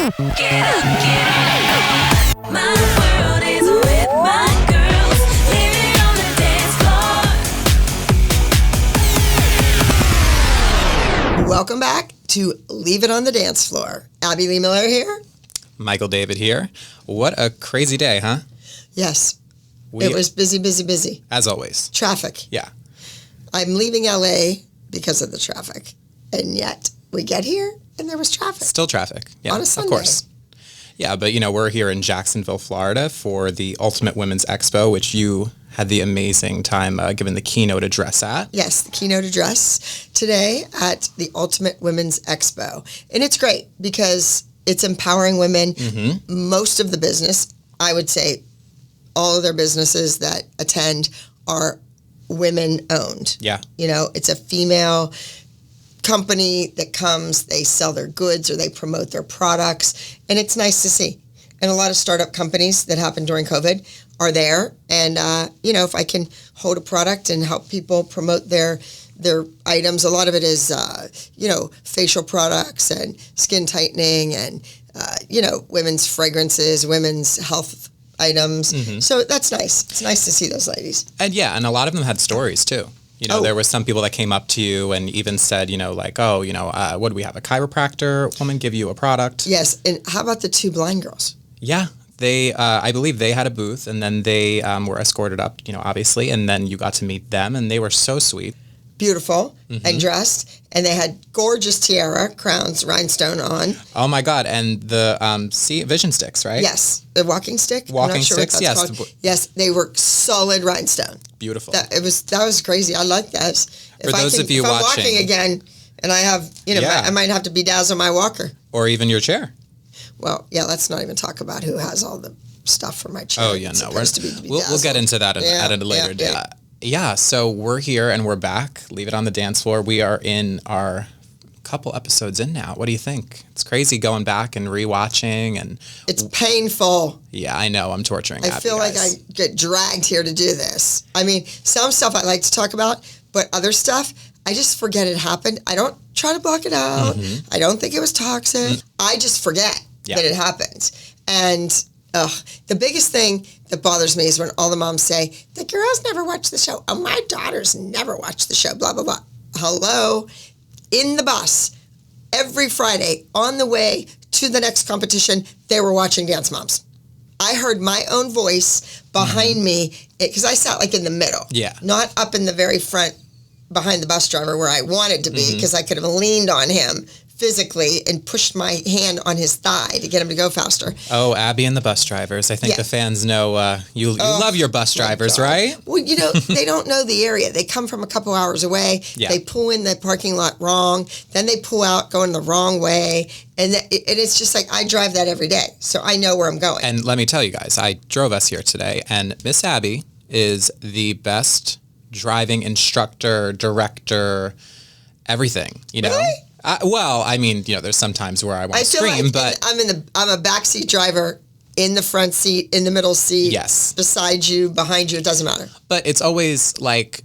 My world is with my girls, living on the dance floor. Welcome back to Leave It on the Dance Floor. Abby Lee Miller here. Michael David here. What a crazy day, huh? Yes. It was busy, busy, busy. As always. Traffic. Yeah. I'm leaving LA because of the traffic. And yet we get here and there was traffic. Still traffic. Yeah, on a Sunday. Of course. Yeah, but we're here in Jacksonville, Florida for the Ultimate Women's Expo, which you had the amazing time giving the keynote address at. Yes, the keynote address today at the Ultimate Women's Expo. And it's great because it's empowering women. Mm-hmm. Most of the business, I would say all of their businesses that attend are women owned. Yeah. It's a female company that comes, they sell their goods or they promote their products, and it's nice to see. And a lot of startup companies that happened during COVID are there, and if I can hold a product and help people promote their items, a lot of it is facial products and skin tightening and women's fragrances, women's health items. Mm-hmm. So that's nice. It's nice to see those ladies. And a lot of them had stories too. There were some people that came up to you and even said, what do we have? A chiropractor woman give you a product? Yes. And how about the two blind girls? Yeah. They, I believe they had a booth and then they were escorted up, obviously. And then you got to meet them and they were so sweet. Beautiful and dressed. And they had gorgeous tiara, crowns, rhinestone on. Oh my God. And the vision sticks, right? Yes. The walking stick. Walking sticks, yes. Called. Yes. They were solid rhinestone. Beautiful. That was crazy. I like that. For those of you if I'm watching. walking again and I have, I might have to bedazzle my walker. Or even your chair. Well, yeah, let's not even talk about who has all the stuff for my chair. Oh, yeah, no. We'll get into that at a later date. Yeah, so we're here and we're back. Leave It on the Dance Floor. We are in our couple episodes in now. What do you think? It's crazy going back and rewatching and it's painful. Yeah, I know. I'm torturing. I feel like I get dragged here to do this. I mean, some stuff I like to talk about, but other stuff I just forget it happened. I don't try to block it out. Mm-hmm. I don't think it was toxic. Mm-hmm. I just forget that it happened. And the biggest thing that bothers me is when all the moms say, the girls never watch the show. Oh, my daughters never watch the show, blah, blah, blah. Hello? In the bus, every Friday, on the way to the next competition, they were watching Dance Moms. I heard my own voice behind me, because I sat like in the middle. Yeah. Not up in the very front behind the bus driver where I wanted to be, because I could have leaned on him physically and pushed my hand on his thigh to get him to go faster. Oh, Abby and the bus drivers. I think the fans know you love your bus drivers, right? Well, they don't know the area. They come from a couple hours away. Yeah. They pull in the parking lot wrong. Then they pull out going the wrong way. And it's just like I drive that every day. So I know where I'm going. And let me tell you guys, I drove us here today. And Miss Abby is the best driving instructor, director, everything, Really? Well, I mean, there's some times where I want to scream, but I'm a backseat driver, in the front seat, in the middle seat, yes, beside you, behind you, it doesn't matter. But it's always like,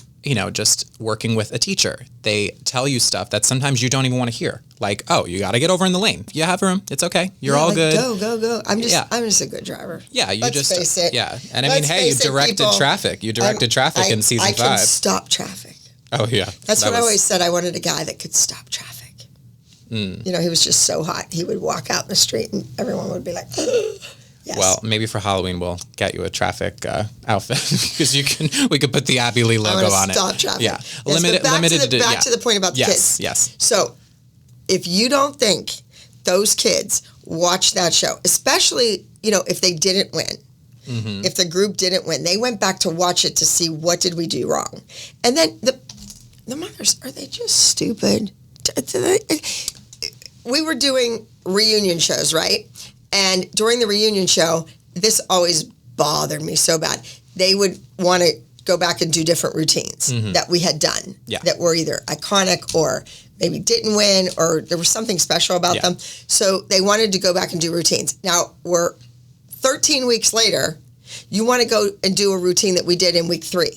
just working with a teacher. They tell you stuff that sometimes you don't even want to hear. Like, oh, you got to get over in the lane. You have room. It's okay. You're all good. Go. I'm just a good driver. Yeah, Let's face it. Yeah, and I mean, hey, you directed traffic. You directed traffic in season 5. I can stop traffic. Oh yeah, that's what I always said. I wanted a guy that could stop traffic. He was just so hot. He would walk out in the street and everyone would be like, yes. Well, maybe for Halloween we'll get you a traffic outfit because we could put the Abby Lee logo on it. Stop traffic. Yeah, yes, limited. Back to the point about the kids. Yes. So, if you don't think those kids watch that show, especially if they didn't win, if the group didn't win, they went back to watch it to see what did we do wrong, and then the mothers, are they just stupid? We were doing reunion shows, right? And during the reunion show, this always bothered me so bad. They would want to go back and do different routines that we had done that were either iconic or maybe didn't win or there was something special about them. So they wanted to go back and do routines. Now, we're 13 weeks later. You want to go and do a routine that we did in week 3.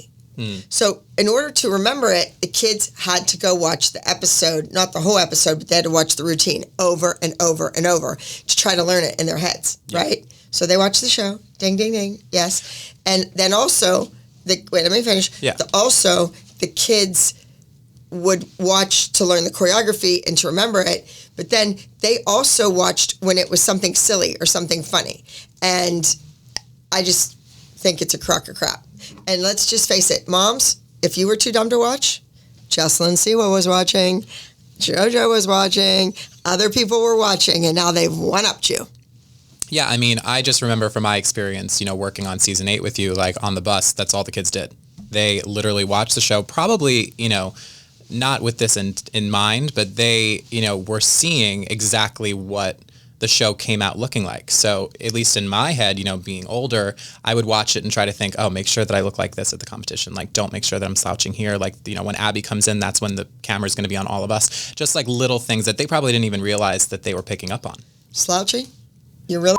So in order to remember it, the kids had to go watch the episode, not the whole episode, but they had to watch the routine over and over and over to try to learn it in their heads, right? So they watched the show, ding, ding, ding, yes. And then also, wait, let me finish. Yeah. Also, the kids would watch to learn the choreography and to remember it, but then they also watched when it was something silly or something funny. And I just think it's a crock of crap. And let's just face it, moms, if you were too dumb to watch, Jocelyn Siwa was watching, JoJo was watching, other people were watching, and now they've one-upped you. Yeah, I mean, I just remember from my experience, working on season 8 with you, like on the bus, that's all the kids did. They literally watched the show, probably, not with this in mind, but they, were seeing exactly what the show came out looking like. So at least in my head, being older, I would watch it and try to think, oh, make sure that I look like this at the competition. Like, don't make sure that I'm slouching here. Like, when Abby comes in, that's when the camera's going to be on all of us. Just like little things that they probably didn't even realize that they were picking up on. Slouchy? You really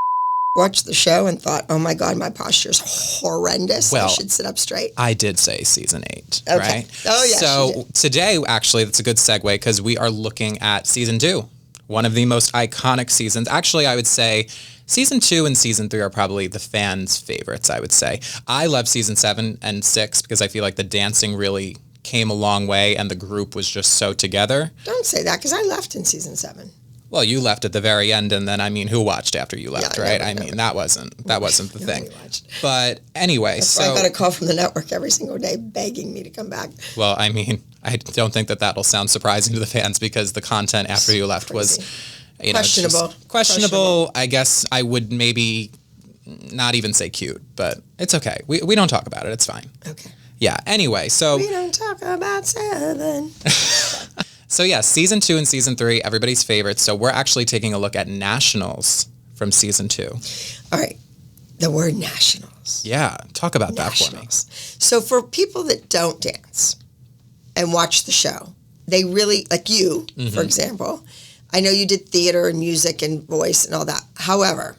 watched the show and thought, oh my God, my posture's horrendous. I should sit up straight. I did say season 8, okay. Right? Oh, yeah. So today, actually, that's a good segue because we are looking at season 2. One of the most iconic seasons. Actually, I would say season 2 and season 3 are probably the fans' favorites, I would say. I love season 7 and 6 because I feel like the dancing really came a long way and the group was just so together. Don't say that because I left in season 7. Well, you left at the very end, and then, who watched after you left, right? That wasn't the thing. But anyway, so I got a call from the network every single day begging me to come back. Well, I don't think that'll sound surprising to the fans because the content after you left was, questionable. I guess I would maybe not even say cute, but it's okay. We don't talk about it. It's fine. Okay. Yeah. Anyway, so we don't talk about 7. So yeah, season 2 and season 3, everybody's favorites. So we're actually taking a look at nationals from season 2. All right. The word nationals. Yeah. Talk about that for me. So for people that don't dance and watch the show, they really, like you, for example, I know you did theater and music and voice and all that. However,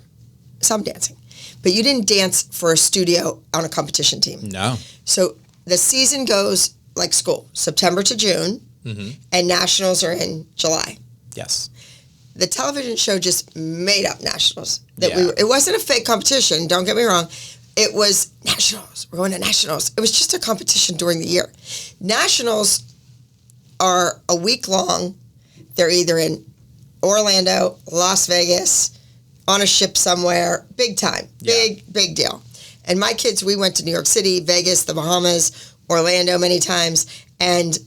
some dancing. But you didn't dance for a studio on a competition team. No. So the season goes like school, September to June. And nationals are in July. Yes. The television show just made up nationals. It wasn't a fake competition, don't get me wrong. It was nationals. We're going to nationals. It was just a competition during the year. Nationals are a week long. They're either in Orlando, Las Vegas, on a ship somewhere, big time, big deal. And my kids, we went to New York City, Vegas, the Bahamas, Orlando many times, and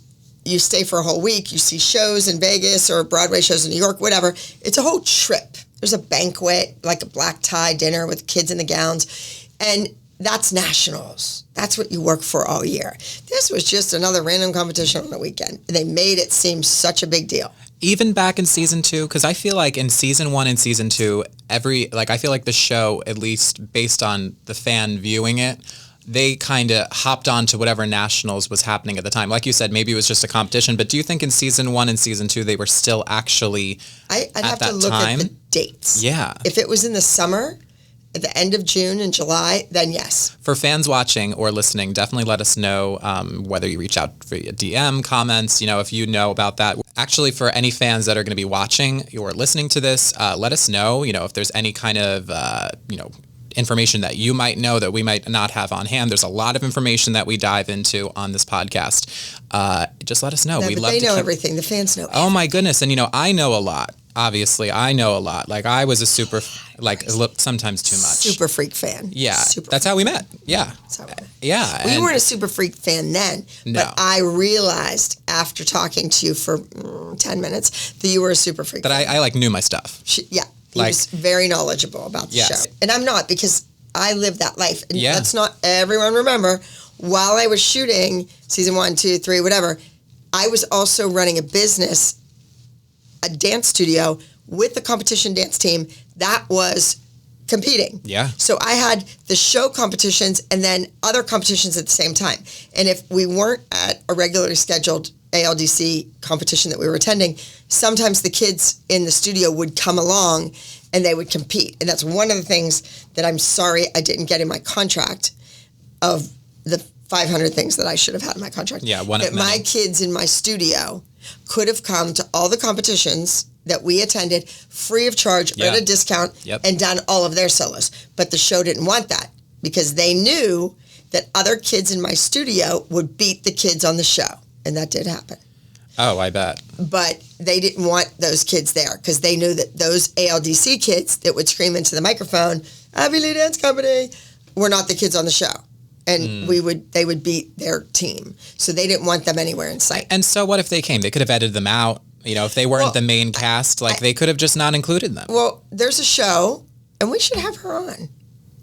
you stay for a whole week. You see shows in Vegas or Broadway shows in New York, whatever. It's a whole trip. There's a banquet, like a black tie dinner with kids in the gowns. And that's nationals. That's what you work for all year. This was just another random competition on the weekend. They made it seem such a big deal. Even back in season 2, because I feel like in season 1 and season 2, I feel like the show, at least based on the fan viewing it, they kind of hopped on to whatever nationals was happening at the time. Like you said, maybe it was just a competition, but do you think in season 1 and season 2 they were still actually I'd have to look at the dates. Yeah. If it was in the summer, at the end of June and July, then yes. For fans watching or listening, definitely let us know whether you reach out via DM, comments, if you know about that. Actually, for any fans that are going to be watching or listening to this, let us know, if there's any kind of, information that you might know that we might not have on hand. There's a lot of information that we dive into on this podcast. Just let us know. They know everything. The fans know everything. Oh my goodness. And I know a lot. Obviously, I know a lot. Like I was a super, sometimes too much. Super freak fan. Yeah. That's how we met. Yeah. Yeah. We weren't a super freak fan then, but I realized after talking to you for 10 minutes that you were a super freak fan. I knew my stuff. He was very knowledgeable about the show. And I'm not, because I lived that life. And let's not everyone remember, while I was shooting season 1, 2, 3, whatever, I was also running a business, a dance studio with the competition dance team that was competing. Yeah. So I had the show competitions and then other competitions at the same time. And if we weren't at a regularly scheduled ALDC competition that we were attending, sometimes the kids in the studio would come along and they would compete. And that's one of the things that I'm sorry I didn't get in my contract of the 500 things that I should have had in my contract. Yeah, one that of many. my kids in my studio could have come to all the competitions that we attended free of charge or at a discount and done all of their solos. But the show didn't want that because they knew that other kids in my studio would beat the kids on the show. And that did happen. Oh, I bet. But they didn't want those kids there because they knew that those ALDC kids that would scream into the microphone, Ivy League Dance Company, were not the kids on the show. And they would beat their team. So they didn't want them anywhere in sight. And so what if they came? They could have edited them out. You know, if they weren't the main cast, like they could have just not included them. Well, there's a show, and we should have her on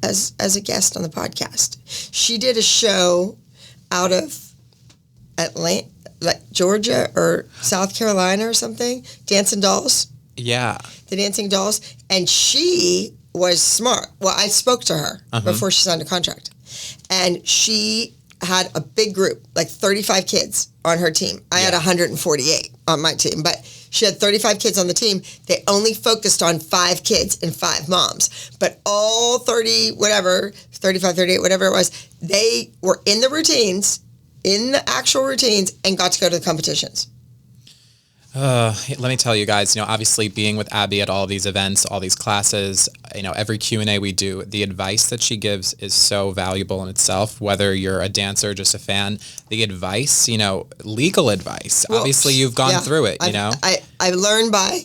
as a guest on the podcast. She did a show out of Atlanta, like Georgia or South Carolina or something, Dancing Dolls. Yeah. The Dancing Dolls. And she was smart. Well, I spoke to her before she signed a contract. And she had a big group, like 35 kids on her team. I had 148 on my team, but she had 35 kids on the team. They only focused on 5 kids and 5 moms. But all 30, whatever, 35, 38, whatever it was, they were in the routines, in the actual routines, and got to go to the competitions. Let me tell you guys, you know, obviously being with Abby at all these events, all these classes, you know, every Q&A we do, the advice that she gives is so valuable in itself, whether you're a dancer or just a fan. The advice, you know, legal advice, obviously you've gone through it, you know. I learned by,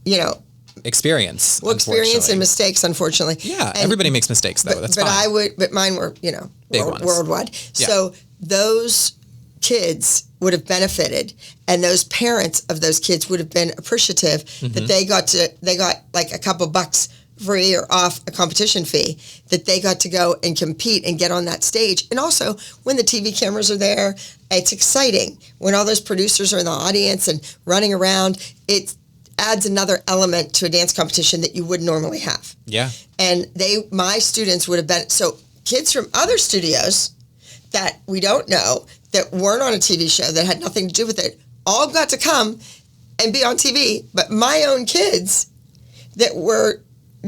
you know. Experience. Well, experience and mistakes, unfortunately. Yeah, everybody makes mistakes though, that's but fine. But mine were, you know, worldwide. Yeah. So those kids would have benefited, and those parents of those kids would have been appreciative that they got like a couple bucks free or off a competition fee, that they got to go and compete and get on that stage. And also when the TV cameras are there, it's exciting. When all those producers are in the audience and running around, it adds another element to a dance competition that you would normally have. Yeah. And my students would have been, so kids from other studios that we don't know, that weren't on a TV show, that had nothing to do with it, all got to come and be on TV. But my own kids that were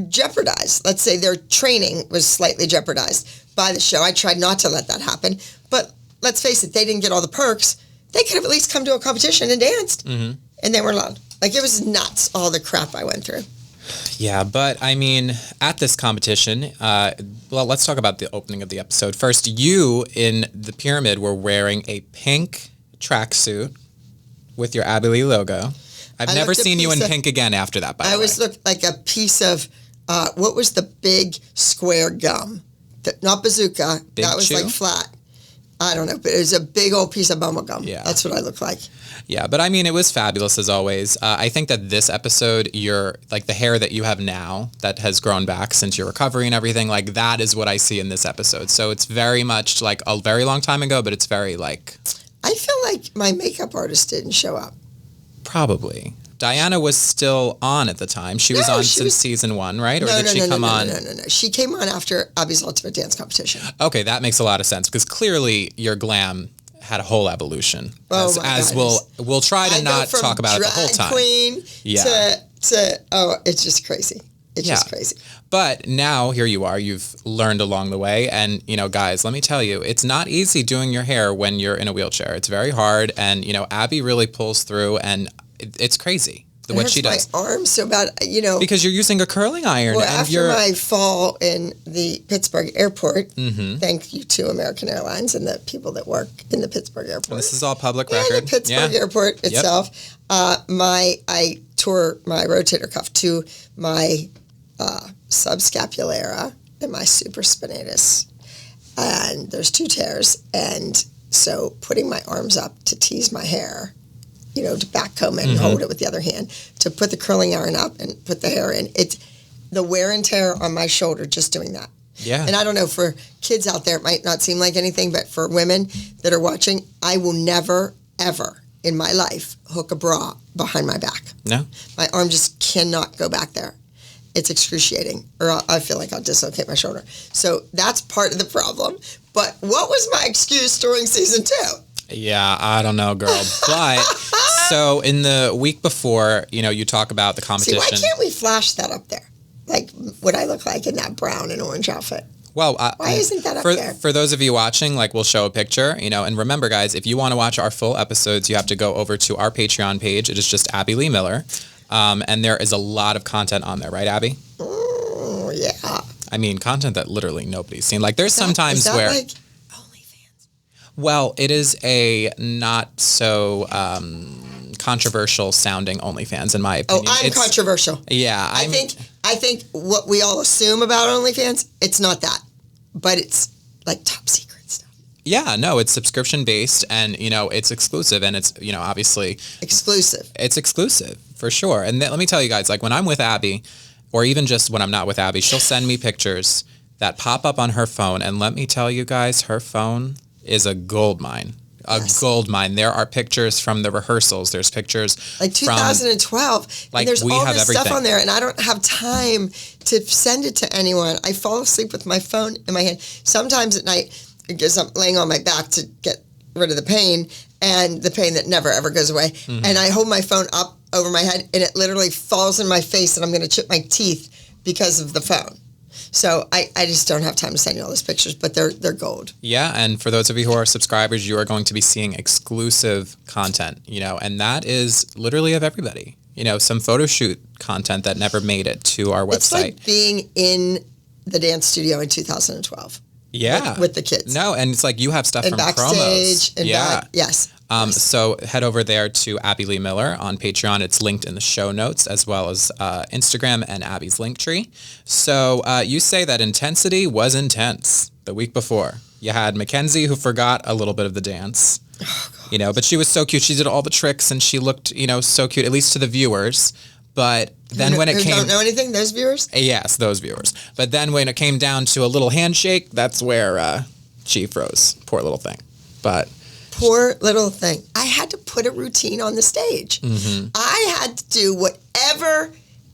jeopardized, let's say their training was slightly jeopardized by the show. I tried not to let that happen. But let's face it, they didn't get all the perks. They could have at least come to a competition and danced. And they weren't allowed. Like, it was nuts, all the crap I went through. Yeah, but I mean, at this competition, well, let's talk about the opening of the episode. First, you in the pyramid were wearing a pink tracksuit with your Abby Lee logo. I've never seen you in pink again after that, by the way. I always looked like a piece of, what was the big square gum? Not bazooka. Big that was chew? like flat. I don't know, but it was a big old piece of bubble gum. Yeah. That's what I look like. Yeah, but I mean, it was fabulous as always. I think that this episode, like the hair that you have now that has grown back since your recovery and everything, like that is what I see in this episode. So it's very much like a very long time ago, but it's very like... I feel like my makeup artist didn't show up. Probably. Diana was still on at the time. She was on since season 1, right? Or did she come on? No. She came on after Abby's Ultimate Dance Competition. Okay, that makes a lot of sense because clearly your glam had a whole evolution. Oh as we'll try to not talk about it the whole time. Queen it's just crazy. It's just crazy. But now here you are. You've learned along the way, and you know, guys, let me tell you, it's not easy doing your hair when you're in a wheelchair. It's very hard, and you know, Abby really pulls through, and it's crazy what she does. My arms so bad, you know. Because you're using a curling iron. Well, and after my fall in the Pittsburgh airport, thank you to American Airlines and the people that work in the Pittsburgh airport. And this is all public record. The Pittsburgh airport itself. I tore my rotator cuff to my subscapularis and my supraspinatus. And there's 2 tears. And so putting my arms up to tease my hair, you know, to back comb it and hold it with the other hand, to put the curling iron up and put the hair in. It's the wear and tear on my shoulder just doing that. Yeah. And I don't know, for kids out there, it might not seem like anything, but for women that are watching, I will never, ever in my life hook a bra behind my back. No. My arm just cannot go back there. It's excruciating, or I feel like I'll dislocate my shoulder. So that's part of the problem. But what was my excuse during season 2? Yeah, I don't know, girl. But so in the week before, you know, you talk about the competition. See, why can't we flash that up there? Like what I look like in that brown and orange outfit. Well, why isn't that up there? For those of you watching, like we'll show a picture, and remember guys, if you want to watch our full episodes, you have to go over to our Patreon page. It is just Abby Lee Miller. And there is a lot of content on there, right, Abby? Oh, yeah. I mean, content that literally nobody's seen. Like there's sometimes where... like OnlyFans? Well, it is a not so controversial sounding OnlyFans, in my opinion. Oh, I'm controversial. Yeah. I think what we all assume about OnlyFans, it's not that. But it's like top secret stuff. Yeah, no, it's subscription based and, it's exclusive and it's, obviously... Exclusive. It's exclusive, for sure. And let me tell you guys, like when I'm with Abby, or even just when I'm not with Abby, she'll send me pictures that pop up on her phone. And let me tell you guys, her phone is a gold mine. Gold mine. There are pictures from the rehearsals. There's pictures like 2012. Like and there's we all have this everything. stuff on there, and I don't have time to send it to anyone. I fall asleep with my phone in my hand. Sometimes at night, because I'm laying on my back to get rid of the pain, and the pain that never ever goes away. Mm-hmm. And I hold my phone up over my head, and it literally falls in my face, and I'm going to chip my teeth because of the phone. So I just don't have time to send you all those pictures, but they're gold. Yeah, and for those of you who are subscribers, you are going to be seeing exclusive content, and that is literally of everybody. Some photo shoot content that never made it to our website. It's like being in the dance studio in 2012. Yeah. With the kids. No, and it's like you have stuff and from backstage promos. And yeah. Yes. So head over there to Abby Lee Miller on Patreon. It's linked in the show notes as well as Instagram and Abby's Linktree. So you say that intensity was intense the week before. You had Mackenzie who forgot a little bit of the dance, but she was so cute. She did all the tricks and she looked, so cute, at least to the viewers. But then when it came... don't know anything, those viewers? Yes, those viewers. But then when it came down to a little handshake, that's where she froze. Poor little thing. But... Poor little thing. I had to put a routine on the stage. Mm-hmm. I had to do whatever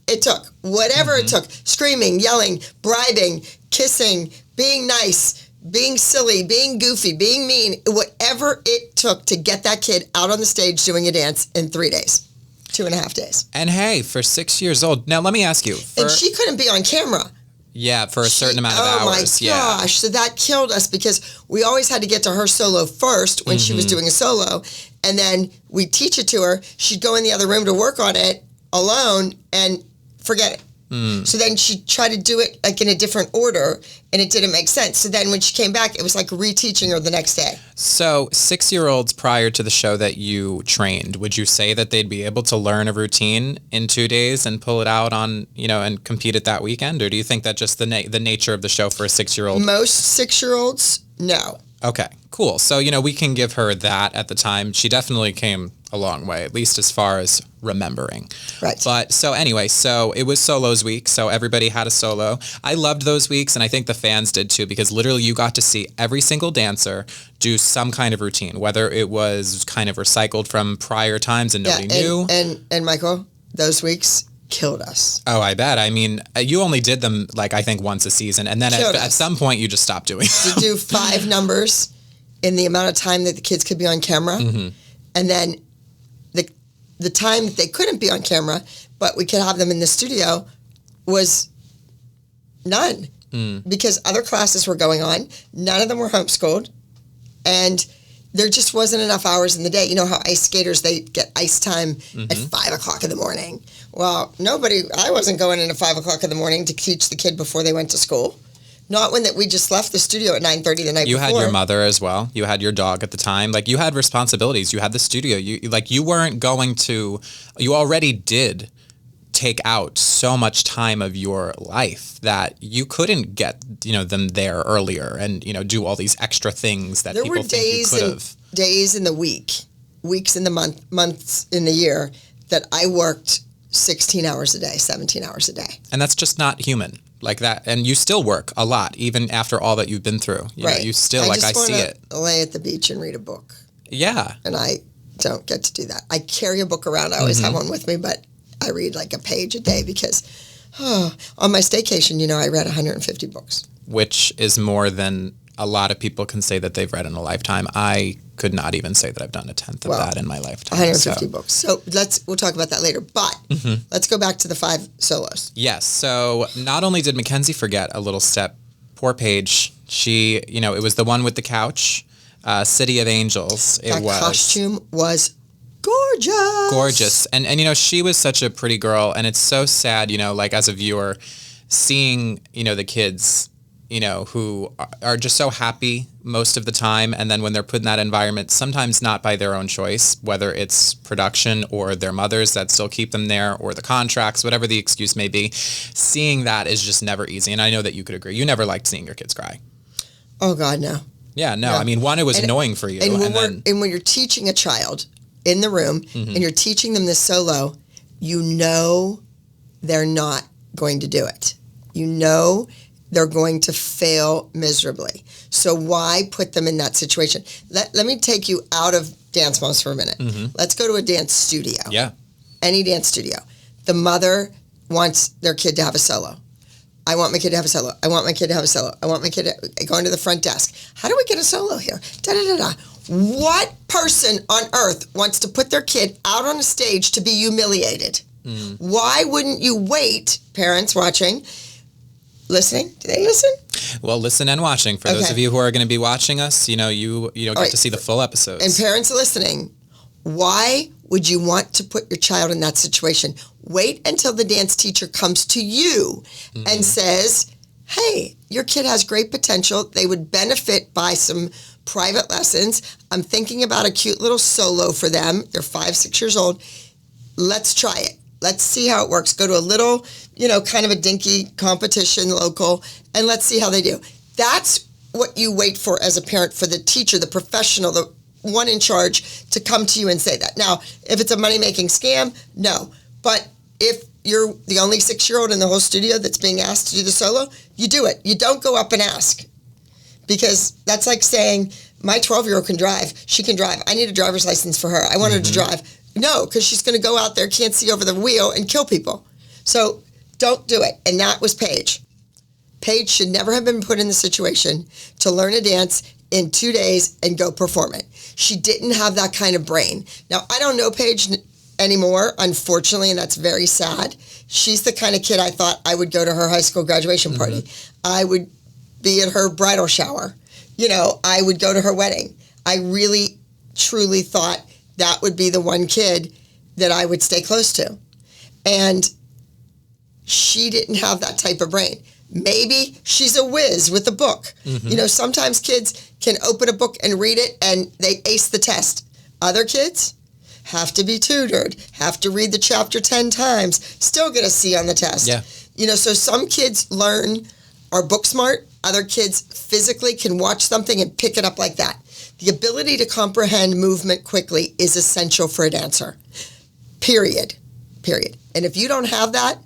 it took. Whatever it took. Screaming, yelling, bribing, kissing, being nice, being silly, being goofy, being mean. Whatever it took to get that kid out on the stage doing a dance in 3 days. 2.5 days. And hey, for 6 years old. Now, let me ask you. And she couldn't be on camera. Yeah, for a certain amount of hours. Oh, my gosh. Yeah. So that killed us because we always had to get to her solo first when she was doing a solo. And then we'd teach it to her. She'd go in the other room to work on it alone and forget it. So then she tried to do it like in a different order, and it didn't make sense. So then when she came back, it was like reteaching her the next day. So 6-year-olds prior to the show that you trained, would you say that they'd be able to learn a routine in 2 days and pull it out on, and compete it that weekend? Or do you think that just the nature of the show for a 6-year-old? Most 6-year-olds, no. Okay, cool. So, we can give her that at the time. She definitely came a long way, at least as far as remembering. Right. But so anyway, so it was solos week. So everybody had a solo. I loved those weeks. And I think the fans did too, because literally you got to see every single dancer do some kind of routine, whether it was kind of recycled from prior times and nobody knew. And Michael, those weeks killed us. Oh, I bet. I mean, you only did them I think once a season. And then at some point you just stopped doing them. To do 5 numbers in the amount of time that the kids could be on camera. Mm-hmm. And then the time that they couldn't be on camera, but we could have them in the studio, was none. Because other classes were going on. None of them were homeschooled. And there just wasn't enough hours in the day. You know how ice skaters, they get ice time at 5 o'clock in the morning. Well, I wasn't going in at 5 o'clock in the morning to teach the kid before they went to school. Not when we just left the studio at 9:30 the night before. You had your mother as well. You had your dog at the time. You had responsibilities. You had the studio. You weren't going to, you already did take out so much time of your life that you couldn't get, them there earlier and, do all these extra things that people think you could have. Days in the week, weeks in the month, months in the year that I worked 16 hours a day, 17 hours a day. And that's just not human. Like that, and you still work a lot, even after all that you've been through. You know, you still, I see it. Lay at the beach and read a book. Yeah. And I don't get to do that. I carry a book around. I always have one with me, but I read a page a day because on my staycation, I read 150 books. Which is more than a lot of people can say that they've read in a lifetime. I could not even say that I've done a tenth of that in my lifetime. 150 books. So we'll talk about that later. But let's go back to the 5 solos. Yes. So not only did Mackenzie forget a little step poor Paige. She, it was the one with the couch, City of Angels. That costume was gorgeous. Gorgeous. And she was such a pretty girl. And it's so sad, like as a viewer, seeing, the kids, who are just so happy most of the time. And then when they're put in that environment, sometimes not by their own choice, whether it's production or their mothers that still keep them there or the contracts, whatever the excuse may be, seeing that is just never easy. And I know that you could agree. You never liked seeing your kids cry. Oh, God, no. Yeah, no. I mean, one, it was annoying for you. And when you're teaching a child in the room and you're teaching them this solo, they're not going to do it. They're going to fail miserably. So why put them in that situation? Let me take you out of Dance Moms for a minute. Let's go to a dance studio. Yeah. Any dance studio. The mother wants their kid to have a solo. I want my kid to have a solo. I want my kid to have a solo. I want my kid to go into the front desk. How do we get a solo here? Da-da-da-da. What person on earth wants to put their kid out on a stage to be humiliated? Why wouldn't you wait, parents watching, listening? Do they listen? Well, listen and watching. For those of you who are going to be watching us, you get to see the full episodes. And parents listening, why would you want to put your child in that situation? Wait until the dance teacher comes to you and says, hey, your kid has great potential. They would benefit by some private lessons. I'm thinking about a cute little solo for them. They're 5-6 years old. Let's try it. Let's see how it works. Go to a little, kind of a dinky competition local, and let's see how they do. That's what you wait for as a parent, for the teacher, the professional, the one in charge to come to you and say that. Now, if it's a money-making scam, no. But if you're the only 6-year-old in the whole studio that's being asked to do the solo, you do it. You don't go up and ask. Because that's like saying, my 12-year-old can drive. She can drive. I need a driver's license for her. I want her to drive. No, because she's going to go out there, can't see over the wheel, and kill people. So don't do it. And that was Paige. Paige should never have been put in the situation to learn a dance in 2 days and go perform it. She didn't have that kind of brain. Now, I don't know Paige anymore, unfortunately, and that's very sad. She's the kind of kid I thought I would go to her high school graduation party. I would be at her bridal shower. I would go to her wedding. I really, truly thought that would be the one kid that I would stay close to. And she didn't have that type of brain. Maybe she's a whiz with a book. Sometimes kids can open a book and read it and they ace the test. Other kids have to be tutored, have to read the chapter 10 times, still get a C on the test. Yeah. So some kids are book smart. Other kids physically can watch something and pick it up like that. The ability to comprehend movement quickly is essential for a dancer. Period. And if you don't have that,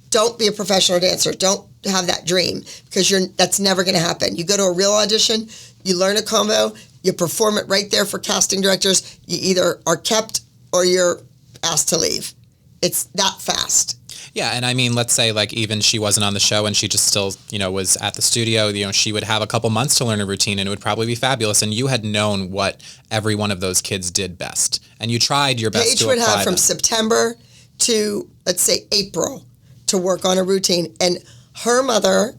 don't be a professional dancer. Don't have that dream, because that's never going to happen. You go to a real audition, you learn a combo, you perform it right there for casting directors. You either are kept or you're asked to leave. It's that fast. Yeah, and I mean, let's say like even she wasn't on the show and she just still, was at the studio, she would have a couple months to learn a routine and it would probably be fabulous. And you had known what every one of those kids did best. And you tried your best Paige to apply would have from them. September to, let's say, April to work on a routine. And her mother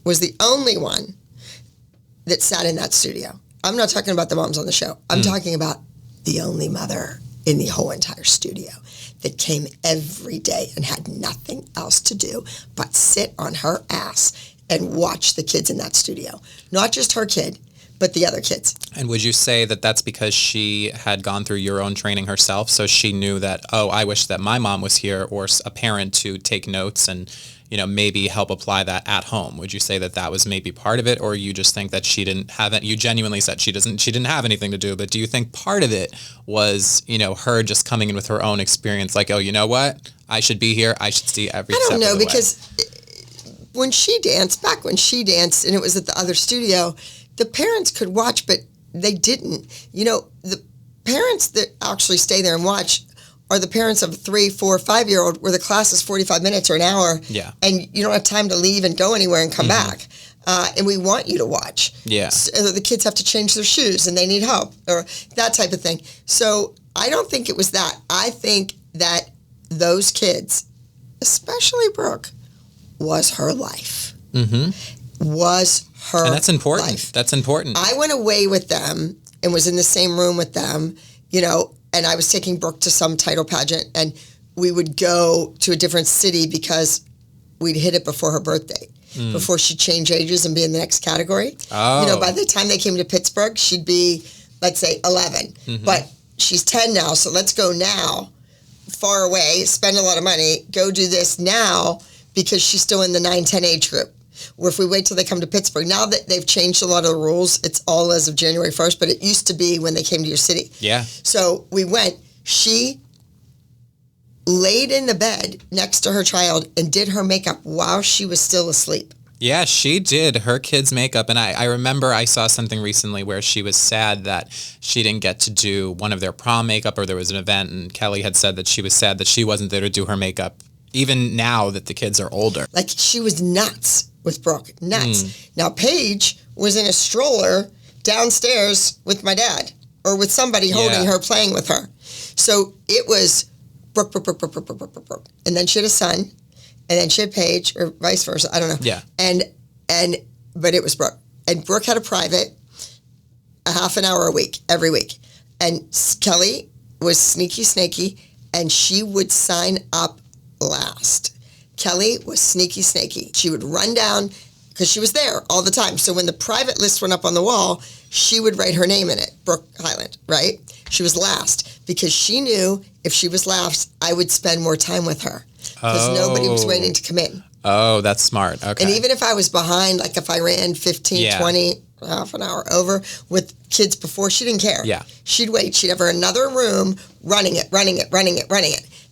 was the only one that sat in that studio. I'm not talking about the moms on the show. I'm talking about the only mother in the whole entire studio that came every day and had nothing else to do but sit on her ass and watch the kids in that studio. Not just her kid, but the other kids. And would you say that that's because she had gone through your own training herself, so she knew that, I wish that my mom was here, or a parent to take notes and, maybe help apply that at home? Would you say that that was maybe part of it, or you just think that she didn't have it? You genuinely said she didn't have anything to do, but do you think part of it was, her just coming in with her own experience, like, you know what? I should be here. I should see every step of the way. I don't know, because back when she danced and it was at the other studio, the parents could watch, but they didn't. The parents that actually stay there and watch are the parents of a 3, 4, 5-year-old where the class is 45 minutes or an hour. Yeah. And you don't have time to leave and go anywhere and come back. And we want you to watch. Yeah. So the kids have to change their shoes and they need help, or that type of thing. So I don't think it was that. I think that those kids, especially Brooke, was her life. was her And that's important. life. That's important. I went away with them and was in the same room with them, and I was taking Brooke to some title pageant, and we would go to a different city because we'd hit it before her birthday, before she'd change ages and be in the next category. Oh. By the time they came to Pittsburgh, she'd be, let's say, 11. But she's 10 now, so let's go now, far away, spend a lot of money, go do this now, because she's still in the 9-10 age group. Or if we wait till they come to Pittsburgh, now that they've changed a lot of the rules, it's all as of January 1st, but it used to be when they came to your city. Yeah. So we went. She laid in the bed next to her child and did her makeup while she was still asleep. Yeah, she did her kids' makeup. And I remember I saw something recently where she was sad that she didn't get to do one of their prom makeup, or there was an event, and Kelly had said that she was sad that she wasn't there to do her makeup, even now that the kids are older. Like, she was nuts with Brooke. Nuts. Now, Paige was in a stroller downstairs with my dad, or with somebody holding her, playing with her. So it was Brooke. And then she had a son, and then she had Paige, or vice versa. I don't know. Yeah. But it was Brooke. And Brooke had a private, a half an hour a week, every week. And Kelly was sneaky snaky, and she would sign up last. Kelly was sneaky snaky. She would run down, because she was there all the time. So when the private list went up on the wall, she would write her name in it, Brooke Highland, right? She was last, because she knew if she was last, I would spend more time with her, because nobody was waiting to come in. Oh, that's smart. Okay. And even if I was behind, like if I ran 15, 20, half an hour over with kids before, she didn't care. Yeah. She'd wait. She'd have her another room running it.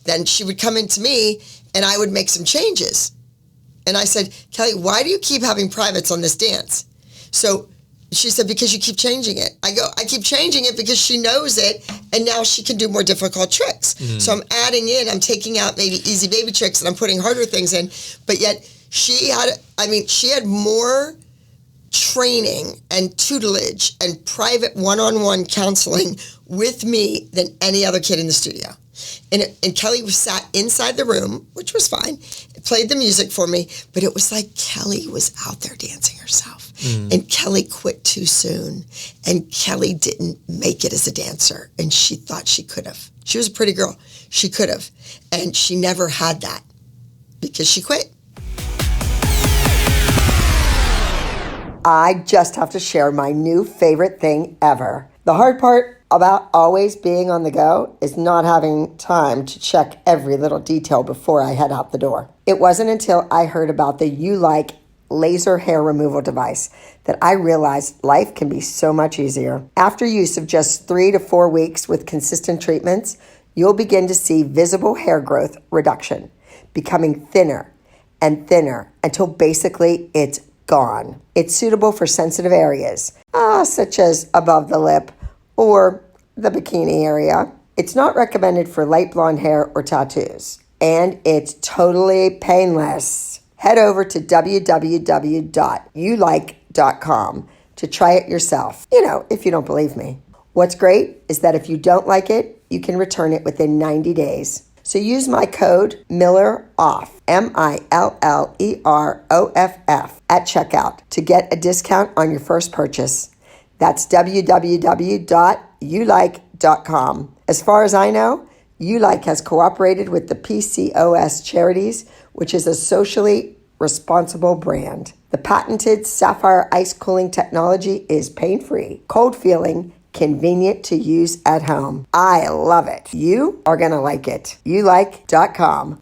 Then she would come into me, and I would make some changes. And I said, Kelly, why do you keep having privates on this dance? So she said, because you keep changing it. I go, I keep changing it because she knows it, and now she can do more difficult tricks. So I'm adding in, I'm taking out maybe easy baby tricks, and I'm putting harder things in. But yet she had more training and tutelage and private one-on-one counseling with me than any other kid in the studio. And Kelly was sat inside the room, which was fine, played the music for me, but it was like Kelly was out there dancing herself. And Kelly quit too soon. And Kelly didn't make it as a dancer. And she thought she could have. She was a pretty girl. She could have. And she never had that because she quit. I just have to share my new favorite thing ever. The hard part about always being on the go is not having time to check every little detail before I head out the door. It wasn't until I heard about the ULike laser hair removal device that I realized life can be so much easier. After use of just 3 to 4 weeks with consistent treatments, you'll begin to see visible hair growth reduction, becoming thinner and thinner until basically it's gone. It's suitable for sensitive areas, such as above the lip or the bikini area. It's not recommended for light blonde hair or tattoos, and it's totally painless. Head over to www.ulike.com to try it yourself, if you don't believe me. What's great is that if you don't like it, you can return it within 90 days. So use my code MILLEROFF, MILLEROFF, at checkout to get a discount on your first purchase. That's www.ulike.com. As far as I know, ULike has cooperated with the PCOS Charities, which is a socially responsible brand. The patented Sapphire Ice Cooling technology is pain-free, cold-feeling, convenient to use at home. I love it. You are going to like it. ulike.com.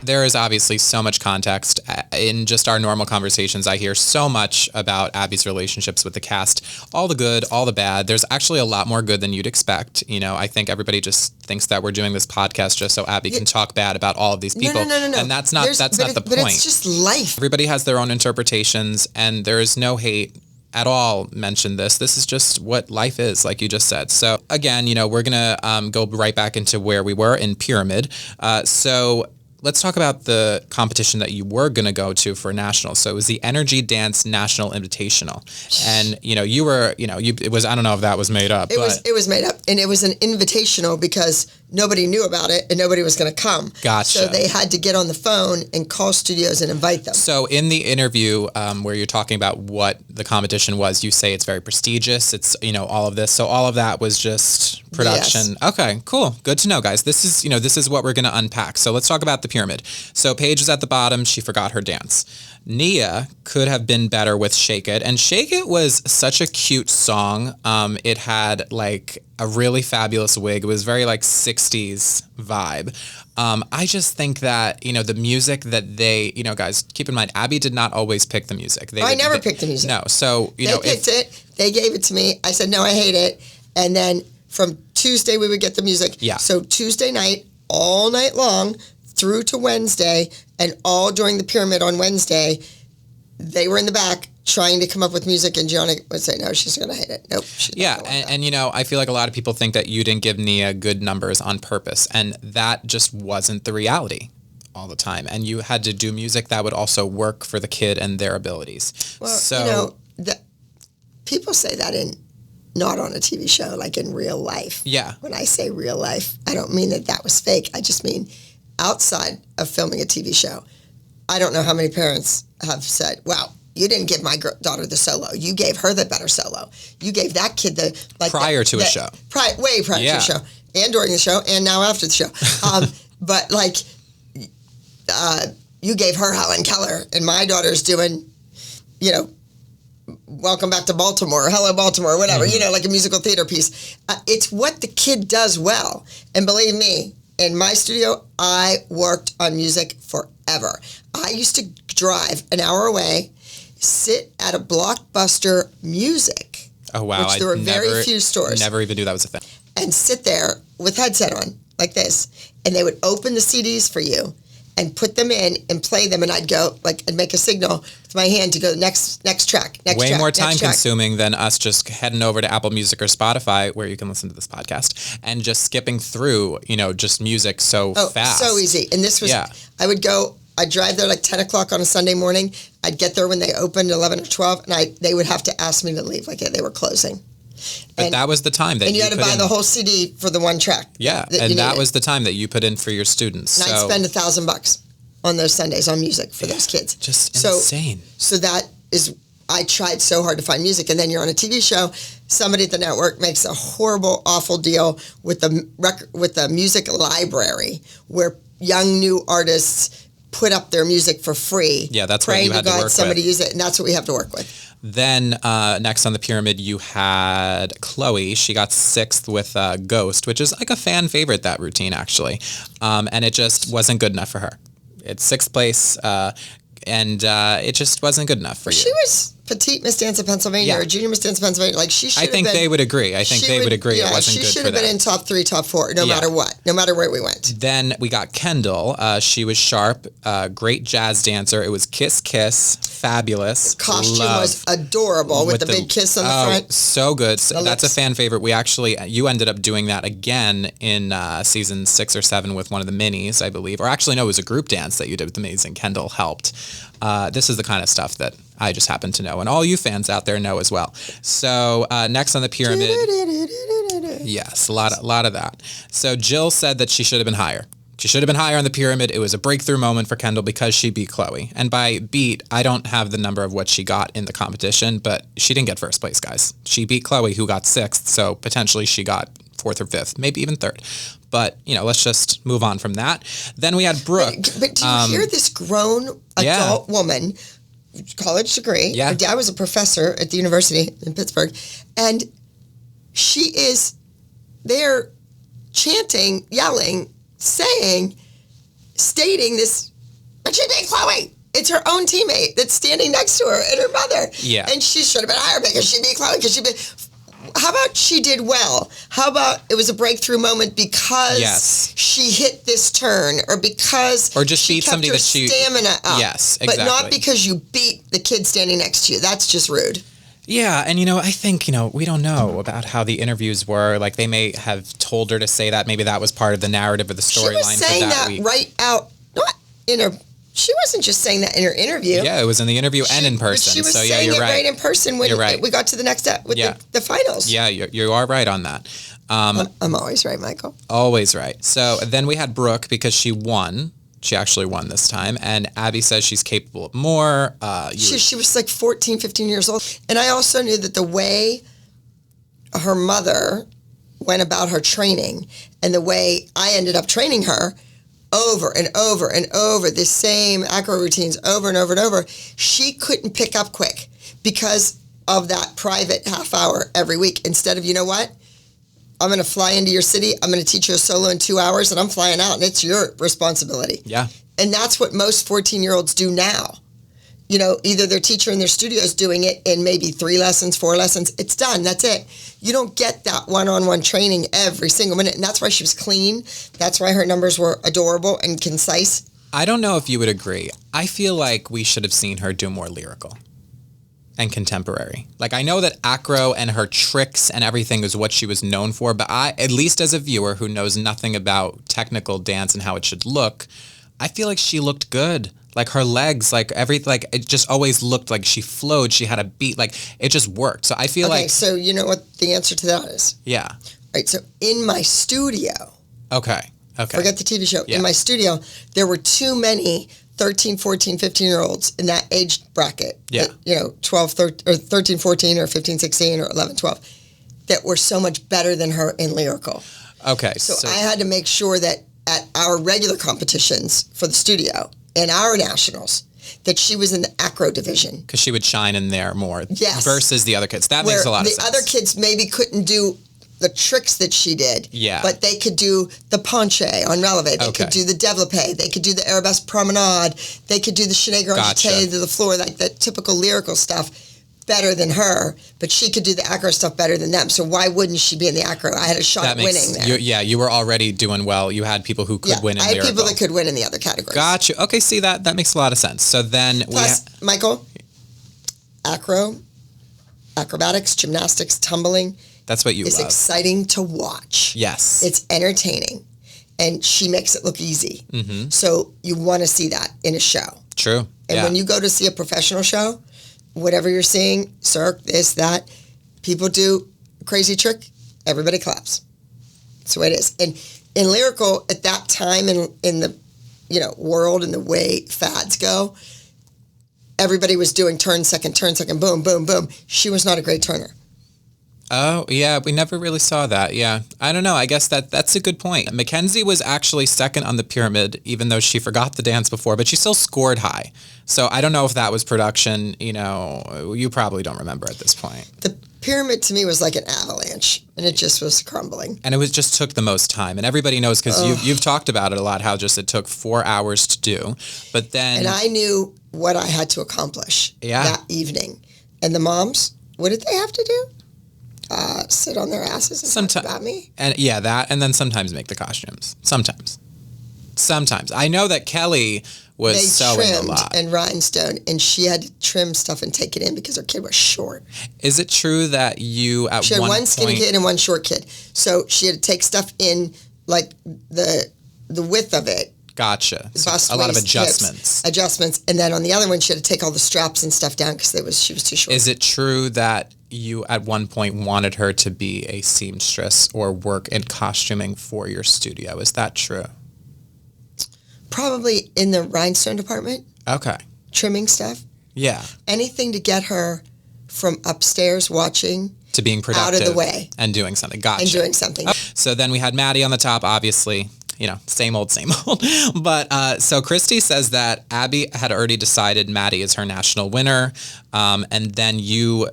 There is obviously so much context in just our normal conversations. I hear so much about Abby's relationships with the cast, all the good, all the bad. There's actually a lot more good than you'd expect. I think everybody just thinks that we're doing this podcast just so Abby can talk bad about all of these people. No. And that's not the point. But it's just life. Everybody has their own interpretations, and there is no hate at all mentioned this. This is just what life is, like you just said. So again, we're going to go right back into where we were in Pyramid. So let's talk about the competition that you were going to go to for nationals. So it was the Energy Dance National Invitational. And, you were, it was, I don't know if that was made up. It was made up. And it was an invitational because nobody knew about it and nobody was going to come. Gotcha. So they had to get on the phone and call studios and invite them. So in the interview where you're talking about what the competition was, you say it's very prestigious. It's, all of this. So all of that was just production. Yes. Okay, cool. Good to know, guys. This is what we're going to unpack. So let's talk about the pyramid. So Paige is at the bottom. She forgot her dance. Nia could have been better with Shake It. And Shake It was such a cute song. It had like a really fabulous wig. It was very like 60s vibe. I just think that, the music that they, guys, keep in mind, Abby did not always pick the music. I never picked the music. No. So, they picked it. They gave it to me. I said, no, I hate it. And then from Tuesday, we would get the music. Yeah. So Tuesday night, all night long, through to Wednesday, and all during the pyramid on Wednesday, they were in the back trying to come up with music, and Gianna would say, no, she's going to hate it. Nope. Yeah, and I feel like a lot of people think that you didn't give Nia good numbers on purpose, and that just wasn't the reality all the time. And you had to do music that would also work for the kid and their abilities. Well, so, people say that not on a TV show, like in real life. Yeah. When I say real life, I don't mean that was fake. I just mean outside of filming a TV show. I don't know how many parents have said, wow, you didn't give my daughter the solo. You gave her the better solo. You gave that kid the... prior to a show. Way prior to a show. And during the show, and now after the show. But you gave her Helen Keller, and my daughter's doing, Welcome Back to Baltimore, or Hello Baltimore, or whatever, like a musical theater piece. It's what the kid does well. And believe me, in my studio, I worked on music forever. I used to drive an hour away, sit at a Blockbuster Music. Oh, wow. Which there were very few stores. Never even knew that was a thing. And sit there with headset on, like this. And they would open the CDs for you and put them in and play them. And I'd go, and make a signal with my hand to go next track, Way more time consuming than us just heading over to Apple Music or Spotify, where you can listen to this podcast, and just skipping through, just music fast. So easy. And this was, I'd drive there 10 o'clock on a Sunday morning. I'd get there when they opened 11 or 12, and they would have to ask me to leave. They were closing. But that was the time that you had to buy the whole CD for the one track. Yeah, that was the time that you put in for your students. And I'd spend $1,000 on those Sundays on music for those kids. Just insane. So that is, I tried so hard to find music, and then you're on a TV show. Somebody at the network makes a horrible, awful deal with the music library, where young new artists put up their music for free. Yeah, that's what you had to work with. Somebody use it, and that's what we have to work with. Then next on the pyramid, you had Chloe. She got 6th with Ghost, which is a fan favorite, that routine, actually. And it just wasn't good enough for her. It's 6th place, and it just wasn't good enough for you. She was petite Miss Dance of Pennsylvania, or junior Miss Dance of Pennsylvania. She should have been... they would agree. I think they would agree it wasn't good for them. She should have been in top 3, top 4, no matter what, no matter where we went. Then we got Kendall. She was sharp, great jazz dancer. It was Kiss Kiss, fabulous. The costume was adorable with the big kiss on the front. So good. That's a fan favorite. You ended up doing that again in season 6 or 7 with one of the minis, I believe. Or actually, no, it was a group dance that you did with the minis, and Kendall helped. This is the kind of stuff that I just happen to know, and all you fans out there know as well. So next on the pyramid, yes, a lot of that. So Jill said that she should have been higher. She should have been higher on the pyramid. It was a breakthrough moment for Kendall because she beat Chloe. And by beat, I don't have the number of what she got in the competition, but she didn't get 1st place, guys. She beat Chloe, who got 6th, so potentially she got 4th or 5th, maybe even 3rd. But, let's just move on from that. Then we had Brooke. But do you hear this grown adult woman, college degree? Yeah. Her dad was a professor at the university in Pittsburgh. And she is there chanting, yelling, saying, stating this, but she beat Chloe. It's her own teammate that's standing next to her and her mother. Yeah. And she should have been higher because she beat Chloe, because she beat... How about she did well? How about it was a breakthrough moment because she hit this turn, or because just she beat kept somebody her that she stamina up? Yes, exactly. But not because you beat the kid standing next to you. That's just rude. Yeah, and I think, we don't know about how the interviews were. They may have told her to say that. Maybe that was part of the narrative of the storyline. She was saying that week. right out, not in her She wasn't just saying that in her interview. Yeah, it was in the interview and in person. She was so saying you're it right in person when we got to the next step with the finals. Yeah, you are right on that. I'm always right, Michael. Always right. So then we had Brooke because she won. She actually won this time. And Abby says she's capable of more. She was like 14, 15 years old. And I also knew that the way her mother went about her training and the way I ended up training her over and over and over, the same acro routines over and over and over, she couldn't pick up quick because of that private half hour every week. Instead of, you know what? I'm going to fly into your city. I'm going to teach you a solo in 2 hours and I'm flying out and it's your responsibility. Yeah. And that's what most 14-year-olds do now. You know, either their teacher in their studio is doing it in maybe 3 lessons, 4 lessons. It's done. That's it. You don't get that one-on-one training every single minute. And that's why she was clean. That's why her numbers were adorable and concise. I don't know if you would agree. I feel like we should have seen her do more lyrical and contemporary. Like, I know that acro and her tricks and everything is what she was known for, but I, at least as a viewer who knows nothing about technical dance and how it should look, I feel like she looked good. Like her legs, like it just always looked like she flowed. She had a beat, like it just worked. So I feel like. So you know what the answer to that is? Yeah. Right. So in my studio. Okay. Forget the TV show. Yeah. In my studio, there were too many 13, 14, 15-year-olds in that age bracket. Yeah. That, 12, 13, or 13, 14, or 15, 16, or 11, 12, that were so much better than her in lyrical. Okay. So I had to make sure that at our regular competitions for the studio and our nationals, that she was in the acro division. Because she would shine in there more. Yes. Versus the other kids. That makes a lot of sense. The other kids maybe couldn't do the tricks that she did. Yeah. But they could do the penche on releve. They could do the développé. They could do the arabesque promenade. They could do the chaîné grand jeté to the floor, like the typical lyrical stuff, better than her. But she could do the acro stuff better than them. So why wouldn't she be in the acro? I had a shot at winning there. You were already doing well. You had people who could win in lyrical. I had people that could win in the other categories. Gotcha. Okay, see, that makes a lot of sense. So then Michael, acro, acrobatics, gymnastics, tumbling. That's what you love. It's exciting to watch. Yes. It's entertaining. And she makes it look easy. Mm-hmm. So you want to see that in a show. True. And when you go to see a professional show, whatever you're seeing, cirque, this, that, people do a crazy trick, everybody claps. That's the way it is. And in lyrical, at that time in the world and the way fads go, everybody was doing turn second, boom, boom, boom. She was not a great turner. Oh, yeah, we never really saw that, yeah. I don't know, I guess that's a good point. Mackenzie was actually second on the pyramid, even though she forgot the dance before, but she still scored high. So I don't know if that was production, you probably don't remember at this point. The pyramid to me was like an avalanche, and it just was crumbling. And it just took the most time, and everybody knows, because you've talked about it a lot, how just it took 4 hours to do, but then... And I knew what I had to accomplish that evening. And the moms, what did they have to do? Sit on their asses and talk about me? And that, and then sometimes make the costumes. Sometimes. I know that Kelly was sewing a lot. And rhinestone, and she had to trim stuff and take it in because her kid was short. Is it true that you she had one skinny kid and one short kid, so she had to take stuff in like the width of it. Gotcha. So bust, a lot of waist, adjustments. Hips, adjustments, and then on the other one, she had to take all the straps and stuff down because she was too short. Is it true that you at one point wanted her to be a seamstress or work in costuming for your studio? Is that true? Probably in the rhinestone department. Okay. Trimming stuff. Yeah. Anything to get her from upstairs watching to being productive. Out of the way. And doing something. Gotcha. And doing something. So then we had Maddie on the top, obviously. Same old. But so Christy says that Abby had already decided Maddie is her national winner. And then you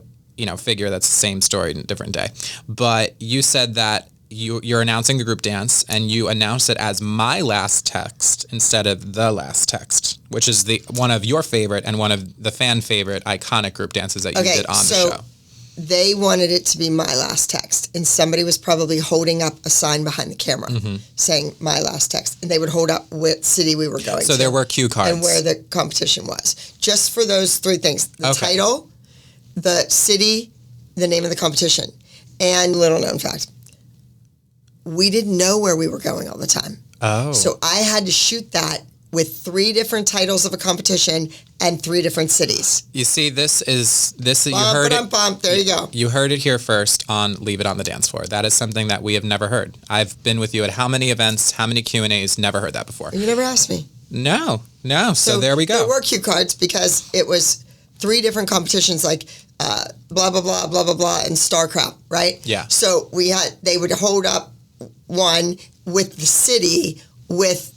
figure that's the same story in a different day. But you said that you're announcing the group dance, and you announced it as My Last Text instead of The Last Text, which is one of your favorite and one of the fan favorite iconic group dances that you did on the show. They wanted it to be My Last Text, and somebody was probably holding up a sign behind the camera saying My Last Text, and they would hold up what city we were going to. So there were cue cards. And where the competition was. Just for those 3 things. The title, the city, the name of the competition. And little known fact, we didn't know where we were going all the time. Oh. So I had to shoot that with 3 different titles of a competition and 3 different cities. You see, this you heard it. There you go. You heard it here first on Leave It on the Dance Floor. That is something that we have never heard. I've been with you at how many events, how many Q&As, never heard that before. You never asked me. No. So there we go. There were cue cards because it was 3 different competitions like blah, blah, blah, blah, blah, blah, and star crap, right? Yeah. So they would hold up one with the city with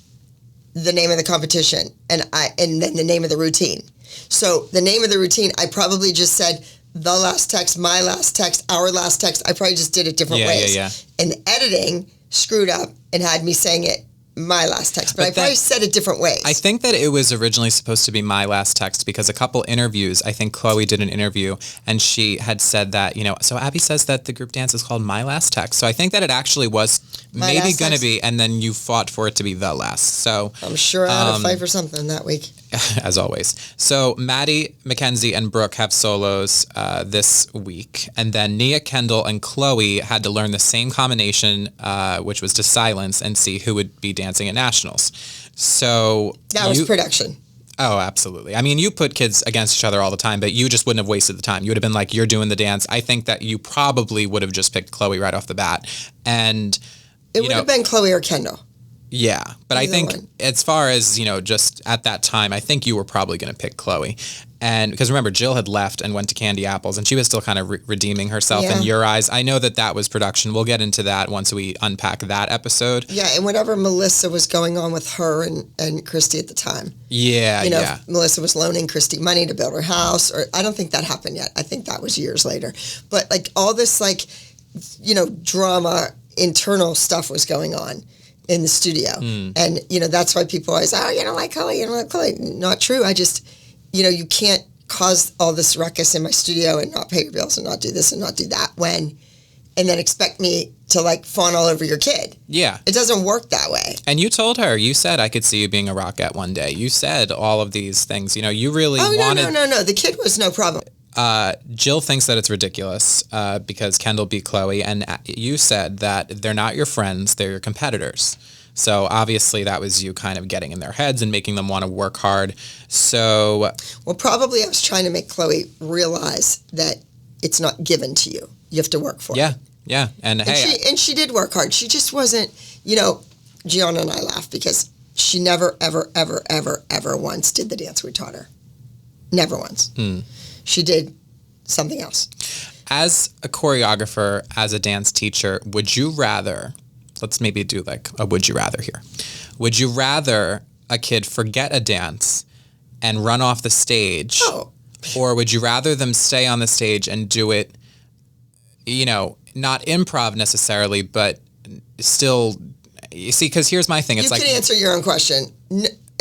the name of the competition and then the name of the routine. So the name of the routine, I probably just said the last text, my last text, our last text. I probably just did it different ways. Yeah. And the editing screwed up and had me saying it my last text, but I probably said it different ways. I think that it was originally supposed to be my last text because a couple interviews, I think Chloe did an interview and she had said that, so Abby says that the group dance is called My Last Text. So I think that it actually was maybe going to be, and then you fought for it to be the last. So I'm sure I had to fight for something that week. As always. So Maddie, Mackenzie, and Brooke have solos this week. And then Nia, Kendall, and Chloe had to learn the same combination, which was to silence and see who would be dancing at nationals. So that was production. Oh, absolutely. I mean, you put kids against each other all the time, but you just wouldn't have wasted the time. You would have been like, you're doing the dance. I think that you probably would have just picked Chloe right off the bat. And it would have been Chloe or Kendall. Yeah, but I think as far as, just at that time, I think you were probably going to pick Chloe. And because remember, Jill had left and went to Candy Apples, and she was still kind of redeeming herself in your eyes. I know that was production. We'll get into that once we unpack that episode. Yeah, and whatever Melissa was going on with her and Christy at the time. Yeah, Melissa was loaning Christy money to build her house, or I don't think that happened yet. I think that was years later. But all this drama, internal stuff was going on in the studio. And, that's why people always, you don't like Chloe, Not true. I just, you can't cause all this ruckus in my studio and not pay your bills and not do this and not do that and then expect me to fawn all over your kid. Yeah. It doesn't work that way. And you told her, you said, I could see you being a Rockette one day. You said all of these things, you really wanted. No. The kid was no problem. Jill thinks that it's ridiculous because Kendall beat Chloe, and you said that they're not your friends, they're your competitors. So obviously that was you kind of getting in their heads and making them want to work hard. So... Well, probably I was trying to make Chloe realize that it's not given to you. You have to work for it. Yeah. And she did work hard. She just wasn't, Gianna and I laugh because she never, ever, ever, ever, ever once did the dance we taught her. Never once. She did something else. As a choreographer, as a dance teacher, would you rather, let's maybe do a would you rather here. Would you rather a kid forget a dance and run off the stage? Oh. Or would you rather them stay on the stage and do it, not improv necessarily, but still, you see, because here's my thing. It's you can answer your own question.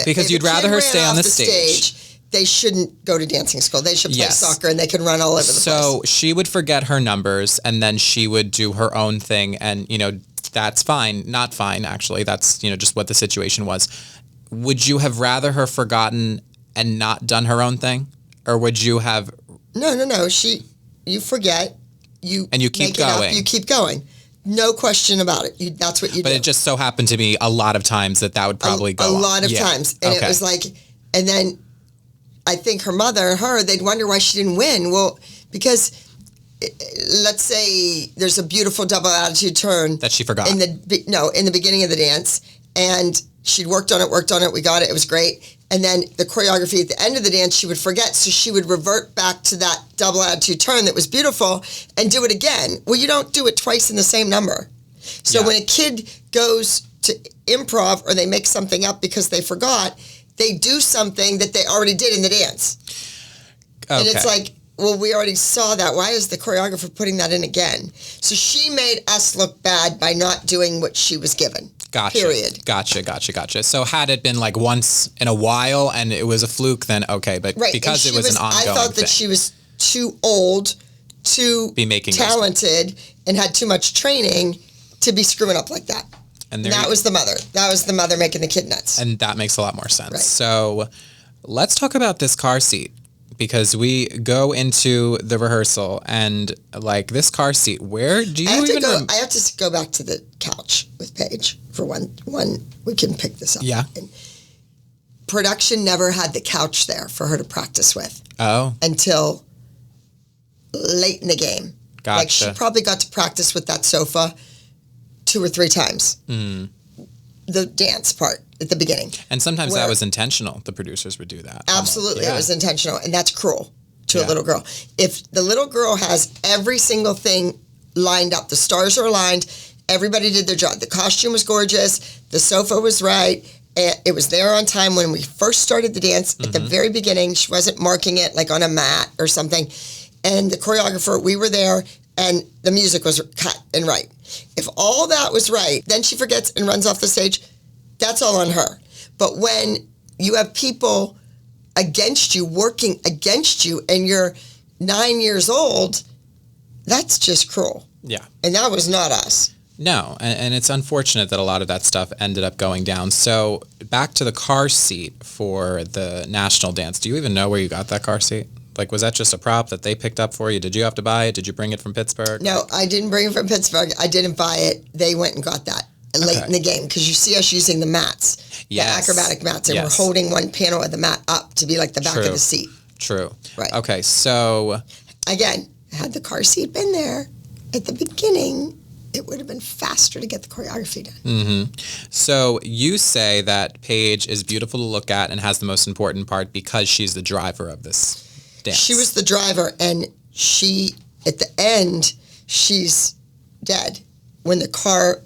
Because you'd rather her stay on the stage. They shouldn't go to dancing school. They should play soccer and they can run all over the place. So she would forget her numbers and then she would do her own thing. And, that's fine. Not fine, actually. That's, just what the situation was. Would you have rather her forgotten and not done her own thing? Or would you have... No. You forget. And you keep going. You keep going. No question about it. That's what you do. But it just so happened to be a lot of times that would probably go on. A lot of times. And it was and then... I think her mother and her, they'd wonder why she didn't win. Well, because let's say there's a beautiful double attitude turn. That she forgot. In the beginning of the dance. And she'd worked on it. We got it. It was great. And then the choreography at the end of the dance, she would forget. So she would revert back to that double attitude turn that was beautiful and do it again. Well, you don't do it twice in the same number. So when a kid goes to improv or they make something up because they forgot, they do something that they already did in the dance. Okay. And it's like, well, we already saw that. Why is the choreographer putting that in again? So she made us look bad by not doing what she was given. Gotcha. Period. Gotcha. So had it been once in a while and it was a fluke, then okay. But because it was an ongoing thing. I thought that she was too old, too be making talented, and had too much training to be screwing up like that. And that was the mother. That was the mother making the kid nuts. And that makes a lot more sense. Right. So let's talk about this car seat because we go into the rehearsal and this car seat, where do you I have to go back to the couch with Paige for one. We can pick this up. Yeah. And production never had the couch there for her to practice with. Oh. Until late in the game. Gotcha. Like, she probably got to practice with that sofa 2 or 3 times. The dance part at the beginning. And sometimes that was intentional. The producers would do that. Absolutely. It was intentional. And that's cruel to a little girl. If the little girl has every single thing lined up, the stars are aligned, everybody did their job. The costume was gorgeous. The sofa was right. It was there on time when we first started the dance. At the very beginning, she wasn't marking it like on a mat or something. And the choreographer, we were there, and the music was cut and right. If all that was right, then she forgets and runs off the stage. That's all on her. But when you have people against you, working against you, and you're 9 years old, that's just cruel. Yeah. And that was not us. No, and it's unfortunate that a lot of that stuff ended up going down. So back to the car seat for the national dance. Do you even know where you got that car seat? Like, was that just a prop that they picked up for you? Did you have to buy it? Did you bring it from Pittsburgh? No, I didn't bring it from Pittsburgh. I didn't buy it. They went and got that late in the game because you see us using the mats, the acrobatic mats, and we're holding one panel of the mat up to be like the back of the seat. True. Right. Okay, so... Again, had the car seat been there at the beginning, it would have been faster to get the choreography done. So you say that Paige is beautiful to look at and has the most important part because she's the driver of this dance. She was the driver, and she, at the end, she's dead. When the car,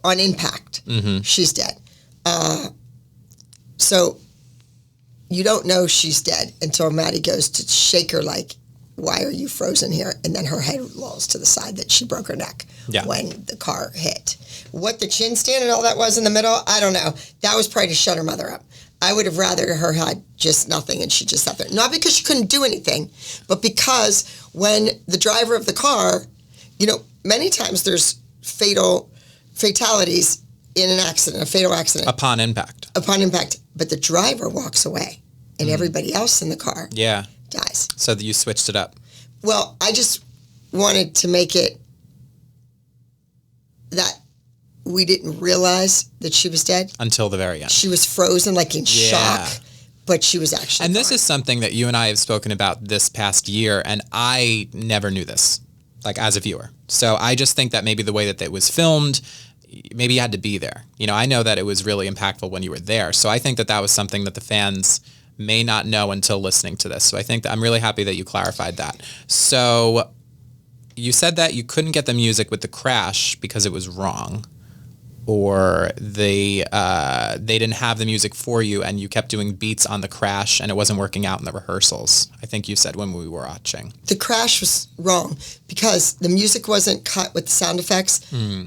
on impact, she's dead. So you don't know she's dead until Maddie goes to shake her like, why are you frozen here? And then her head lolls to the side that she broke her neck when the car hit. What the chin stand and all that was in the middle, I don't know. That was probably to shut her mother up. I would have rather her had just nothing and she just sat there. Not because she couldn't do anything, but because when the driver of the car, you know, many times there's fatalities in an accident, a fatal accident. Upon impact. But the driver walks away and everybody else in the car dies. So that you switched it up. Well, I just wanted to make it that we didn't realize that she was dead. Until the very end. She was frozen, like in shock, but she was actually And this is something that you and I have spoken about this past year, and I never knew this, like as a viewer. So I just think that maybe the way that it was filmed, maybe you had to be there. You know, I know that it was really impactful when you were there. So I think that that was something that the fans may not know until listening to this. So I think that I'm really happy that you clarified that. So you said that you couldn't get the music with the crash because it was wrong, or they didn't have the music for you and you kept doing beats on the crash and it wasn't working out in the rehearsals. I think you said when we were watching. The crash was wrong because the music wasn't cut with the sound effects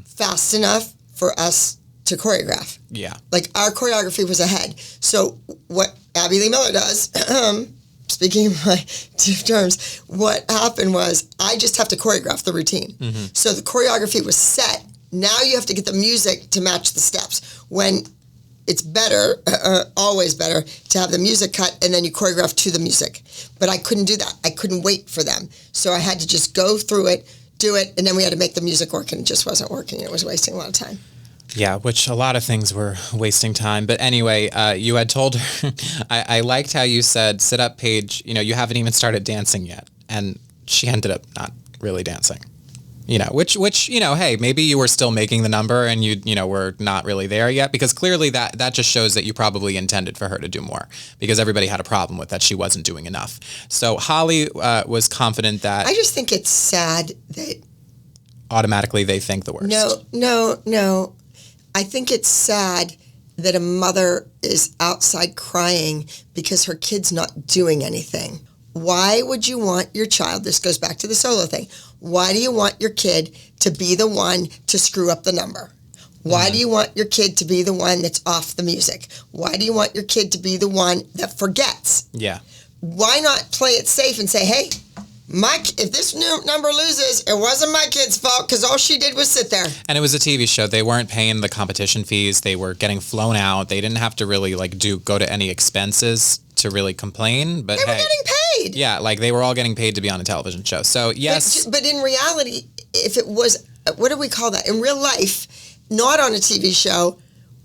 fast enough for us to choreograph. Yeah. Like, our choreography was ahead. So what Abby Lee Miller does, speaking of my terms, what happened was I just have to choreograph the routine. So the choreography was set. Now you have to get the music to match the steps. When it's better, always better, to have the music cut and then you choreograph to the music. But I couldn't do that. I couldn't wait for them. So I had to just go through it, do it, and then we had to make the music work, and it just wasn't working. It was wasting a lot of time. Yeah, which a lot of things were wasting time. But anyway, you had told her, I liked how you said, sit up, Paige, you know, you haven't even started dancing yet. And she ended up not really dancing. You know, which you know, hey, maybe you were still making the number and you know, were not really there yet, because clearly that just shows that you probably intended for her to do more, because everybody had a problem with that she wasn't doing enough. So Holly was confident that... I just think it's sad that... Automatically they think the worst. No. I think it's sad that a mother is outside crying because her kid's not doing anything. Why would you want your child, this goes back to the solo thing, why do you want your kid to be the one to screw up the number? Why do you want your kid to be the one that's off the music? Why do you want your kid to be the one that forgets? Yeah. Why not play it safe and say, hey, if this number loses, it wasn't my kid's fault because all she did was sit there. And it was a TV show. They weren't paying the competition fees. They were getting flown out. They didn't have to really go to any expenses to really complain. But they were getting paid. Yeah, like they were all getting paid to be on a television show. So yes. But in reality, if it was, what do we call that? In real life, not on a TV show,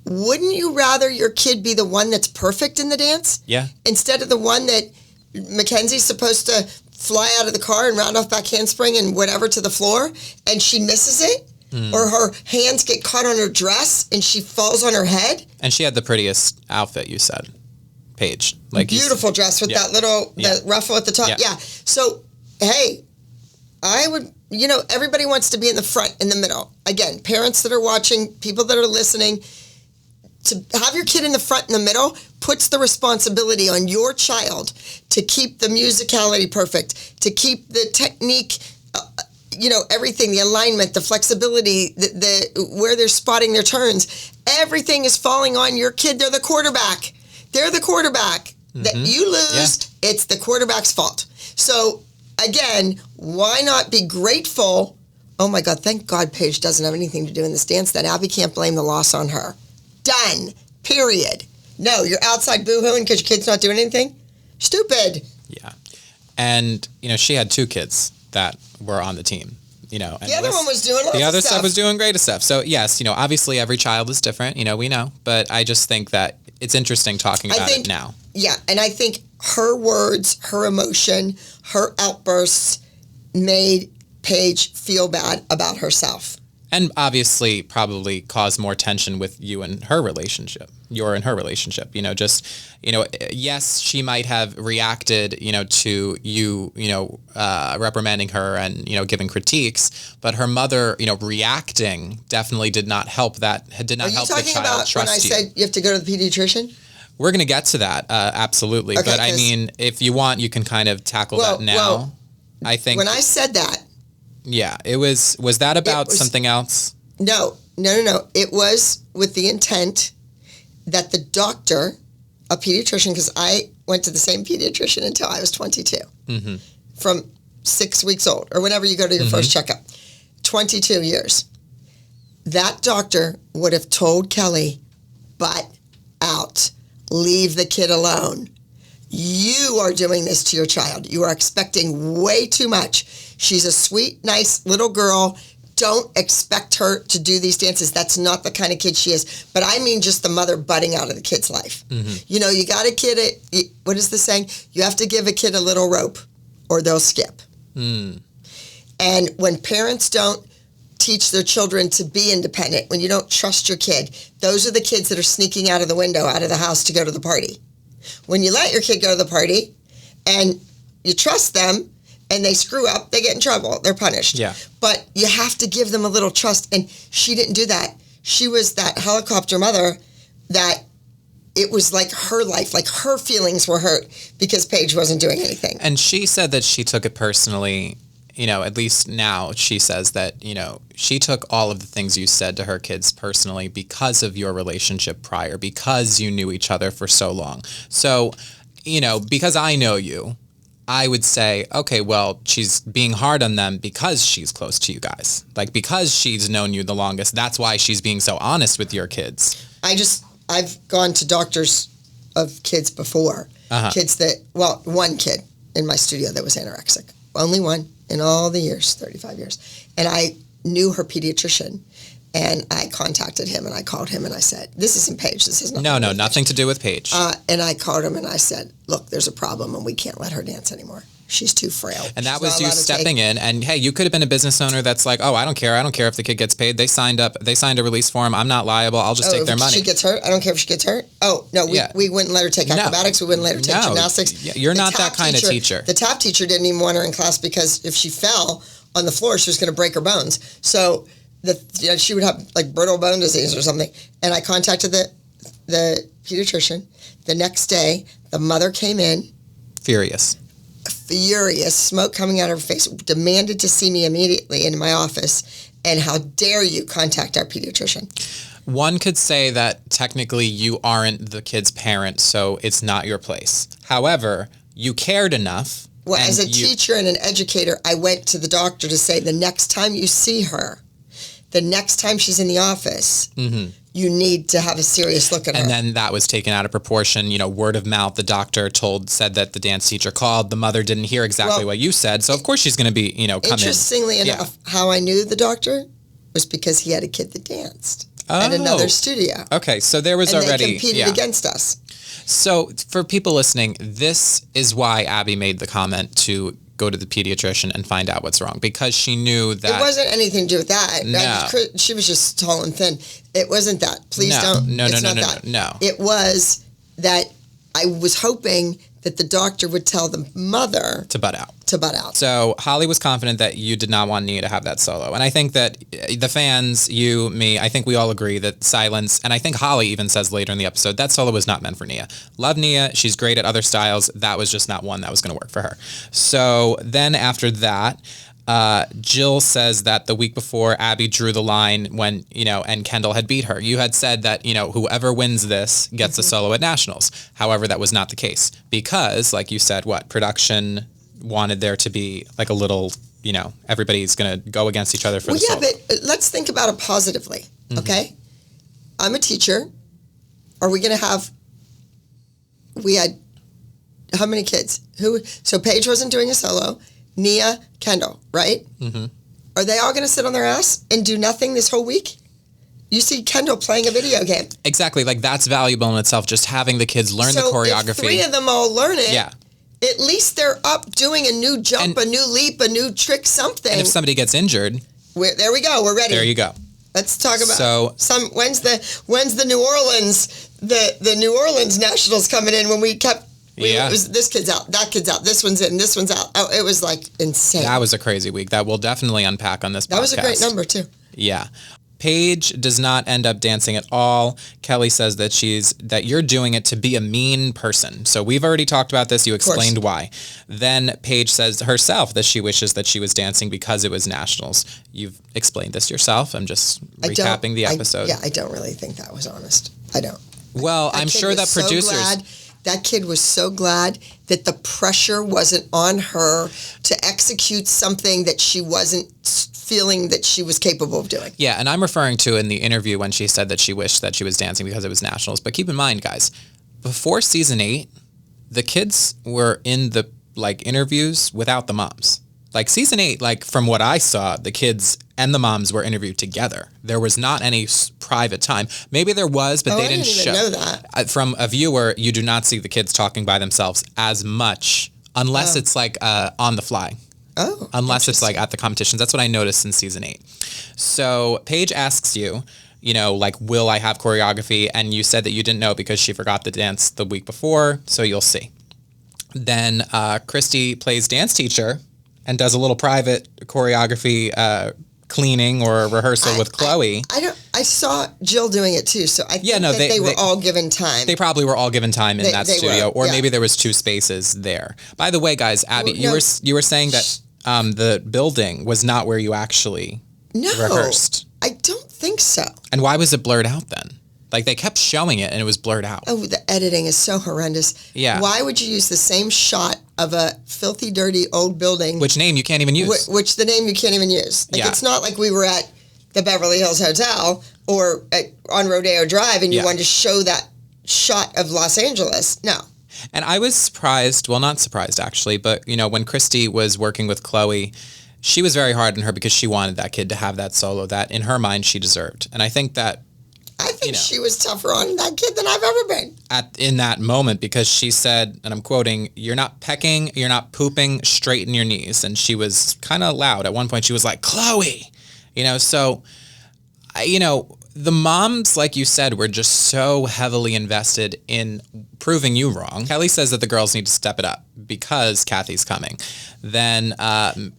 wouldn't you rather your kid be the one that's perfect in the dance? Yeah. Instead of the one that Mackenzie's supposed to fly out of the car and round off back handspring and whatever to the floor, and she misses it? Or her hands get caught on her dress and she falls on her head? And she had the prettiest outfit, you said, Paige. Like beautiful dress with that little the ruffle at the top. Yeah. So, hey, I would, everybody wants to be in the front, in the middle. Again, parents that are watching, people that are listening, to have your kid in the front and the middle puts the responsibility on your child to keep the musicality perfect, to keep the technique, everything, the alignment, the flexibility, the where they're spotting their turns. Everything is falling on your kid. They're the quarterback. They're the quarterback. That you lose, it's the quarterback's fault. So, again, why not be grateful? Oh, my God, thank God Paige doesn't have anything to do in this dance. Then Abby can't blame the loss on her. Done. Period. No, you're outside boo-hooing because your kid's not doing anything? Stupid. Yeah. And, she had 2 kids that were on the team, and the other one was doing the other stuff. stuff was doing great stuff. So yes, obviously every child is different, we know, but I just think that it's interesting talking about it now. Yeah. And I think her words, her emotion, her outbursts made Paige feel bad about herself. And obviously probably caused more tension with you and her relationship. Yes, she might have reacted, to you, reprimanding her and, giving critiques, but her mother, reacting definitely did not help that, did not help the child trust you. Are you talking about when I said you have to go to the pediatrician? We're going to get to that, absolutely. Okay, but I mean, if you want, you can kind of tackle that now. Well, I think. When I said that. Yeah, was that about something else? No. It was with the intent that the doctor, a pediatrician, because I went to the same pediatrician until I was 22, from 6 weeks old, or whenever you go to your first checkup, 22 years. That doctor would have told Kelly, butt out, leave the kid alone. You are doing this to your child. You are expecting way too much. She's a sweet, nice little girl. Don't expect her to do these dances. That's not the kind of kid she is. But I mean just the mother butting out of the kid's life. You got a kid, what is the saying? You have to give a kid a little rope or they'll skip. And when parents don't teach their children to be independent, when you don't trust your kid, those are the kids that are sneaking out of the window, out of the house to go to the party. When you let your kid go to the party and you trust them and they screw up, they get in trouble. They're punished. Yeah. But you have to give them a little trust. And she didn't do that. She was that helicopter mother that it was like her life, like her feelings were hurt because Paige wasn't doing anything. And she said that she took it personally. At least now she says that, she took all of the things you said to her kids personally because of your relationship prior, because you knew each other for so long. So, because I know you, I would say, okay, well, she's being hard on them because she's close to you guys. Like, because she's known you the longest, that's why she's being so honest with your kids. I've gone to doctors of kids before. Kids one kid in my studio that was anorexic. Only one. In all the years, 35 years. And I knew her pediatrician, and I contacted him, and I called him, and I said, this isn't Paige. This is nothing to do with Paige. And I called him, and I said, look, there's a problem, and we can't let her dance anymore. She's too frail. And that was you stepping in, and hey, you could have been a business owner that's like, oh, I don't care if the kid gets paid. They signed a release form. I'm not liable. I'll just take their money. If she gets hurt, I don't care if she gets hurt. Oh, no, we wouldn't let her take acrobatics. We wouldn't let her take gymnastics. You're not that kind of teacher. The tap teacher didn't even want her in class because if she fell on the floor, she was going to break her bones. So she would have like brittle bone disease or something. And I contacted the pediatrician. The next day, the mother came in. Furious, smoke coming out of her face, demanded to see me immediately in my office, and how dare you contact our pediatrician. One could say that technically you aren't the kid's parent, so it's not your place. However, you cared enough. Well, as a teacher and an educator, I went to the doctor to say the next time you see her, the next time she's in the office, you need to have a serious look at her. And then that was taken out of proportion, word of mouth. The doctor said that the dance teacher called. The mother didn't hear exactly what you said. So of course she's going to be, come in. Interestingly enough, how I knew the doctor was because he had a kid that danced. at another studio. Okay, so there was and already... they competed against us. So for people listening, this is why Abby made the comment to go to the pediatrician and find out what's wrong, because she knew that... It wasn't anything to do with that. No. She was just tall and thin. It wasn't that. Please don't. No. It was that I was hoping that the doctor would tell the mother... To butt out. So Holly was confident that you did not want Nia to have that solo. And I think that the fans, you, me, I think we all agree that silence, and I think Holly even says later in the episode, that solo was not meant for Nia. Love Nia. She's great at other styles. That was just not one that was going to work for her. So then after that, Jill says that the week before Abby drew the line when, and Kendall had beat her. You had said that, whoever wins this gets a solo at Nationals. However, that was not the case because, like you said, production wanted there to be like a little, everybody's going to go against each other for the solo. But let's think about it positively, okay? I'm a teacher. Are we going to have, we had, how many kids? So Paige wasn't doing a solo. Nia, Kendall, right? Mm-hmm. Are they all going to sit on their ass and do nothing this whole week? You see Kendall playing a video game. Exactly. Like, that's valuable in itself, just having the kids learn the choreography. So if 3 of them all learn it, yeah. At least they're up doing a new jump, a new leap, a new trick, something. And if somebody gets injured... there we go. We're ready. There you go. Let's talk about when's the New Orleans, the New Orleans Nationals coming in when we kept... It was, this kid's out, that kid's out, this one's in, this one's out. Oh, it was like insane. That was a crazy week. That we'll definitely unpack on this podcast. That was a great number too. Yeah. Paige does not end up dancing at all. Kelly says that you're doing it to be a mean person. So we've already talked about this. You explained why. Then Paige says herself that she wishes that she was dancing because it was Nationals. You've explained this yourself. I'm just recapping the episode. I don't really think that was honest. I don't. Well, I'm sure that producers... That kid was so glad that the pressure wasn't on her to execute something that she wasn't feeling that she was capable of doing. Yeah, and I'm referring to in the interview when she said that she wished that she was dancing because it was Nationals. But keep in mind, guys, before season 8, the kids were in the interviews without the moms. Like season 8, from what I saw, the kids and the moms were interviewed together. There was not any private time. Maybe there was, but they didn't show. I didn't even know that. From a viewer, you do not see the kids talking by themselves as much unless it's on the fly. Oh, unless it's at the competitions. That's what I noticed in season 8. So Paige asks you, will I have choreography? And you said that you didn't know because she forgot the dance the week before. So you'll see. Then Christy plays dance teacher and does a little private choreography cleaning or rehearsal with Chloe. I saw Jill doing it too, so I think they were all given time. They probably were all given time in that studio, or maybe there was 2 spaces there. By the way, guys, Abby, you were saying that the building was not where you actually rehearsed. I don't think so. And why was it blurred out then? They kept showing it and it was blurred out. Oh, the editing is so horrendous. Yeah. Why would you use the same shot of a filthy, dirty old building? Which name you can't even use. Which the name you can't even use. It's not like we were at the Beverly Hills Hotel or on Rodeo Drive and you wanted to show that shot of Los Angeles. No. And I was surprised, well, not surprised actually, but when Christy was working with Chloe, she was very hard on her because she wanted that kid to have that solo that in her mind she deserved. And I think she was tougher on that kid than I've ever been. In that moment, because she said, and I'm quoting, "You're not pecking, you're not pooping, straighten your knees." And she was kind of loud. At one point, she was like, "Chloe!" So, the moms, like you said, were just so heavily invested in proving you wrong. Kelly says that the girls need to step it up because Kathy's coming. Then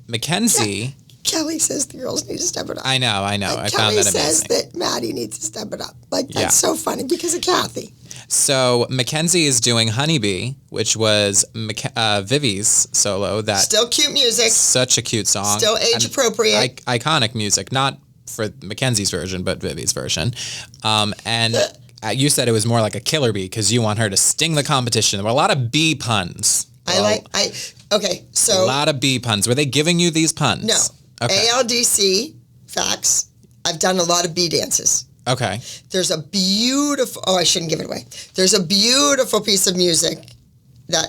Mackenzie... Kelly says the girls need to step it up. I know. I found that amazing. Kelly says that Maddie needs to step it up. That's so funny because of Kathy. So Mackenzie is doing Honeybee, which was Vivi's solo. That still cute music. Such a cute song. Still age appropriate. Iconic music. Not for Mackenzie's version, but Vivi's version. And you said it was more like a killer bee because you want her to sting the competition. There were a lot of bee puns. Okay, so... A lot of bee puns. Were they giving you these puns? No. Okay. ALDC, facts. I've done a lot of bee dances. Okay. There's a beautiful... Oh, I shouldn't give it away. There's a beautiful piece of music that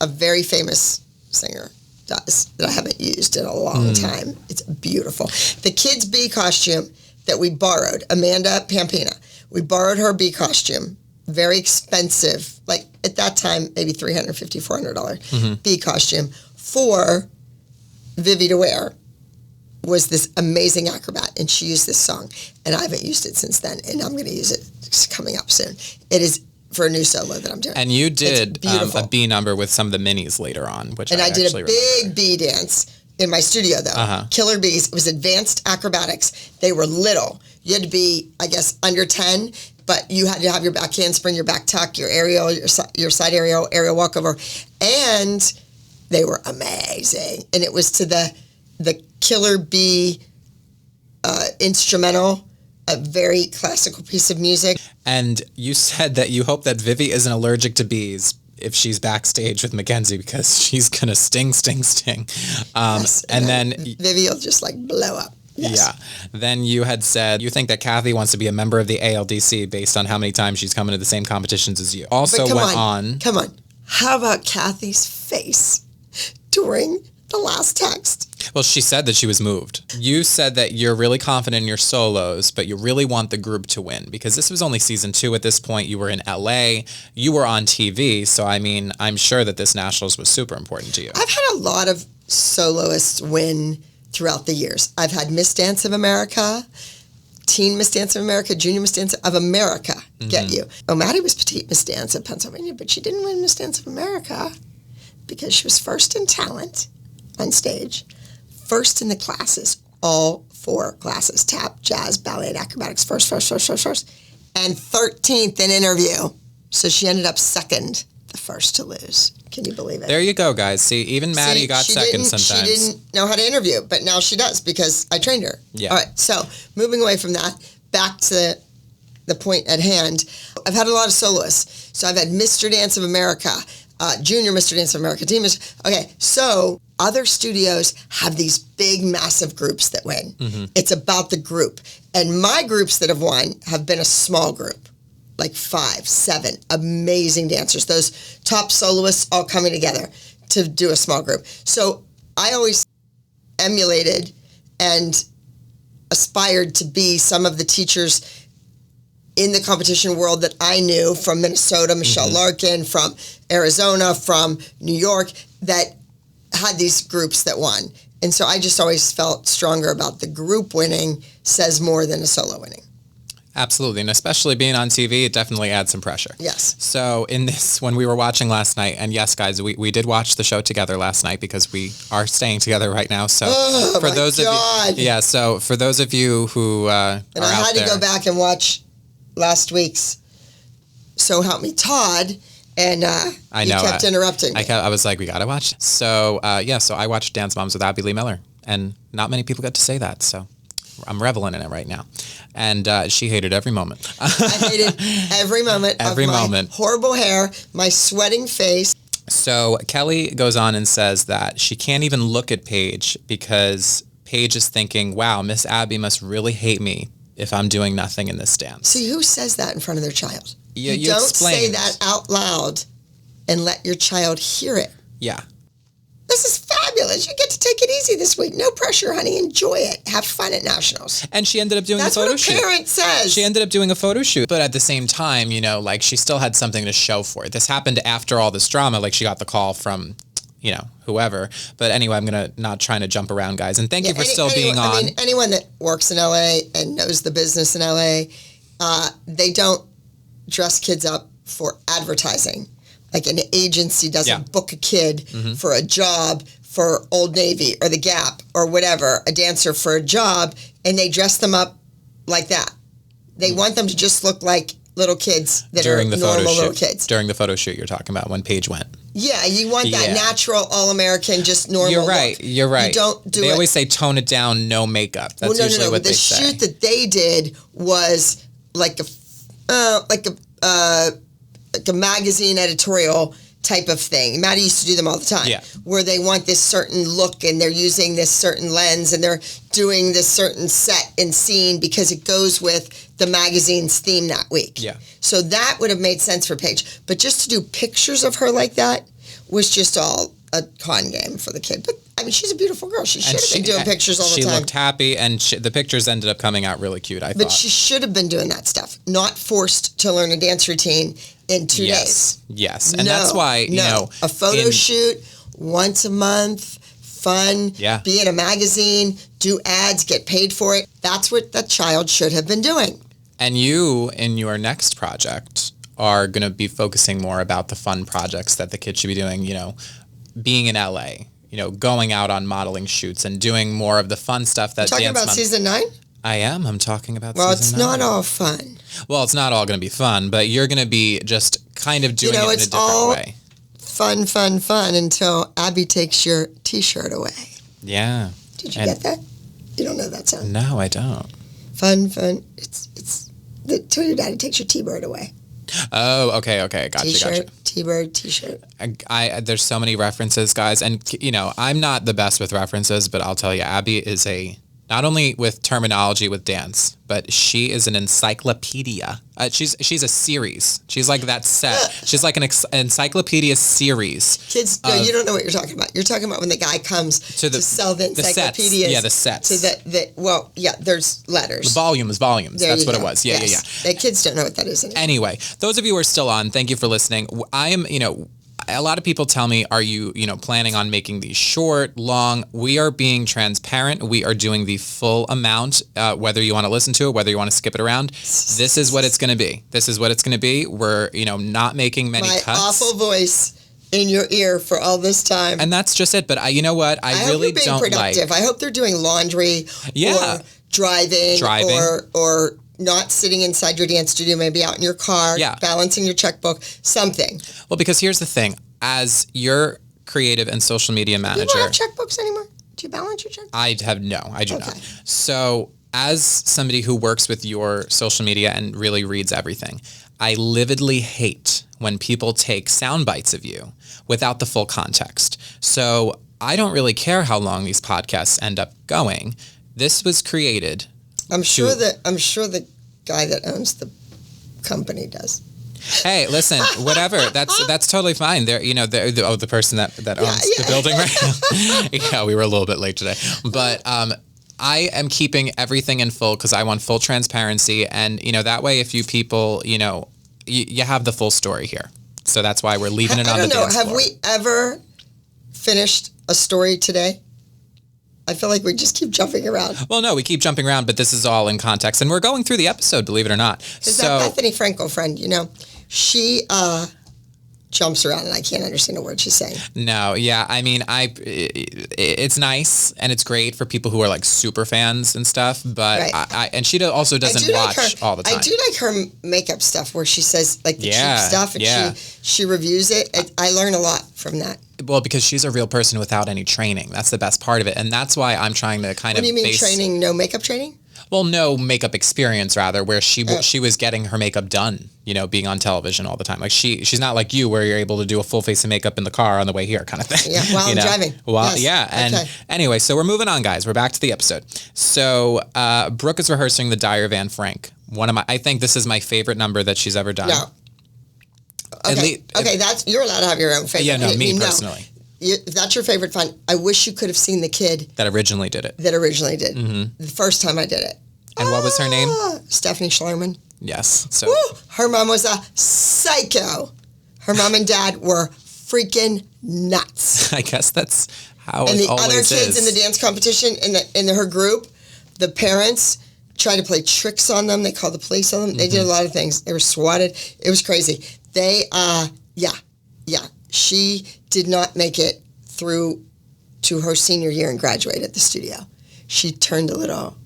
a very famous singer does that I haven't used in a long time. It's beautiful. The kid's bee costume that we borrowed, Amanda Pampina. We borrowed her bee costume, very expensive, like at that time, maybe $350, $400 bee costume for Vivi to wear. Was this amazing acrobat, and she used this song, and I haven't used it since then, and I'm going to use it. It's coming up soon. It is for a new solo that I'm doing. And you did a bee number with some of the minis later on, which I did a big remember. bee dance in my studio, though. Killer bees. It was advanced acrobatics. They were little. You had to be, I guess, under 10, but you had to have your back handspring, your back tuck, your aerial, your side aerial walkover, and they were amazing. And it was to the Killer Bee instrumental, a very classical piece of music. And you said that you hope that Vivi isn't allergic to bees if she's backstage with Mackenzie because she's going to sting. Yes, and then Vivi will just like blow up. Yes. Yeah. Then you had said you think that Kathy wants to be a member of the ALDC based on how many times she's coming to the same competitions as you. Also went on. Come on. How about Kathy's face during the last text? Well, she said that she was moved. You said that you're really confident in your solos, but you really want the group to win because this was only season 2 at this point. You were in LA. You were on TV. So, I mean, I'm sure that this Nationals was super important to you. I've had a lot of soloists win throughout the years. I've had Miss Dance of America, Teen Miss Dance of America, Junior Miss Dance of America. Get you. Oh, Maddie was Petite Miss Dance of Pennsylvania, but she didn't win Miss Dance of America because she was first in talent on stage. First in the classes, all 4 classes, tap, jazz, ballet, acrobatics, first, and 13th in interview. So she ended up second, the first to lose. Can you believe it? There you go, guys. See, even Maddie got second sometimes. She didn't know how to interview, but now she does because I trained her. Yeah. All right, so moving away from that, back to the point at hand. I've had a lot of soloists. So I've had Mr. Dance of America, Junior Mr. Dance of America, Team Mr. Okay, so other studios have these big, massive groups that win. It's about the group. And my groups that have won have been a small group, like 5, 7 amazing dancers. Those top soloists all coming together to do a small group. So I always emulated and aspired to be some of the teachers in the competition world that I knew from Minnesota, Michelle Larkin, from Arizona, from New York, that had these groups that won. And so I just always felt stronger about the group winning says more than a solo winning. Absolutely. And especially being on TV, it definitely adds some pressure. Yes. So in this, when we were watching last night, and yes, guys, we did watch the show together last night because we are staying together right now. So for those of you, yeah, so for those of you who and I had to go back and watch last week's So Help Me Todd, and I know, you kept interrupting me. I was like, we got to watch. So, so I watched Dance Moms with Abby Lee Miller, and not many people get to say that, so I'm reveling in it right now. And she hated every moment. I hated every moment of my horrible hair, my sweating face. So Kelly goes on and says that she can't even look at Paige because Paige is thinking, wow, Miss Abby must really hate me if I'm doing nothing in this dance. See, who says that in front of their child? You don't explained. say that out loud and let your child hear it. Yeah. This is fabulous. You get to take it easy this week. No pressure, honey. Enjoy it. Have fun at Nationals. And she ended up doing a photo shoot. That's what a parent says. She ended up doing a photo shoot. But at the same time, you know, like she still had something to show for it. This happened after all this drama. Like she got the call from, you know, whoever. But anyway, I'm going to not trying to jump around, guys. And thank you for still being on. I mean, anyone that works in LA and knows the business in LA, they don't dress kids up for advertising. Like an agency doesn't book a kid for a job for Old Navy or the Gap or whatever, a dancer for a job, and they dress them up like that. They want them to just look like little kids that are normal little kids. During the photo shoot you're talking about when Paige went. Yeah, you want that natural, all-American, just normal You're right, look. You're right. You don't do They it. always say tone it down, no makeup. That's usually what they say. The shoot that they did was like a magazine editorial type of thing. Maddie used to do them all the time. Yeah. Where they want this certain look and they're using this certain lens and they're doing this certain set and scene because it goes with the magazine's theme that week. Yeah. So that would have made sense for Paige. But just to do pictures of her like that was just all a con game for the kid. But I mean, she's a beautiful girl. She should have been doing pictures all the time. She looked happy, and the pictures ended up coming out really cute, I thought. But she should have been doing that stuff, not forced to learn a dance routine in 2 days. Yes, and that's why, you know. A photo shoot once a month, fun, be in a magazine, do ads, get paid for it. That's what that child should have been doing. And you, in your next project, are going to be focusing more about the fun projects that the kids should be doing, you know, being in LA, you know, going out on modeling shoots and doing more of the fun stuff that You're talking about season 9? I am. I'm talking about season 9. Well, it's not all fun. Well, it's not all going to be fun, but you're going to be just kind of doing it in a different way. Fun, fun, fun until Abby takes your T-shirt away. Yeah. Did you get that? You don't know that song? No, I don't. Fun, fun. It's till your daddy takes your T-bird away. Oh, okay. Gotcha. T-shirt, T-bird, T-shirt. There's so many references, guys. And, you know, I'm not the best with references, but I'll tell you, Abby is not only with terminology with dance, but she is an encyclopedia. She's a series. She's like that set. She's like an encyclopedia series. Kids, you don't know what you're talking about. You're talking about when the guy comes to sell the encyclopedias. Yeah, the sets. There's letters. The volumes. That's what it was. Yeah. The kids don't know what that is anymore. Anyway, those of you who are still on, thank you for listening. I am, you know, a lot of people tell me, are you, you know, planning on making these short, long? We are being transparent. We are doing the full amount, whether you want to listen to it, whether you want to skip it around. This is what it's going to be. We're, you know, not making many cuts. My awful voice in your ear for all this time. And that's just it. But you know what? I really hope you're being productive. I hope they're doing laundry or driving. Or not sitting inside your dance studio, maybe out in your car, balancing your checkbook, something. Well, because here's the thing. As your creative and social media manager... You don't have checkbooks anymore? Do you balance your checkbook? I do not. So as somebody who works with your social media and really reads everything, I lividly hate when people take sound bites of you without the full context. So I don't really care how long these podcasts end up going. This was created... I'm sure the guy that owns the company does. Hey, listen, whatever. That's totally fine. The person that owns the building right now. Yeah, we were a little bit late today, but I am keeping everything in full because I want full transparency, and you know that way, if you people, you know, you have the full story here. So that's why we're leaving it on the dance floor. Have we ever finished a story today? I feel like we just keep jumping around. Well, no, we keep jumping around, but this is all in context. And we're going through the episode, believe it or not. Because that Bethany Frankel friend, you know, she jumps around and I can't understand a word she's saying. No, yeah. I mean, it's nice and it's great for people who are like super fans and stuff. But and she also doesn't watch all the time. I do like her makeup stuff where she says like the cheap stuff and she reviews it. I learn a lot from that. Well, because she's a real person without any training. That's the best part of it. And that's why I'm trying to kind of... What do you mean training? No makeup training? Well, no makeup experience, rather, where she was getting her makeup done, you know, being on television all the time. Like she's not like you where you're able to do a full face of makeup in the car on the way here kind of thing. Yeah, while I'm driving. Well, yes. Yeah. And anyway, so we're moving on, guys. We're back to the episode. So Brooke is rehearsing the Diary of Anne Frank. I think this is my favorite number that she's ever done. No. Okay, you're allowed to have your own favorite. Yeah, no, me personally. If that's your favorite fun, I wish you could have seen the kid that originally did it. Mm-hmm. The first time I did it. And what was her name? Stephanie Schlarman. Yes. So her mom was a psycho. Her mom and dad were freaking nuts. I guess that's how and it always is. And the other kids in the dance competition in her group, the parents tried to play tricks on them. They called the police on them. Mm-hmm. They did a lot of things. They were swatted. It was crazy. She did not make it through to her senior year and graduate at the studio. She turned a little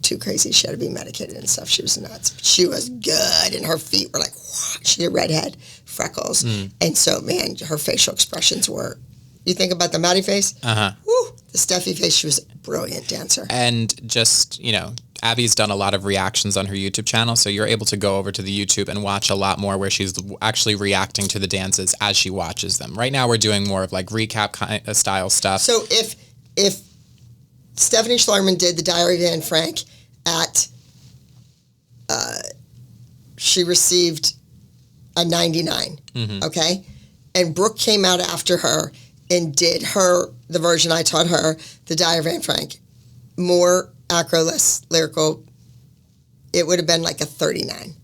too crazy. She had to be medicated and stuff. She was nuts. But she was good, and her feet were like, what? She had redhead, freckles. And so, man, her facial expressions were, you think about the Maddie face? Uh-huh. Woo, the Steffi face, she was a brilliant dancer. And just, you know, Abby's done a lot of reactions on her YouTube channel, so you're able to go over to the YouTube and watch a lot more where she's actually reacting to the dances as she watches them. Right now we're doing more of like recap kind of style stuff. So if Stephanie Schlarman did the Diary of Anne Frank at, she received a 99, okay? And Brooke came out after her and did the version I taught her, the Diary of Anne Frank, more acro, less lyrical, it would have been like a 39.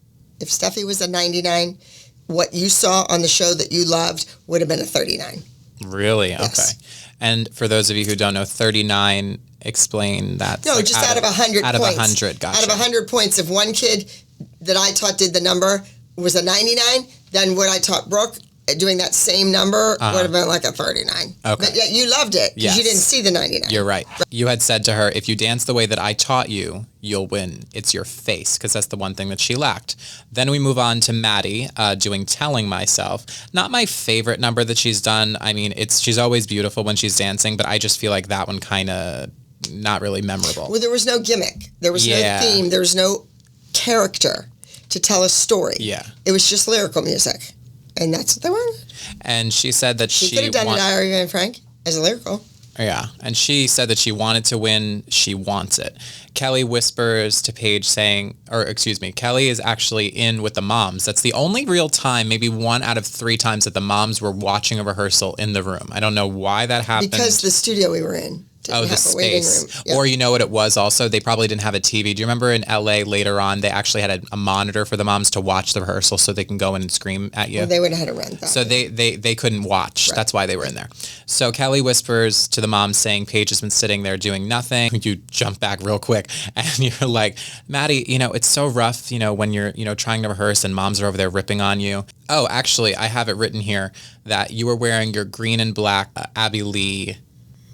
If Steffi was a 99, what you saw on the show that you loved would have been a 39. Really? Yes. Okay. And for those of you who don't know, 39, explain that. No, just out of 100 points. Out of 100, gotcha. Out of 100 points, if one kid that I taught did the number was a 99, then what I taught Brooke doing that same number would have been like a 39. Okay. But yet you loved it because you didn't see the 99. You're right. You had said to her, if you dance the way that I taught you, you'll win. It's your face, because that's the one thing that she lacked. Then we move on to Maddie doing Telling Myself. Not my favorite number that she's done. I mean, she's always beautiful when she's dancing, but I just feel like that one kind of not really memorable. Well, there was no gimmick. There was no theme. There was no character to tell a story. Yeah. It was just lyrical music. And that's what they wanted. And she said that she could have done Diary of Anne Frank as a lyrical. Yeah, and she said that she wanted to win. She wants it. Kelly whispers to Paige Kelly is actually in with the moms. That's the only real time, maybe 1 out of 3 times that the moms were watching a rehearsal in the room. I don't know why that happened. Because the studio we were in. The space. Yeah. Or you know what it was also? They probably didn't have a TV. Do you remember in LA later on, they actually had a monitor for the moms to watch the rehearsal so they can go in and scream at you? Well, they would have had to rent that. So they couldn't watch. Right. That's why they were in there. So Kelly whispers to the moms saying Paige has been sitting there doing nothing. You jump back real quick and you're like, Maddie, it's so rough, when you're, trying to rehearse and moms are over there ripping on you. Oh, actually, I have it written here that you were wearing your green and black Abby Lee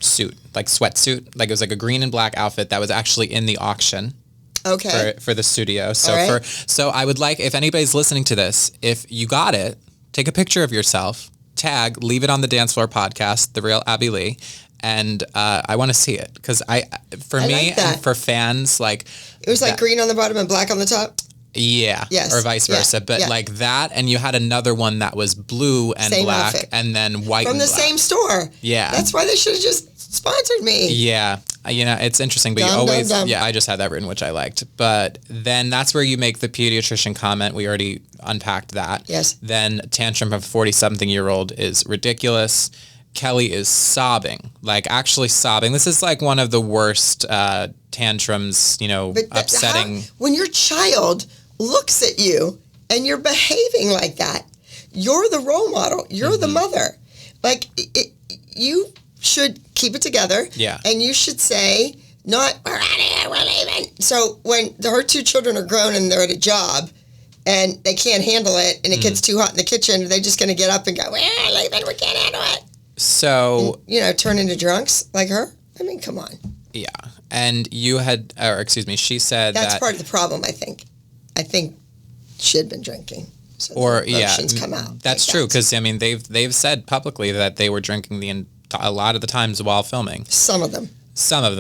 suit, like sweatsuit, like it was like a green and black outfit that was actually in the auction. Okay. For the studio. So so I would like, if anybody's listening to this, if you got it, take a picture of yourself, tag, leave it on the Dance Floor podcast, The Real Abby Lee, and I want to see it because for me and for fans, like it was like green on the bottom and black on the top. Yeah. Yes. Or vice versa. But like that, and you had another one that was blue and same black outfit. And then white from and the black. Same store. Yeah. That's why they should have just sponsored me. Yeah. It's interesting, but yeah, I just had that written, which I liked. But then that's where you make the pediatrician comment. We already unpacked that. Yes. Then tantrum of a 40-something-year-old is ridiculous. Kelly is sobbing, like actually sobbing. This is like one of the worst tantrums, upsetting. When your child looks at you and you're behaving like that, you're the role model. You're the mother. Like, you should keep it together. Yeah. And you should say, not, we're out of here, we're leaving. So when her 2 children are grown and they're at a job and they can't handle it and it gets too hot in the kitchen, they're just going to get up and go, we're leaving, we can't handle it. So... And, turn into drunks like her? I mean, come on. Yeah. And you had, she said that's part of the problem, I think. I think she had been drinking. So come out. That's true, because they've said publicly that they were drinking a lot of the times while filming. Some of them,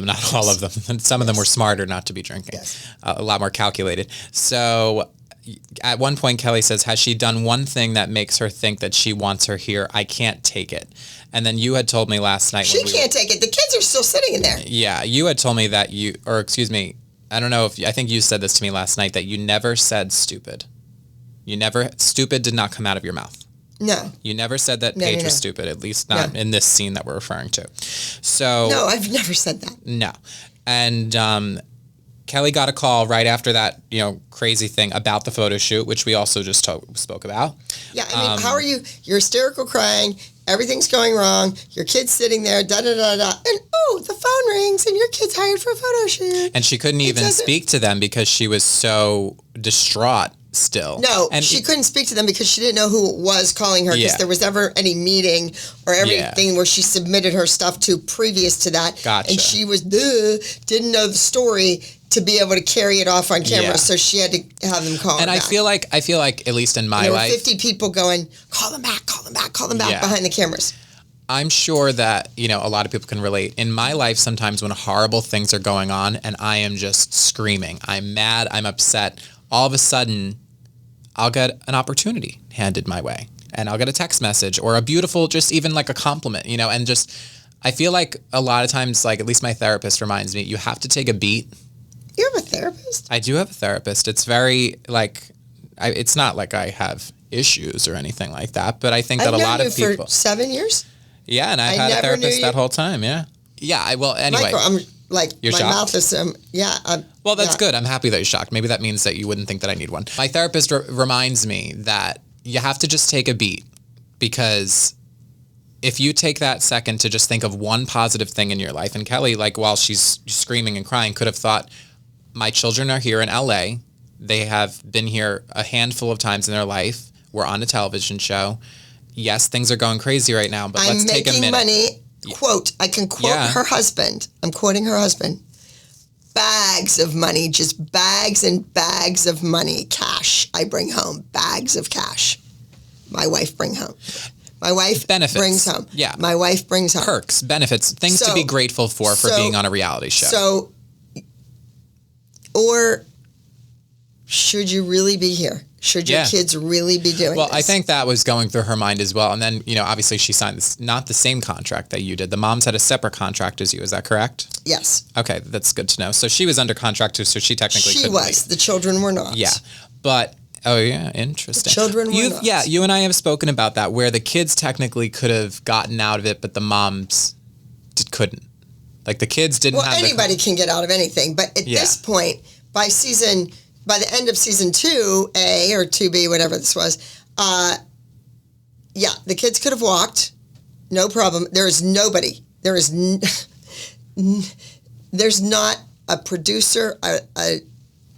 not all of them. Some of them were smarter not to be drinking. Yes. A lot more calculated. So at one point, Kelly says, has she done one thing that makes her think that she wants her here? I can't take it. And then you had told me last night. She can't take it. The kids are still sitting in there. Yeah, you had told me that I don't know I think you said this to me last night, that you never said stupid. Stupid did not come out of your mouth. No. You never said that Paige was stupid, at least not in this scene that we're referring to. So. No, I've never said that. No. And Kelly got a call right after that, crazy thing about the photo shoot, which we also just spoke about. Yeah, I mean, how are you? You're hysterical crying. Everything's going wrong. Your kid's sitting there, da-da-da-da. And, the phone rings and your kid's hired for a photo shoot. And she couldn't even speak to them because she was so distraught still. No, and she couldn't speak to them because she didn't know who was calling her because there was never any meeting or everything where she submitted her stuff to previous to that. Gotcha. And she was, didn't know the story to be able to carry it off on camera, so she had to have them call her back. I feel like at least in my life, there were 50 people going, call them back behind the cameras. I'm sure that, a lot of people can relate. In my life, sometimes when horrible things are going on and I am just screaming, I'm mad, I'm upset, all of a sudden, I'll get an opportunity handed my way. And I'll get a text message or a beautiful, just even like a compliment, and just, I feel like a lot of times, like at least my therapist reminds me, you have to take a beat. You have a therapist? I do have a therapist. It's very, it's not like I have issues or anything like that, but I think that a lot of people... I've known you for 7 years? Yeah, and I've had a therapist that whole time. Yeah. Yeah. Well, anyway. I'm like, you're my shocked? mouth is, well, that's good. I'm happy that you're shocked. Maybe that means that you wouldn't think that I need one. My therapist reminds me that you have to just take a beat, because if you take that second to just think of one positive thing in your life, and Kelly, like, while she's screaming and crying, could have thought, my children are here in LA. They have been here a handful of times in their life. We're on a television show. Yes, things are going crazy right now, but let's take a minute. I'm making money. Quote, I can quote her husband. I'm quoting her husband. Bags of money, just bags and bags of money, cash. I bring home bags of cash. My wife brings home. My wife brings home. Yeah. My wife brings home. Perks, benefits, things to be grateful for being on a reality show. So, or should you really be here? Should your kids really be doing this? Well, I think that was going through her mind as well. And then, obviously she signed this, not the same contract that you did. The moms had a separate contract as you. Is that correct? Yes. Okay, that's good to know. So she was under contract too, so she technically couldn't leave. The children were not. Yeah. But, oh yeah, interesting. The children were not. Yeah, you and I have spoken about that, where the kids technically could have gotten out of it, but the moms couldn't. Like, the kids didn't have anybody can get out of anything. But at this point, by the end of season 2A or 2B, whatever this was, the kids could have walked, no problem. There is nobody. There's not a producer, a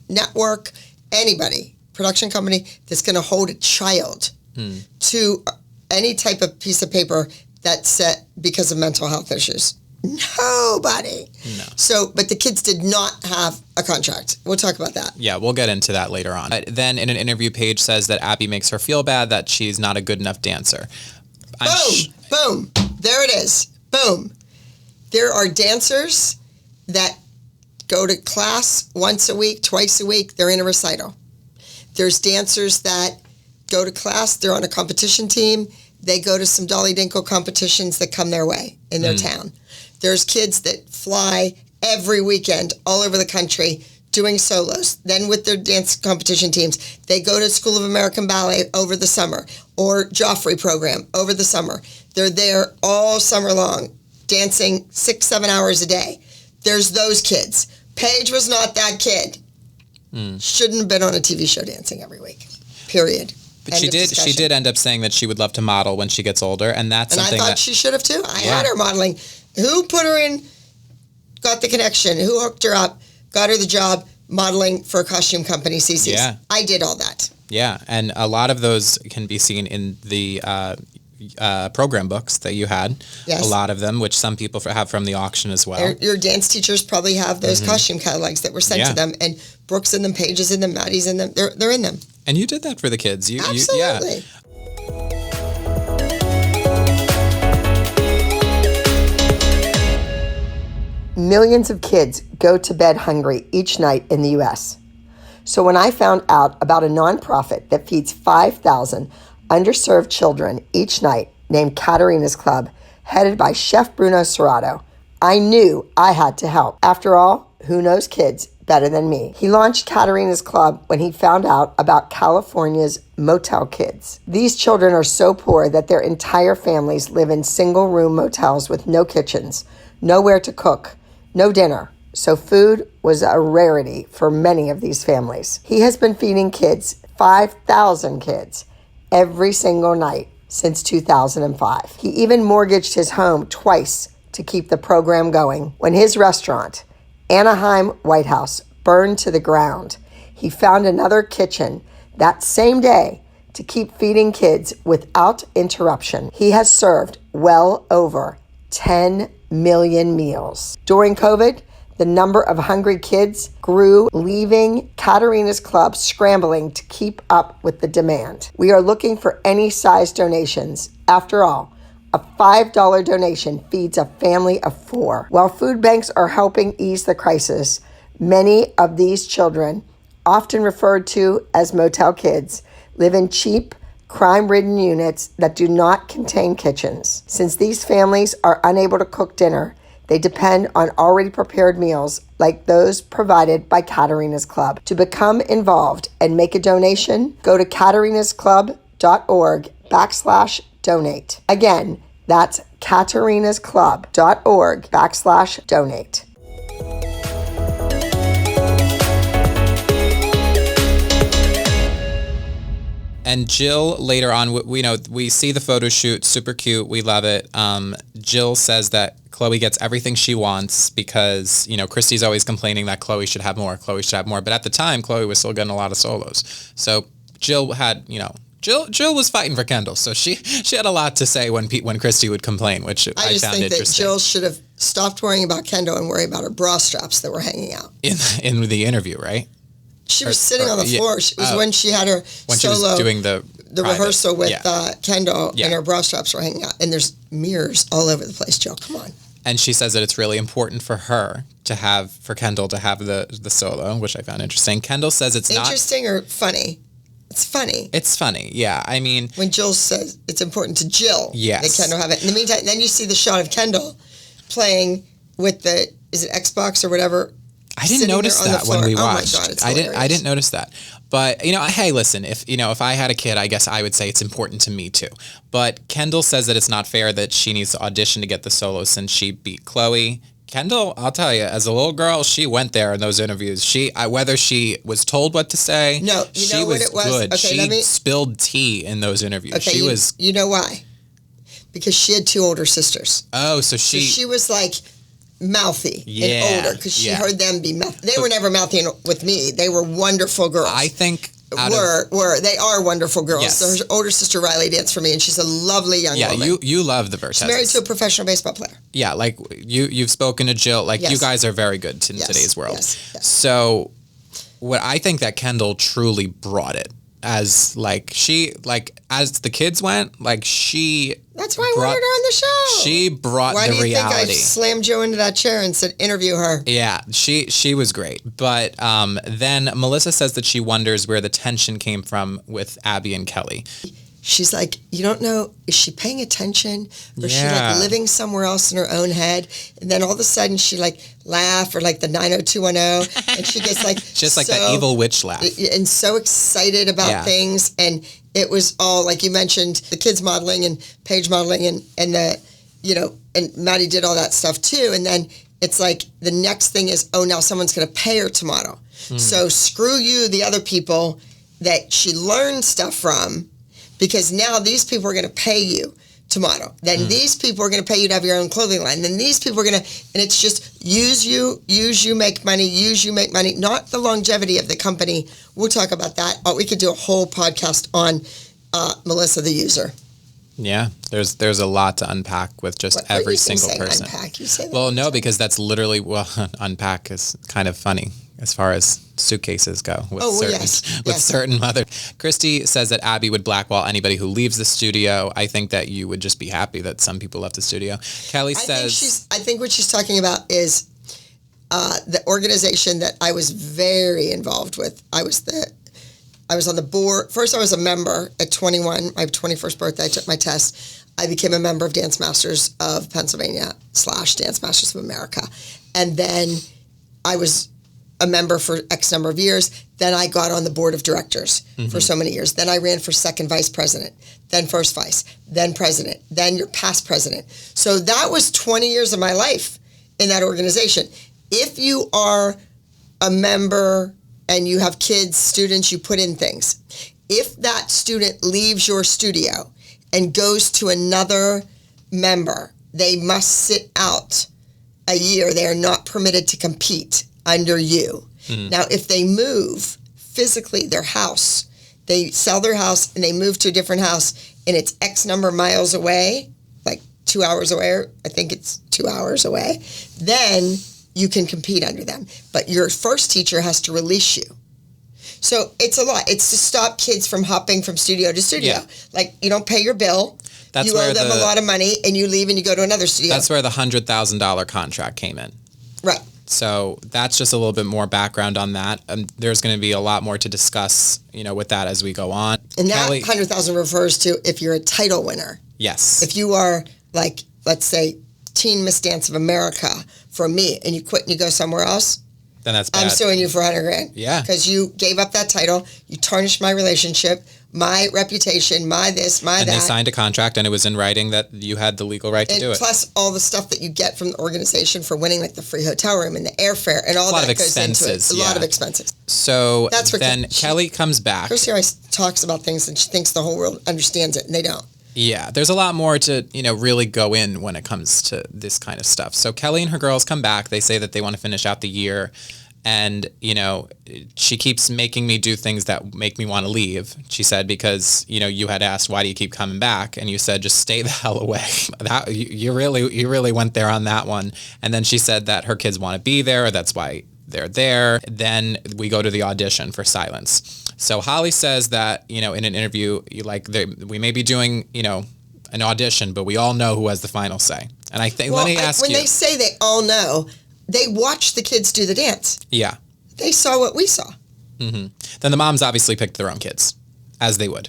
network, anybody, production company that's going to hold a child to any type of piece of paper that's set because of mental health issues. Nobody. No. So, but the kids did not have a contract. We'll talk about that. Yeah, we'll get into that later on. But then in an interview, Paige says that Abby makes her feel bad that she's not a good enough dancer. Boom. There it is. Boom. There are dancers that go to class once a week, twice a week. They're in a recital. There's dancers that go to class. They're on a competition team. They go to some Dolly Dinkle competitions that come their way in their town. There's kids that fly every weekend all over the country doing solos. Then with their dance competition teams, they go to School of American Ballet over the summer or Joffrey program over the summer. They're there all summer long, dancing 6-7 hours a day. There's those kids. Paige was not that kid. Shouldn't have been on a TV show dancing every week. Period. But she did end up saying that she would love to model when she gets older, and that's something I thought she should have too. I had her modeling. Who put her in, got the connection, who hooked her up, got her the job modeling for a costume company, CC's. Yeah. I did all that. Yeah, and a lot of those can be seen in the program books that you had. Yes. A lot of them, which some people have from the auction as well. Your dance teachers probably have those costume catalogs that were sent to them, and Brooke's in them, Paige's in them, Maddie's in them. They're in them. And you did that for the kids. Absolutely. Millions of kids go to bed hungry each night in the U.S. So when I found out about a nonprofit that feeds 5,000 underserved children each night named Katerina's Club, headed by Chef Bruno Serrato, I knew I had to help. After all, who knows kids better than me? He launched Katerina's Club when he found out about California's motel kids. These children are so poor that their entire families live in single-room motels with no kitchens, nowhere to cook, no dinner. So food was a rarity for many of these families. He has been feeding kids, 5,000 kids, every single night since 2005. He even mortgaged his home twice to keep the program going. When his restaurant, Anaheim White House, burned to the ground, he found another kitchen that same day to keep feeding kids without interruption. He has served well over 10 million meals. During COVID, the number of hungry kids grew, leaving Katerina's Club scrambling to keep up with the demand. We are looking for any size donations. After all, a $5 donation feeds a family of 4. While food banks are helping ease the crisis, many of these children, often referred to as motel kids, live in cheap, crime-ridden units that do not contain kitchens. Since these families are unable to cook dinner, they depend on already prepared meals like those provided by Katerina's Club. To become involved and make a donation, go to katerinasclub.org/donate. Again, that's katarinasclub.org/donate. And Jill, later on, we see the photo shoot, super cute, we love it. Jill says that Chloe gets everything she wants because, Christy's always complaining that Chloe should have more, but at the time, Chloe was still getting a lot of solos. So Jill had, Jill was fighting for Kendall, so she had a lot to say when Christy would complain, which I just found think interesting. That Jill should have stopped worrying about Kendall and worry about her bra straps that were hanging out. In the interview, right? She was sitting on the floor. It was when she had her when solo, she was doing the rehearsal with Kendall, Yeah. and her bra straps were hanging out. And there's mirrors all over the place, Jill. Come on. And she says that it's really important for Kendall to have the solo, which I found interesting. Kendall says it's not interesting or funny. It's funny. It's funny, yeah. I mean, when Jill says it's important to Jill yes. that Kendall have it. In the meantime, then you see the shot of Kendall playing with is it Xbox or whatever. I didn't notice that when we watched. Oh my God, it's I didn't notice that. But hey, listen, if I had a kid, I guess I would say it's important to me too. But Kendall says that it's not fair that she needs to audition to get the solo since she beat Chloe. Kendall, I'll tell you, as a little girl, she went there in those interviews. Whether she was told what to say, no, she know was what it was? good. Okay, she spilled tea in those interviews. Okay, she was. You know why? Because she had two older sisters. Oh, so she was like mouthy and older because she heard them be mouthy. They were never mouthy with me. They were wonderful girls. I think they are wonderful girls. Yes. So her older sister Riley danced for me, and she's a lovely young woman. Yeah, you love the Vertezes. She's married to a professional baseball player. Yeah, like you've spoken to Jill. Like you guys are very good in today's world. Yes. So, what I think that Kendall truly brought it as as the kids went, That's why I wanted her on the show. She brought the reality. Why do you think I slammed Joe into that chair and said, interview her? Yeah, she was great. But then Melissa says that she wonders where the tension came from with Abby and Kelly. She's like, you don't know, is she paying attention? Or is she living somewhere else in her own head? And then all of a sudden she laugh or the 90210 and she gets just like that evil witch laugh. And so excited about things. And it was all like you mentioned, the kids modeling and Paige modeling and and Maddie did all that stuff too. And then it's like the next thing is, now someone's going to pay her to model. So screw you, the other people that she learned stuff from, because now these people are going to pay you to model. Then these people are going to pay you to have your own clothing line. Then these people are going to, and it's just use you, make money, not the longevity of the company. We'll talk about that. We could do a whole podcast on Melissa the user. Yeah, there's a lot to unpack with just every single person. Unpack, you say that. Well, no, because that's literally, unpack is kind of funny as far as suitcases go with certain mothers. Christy says that Abby would blackball anybody who leaves the studio. I think that you would just be happy that some people left the studio. Kelly says... I think what she's talking about is the organization that I was very involved with. I was on the board. First, I was a member at 21. My 21st birthday, I took my test. I became a member of Dance Masters of Pennsylvania / Dance Masters of America. And then I was a member for X number of years. Then I got on the board of directors for so many years. Then I ran for second vice president, then first vice, then president, then your past president. So that was 20 years of my life in that organization. If you are a member and you have kids, students, you put in things. If that student leaves your studio and goes to another member, they must sit out a year. They are not permitted to compete under you. Now, if they move physically their house, they sell their house and they move to a different house and it's X number of miles away, like 2 hours away, or I think it's 2 hours away, then you can compete under them. But your first teacher has to release you. So it's a lot. It's to stop kids from hopping from studio to studio. Yeah. Like, you don't pay your bill. You owe them a lot of money, and you leave and you go to another studio. That's where the $100,000 contract came in. Right. So that's just a little bit more background on that. There's going to be a lot more to discuss, with that as we go on. And that $100,000 refers to if you're a title winner. Yes. If you are, like, let's say, Teen Miss Dance of America for me, and you quit and you go somewhere else, then that's bad. I'm suing you for $100,000. Yeah. Because you gave up that title, you tarnished my relationship my reputation, my this, my and that. And they signed a contract, and it was in writing that you had the legal right to do it. Plus all the stuff that you get from the organization for winning, like the free hotel room and the airfare and all that goes into it. A lot of expenses. So then Kelly comes back. Christy always talks about things and she thinks the whole world understands it, and they don't. Yeah, there's a lot more to, really go in when it comes to this kind of stuff. So Kelly and her girls come back. They say that they want to finish out the year. And, she keeps making me do things that make me want to leave, she said, because, you had asked, why do you keep coming back? And you said, just stay the hell away. You really went there on that one. And then she said that her kids want to be there. That's why they're there. Then we go to the audition for Silence. So Holly says that, in an interview, we may be doing, an audition, but we all know who has the final say. And I think, let me ask you. When they say they all know, they watched the kids do the dance. Yeah. They saw what we saw. Mm-hmm. Then the moms obviously picked their own kids, as they would.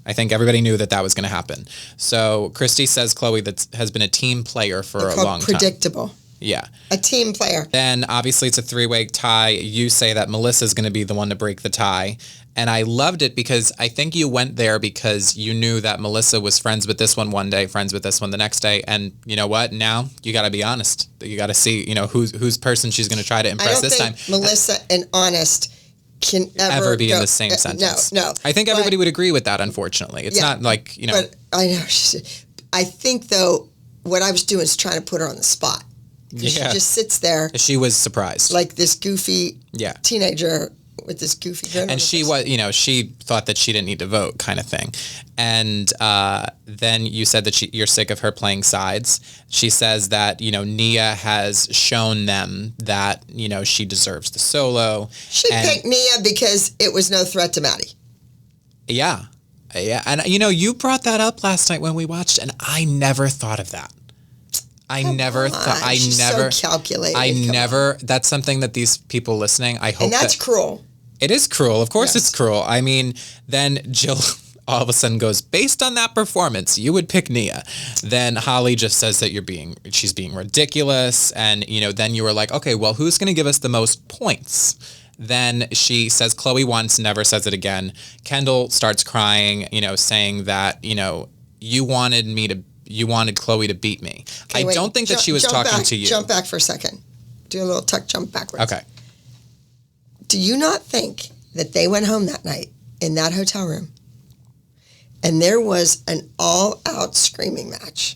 I think everybody knew that was going to happen. So Christy says Chloe has been a team player for a long time. Predictable. Yeah. A team player. Then obviously it's a 3-way tie. You say that Melissa's going to be the one to break the tie. And I loved it because I think you went there because you knew that Melissa was friends with this one day, friends with this one the next day. And you know what? Now you got to be honest. You got to see, whose person she's going to try to impress this time. Melissa and honest can ever be in the same sentence. No. I think everybody would agree with that, unfortunately. It's not like, But I know. I think, though, what I was doing is trying to put her on the spot. Yeah. She just sits there. She was surprised. Like this goofy teenager with this goofy grin. And she was, she thought that she didn't need to vote kind of thing. And then you said that you're sick of her playing sides. She says that, Nia has shown them that, she deserves the solo. She picked Nia because it was no threat to Maddie. Yeah. Yeah. And, you brought that up last night when we watched, and I never thought of that. She's so calculated. That's something that these people listening, I hope. And that's cruel. It is cruel. Of course it's cruel. I mean, then Jill all of a sudden goes, based on that performance, you would pick Nia. Then Holly just says that she's being ridiculous. And, then you were like, okay, well, who's going to give us the most points? Then she says Chloe once, never says it again. Kendall starts crying, saying that, you wanted Chloe to beat me. Okay, I don't think that she was talking to you. Jump back for a second. Do a little tuck jump backwards. Okay. Do you not think that they went home that night in that hotel room and there was an all-out screaming match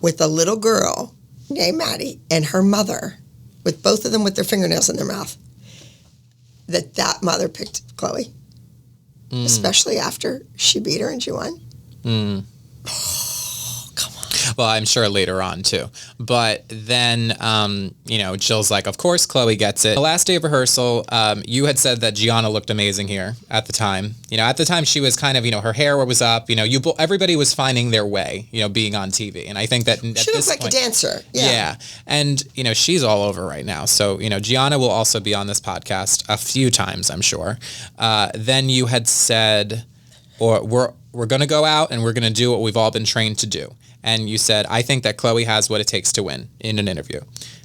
with a little girl named Maddie and her mother, with both of them with their fingernails in their mouth, that mother picked Chloe, especially after she beat her and she won? Well, I'm sure later on, too. But then, Jill's like, of course, Chloe gets it. The last day of rehearsal, you had said that Gianna looked amazing here at the time. At the time, she was kind of, her hair was up. Everybody was finding their way, being on TV. And I think that she looked like a dancer. Yeah. And, she's all over right now. So, Gianna will also be on this podcast a few times, I'm sure. Then you had said, or we're going to go out and we're going to do what we've all been trained to do. And you said, I think that Chloe has what it takes to win in an interview.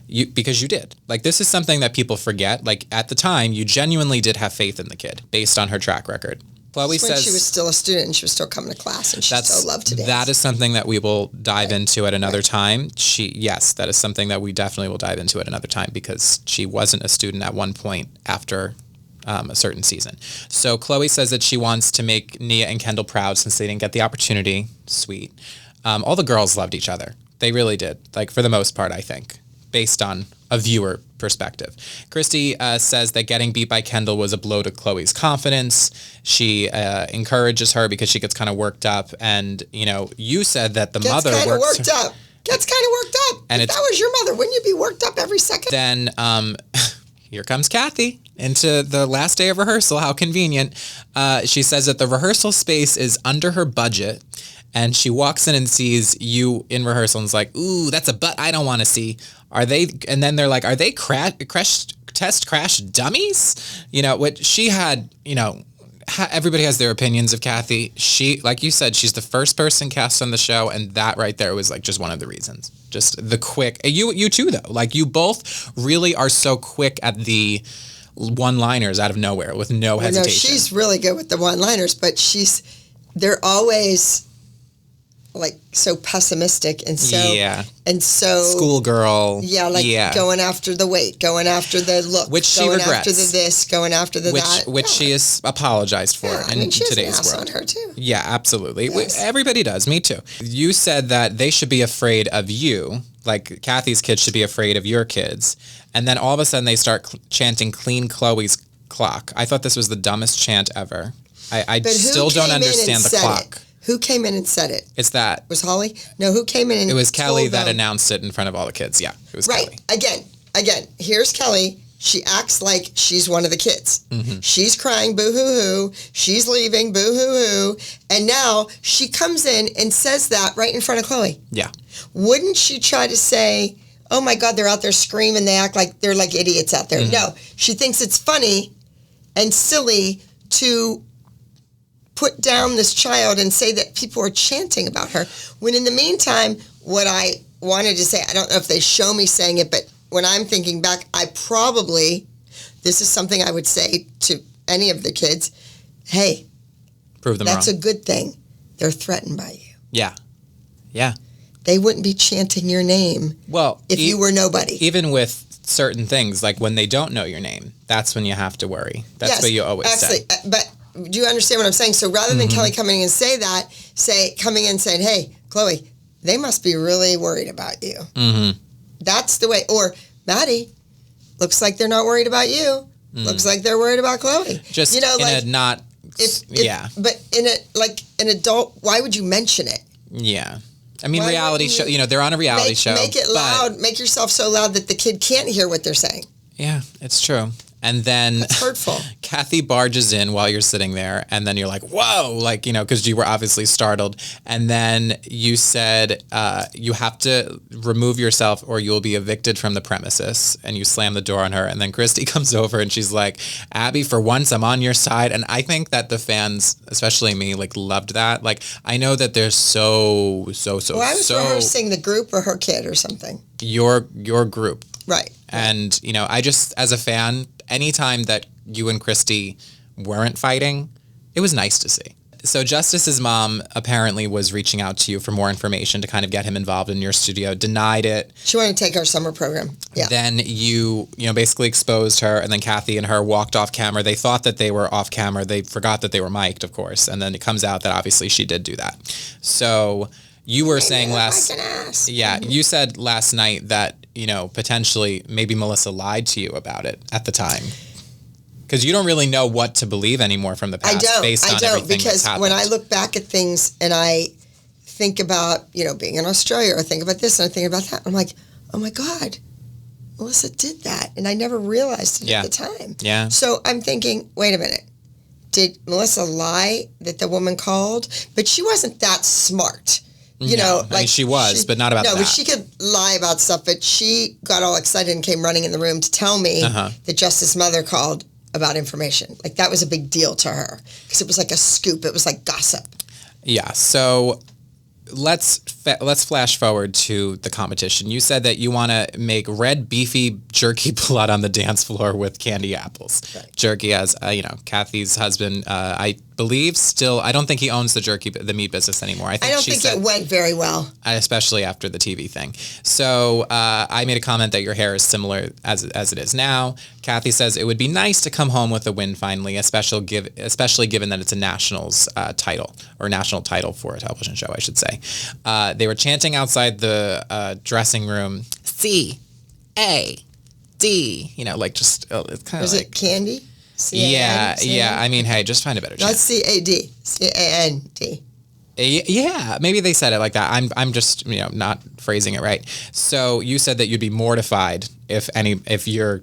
Because you did. This is something that people forget. At the time, you genuinely did have faith in the kid based on her track record. Chloe says she was still a student and she was still coming to class and she still loved to dance. That is something that we will dive into at another time. That is something that we definitely will dive into at another time because she wasn't a student at one point after a certain season. So Chloe says that she wants to make Nia and Kendall proud since they didn't get the opportunity. Sweet. All the girls loved each other. They really did. For the most part, I think, based on a viewer perspective. Christy says that getting beat by Kendall was a blow to Chloe's confidence. She encourages her because she gets kind of worked up. And, you said that the mother gets kind of worked up. And if that was your mother, wouldn't you be worked up every second? Then here comes Kathy into the last day of rehearsal. How convenient. She says that the rehearsal space is under her budget. And she walks in and sees you in rehearsal and is like, ooh, that's a butt I don't want to see. Are they? And then they're like, are they test crash dummies? What she had, everybody has their opinions of Kathy. She, like you said, she's the first person cast on the show. And that right there was just one of the reasons. Just the quick, you too, though. You both really are so quick at the one-liners out of nowhere with no hesitation. No, she's really good with the one-liners, but they're always like so pessimistic and so schoolgirl. Going after the weight, going after the look, which she going regrets. after the this, going after the that, which she has apologized for in she has today's an ass world. on her too. Yeah, absolutely. Yes. Everybody does. Me too. You said that they should be afraid of you. Like Kathy's kids should be afraid of your kids, and then all of a sudden they start chanting "Clean Chloe's clock." I thought this was the dumbest chant ever. I still don't understand the clock. Who came in and said it? It's that. Was Holly? No, who came in and it was Kelly told that them? announced it in front of all the kids. Yeah, it was Right. Kelly. Again, here's Kelly. She acts like she's one of the kids. Mm-hmm. She's crying boo-hoo-hoo. She's leaving boo-hoo-hoo. And now she comes in and says that right in front of Chloe. Yeah. Wouldn't she try to say, oh my God, they're out there screaming. They act like they're like idiots out there. Mm-hmm. No, she thinks it's funny and silly to put down this child and say that people are chanting about her. When in the meantime, what I wanted to say, I don't know if they show me saying it, but when I'm thinking back, this is something I would say to any of the kids. Hey, prove them that's wrong. a good thing. They're threatened by you. Yeah. Yeah. They wouldn't be chanting your name if you were nobody. Even with certain things, like when they don't know your name, that's when you have to worry. That's what you always say. But do you understand what I'm saying? So rather than Kelly coming in and coming in and saying, hey, Chloe, they must be really worried about you. Mm-hmm. That's the way. Or, Maddie, looks like they're not worried about you. Looks like they're worried about Chloe. Just But in an adult, why would you mention it? Yeah. I mean, reality show, they're on a reality show. Make it loud. Make yourself so loud that the kid can't hear what they're saying. Yeah, it's true. And then That's hurtful. Kathy barges in while you're sitting there, and then you're like, whoa, because you were obviously startled. And then you said you have to remove yourself or you'll be evicted from the premises, and you slam the door on her. And then Christy comes over and she's like, Abby, for once I'm on your side. And I think that the fans, especially me, loved that. I know that they're so Well, I was rehearsing the group or her kid or something. Your group. Right. And, I just, as a fan, anytime that you and Christy weren't fighting, it was nice to see. So Justice's mom apparently was reaching out to you for more information to kind of get him involved in your studio, denied it. She wanted to take our summer program. Yeah. Then you basically exposed her, and then Kathy and her walked off camera. They thought that they were off camera. They forgot that they were mic'd, of course. And then it comes out that obviously she did do that. So you were saying you said last night that, potentially maybe Melissa lied to you about it at the time. Because you don't really know what to believe anymore from the past based on everything that's happened. When I look back at things and I think about, being in Australia or think about this and I think about that, I'm like, oh my God, Melissa did that. And I never realized it at the time. Yeah. So I'm thinking, wait a minute. Did Melissa lie that the woman called? But she wasn't that smart. She was, but not about that. No, but she could lie about stuff. But she got all excited and came running in the room to tell me that Justice's mother called about information. That was a big deal to her because it was like a scoop. It was like gossip. Yeah. So let's flash forward to the competition. You said that you want to make red beefy jerky blood on the dance floor with candy apples. Right. Jerky, as Kathy's husband, I believe still, I don't think he owns the meat business anymore. I don't think it went very well. Especially after the TV thing. So I made a comment that your hair is similar as it is now. Kathy says it would be nice to come home with a win finally, especially given that it's a nationals title, or national title for a television show, I should say. They were chanting outside the dressing room, C-A-D, it's kind of like... Was it candy? C-A-N? Yeah. I mean, hey, just find a better chant. Not C-A-D. C-A-N-D. Yeah, maybe they said it like that. I'm just, not phrasing it right. So you said that you'd be mortified if your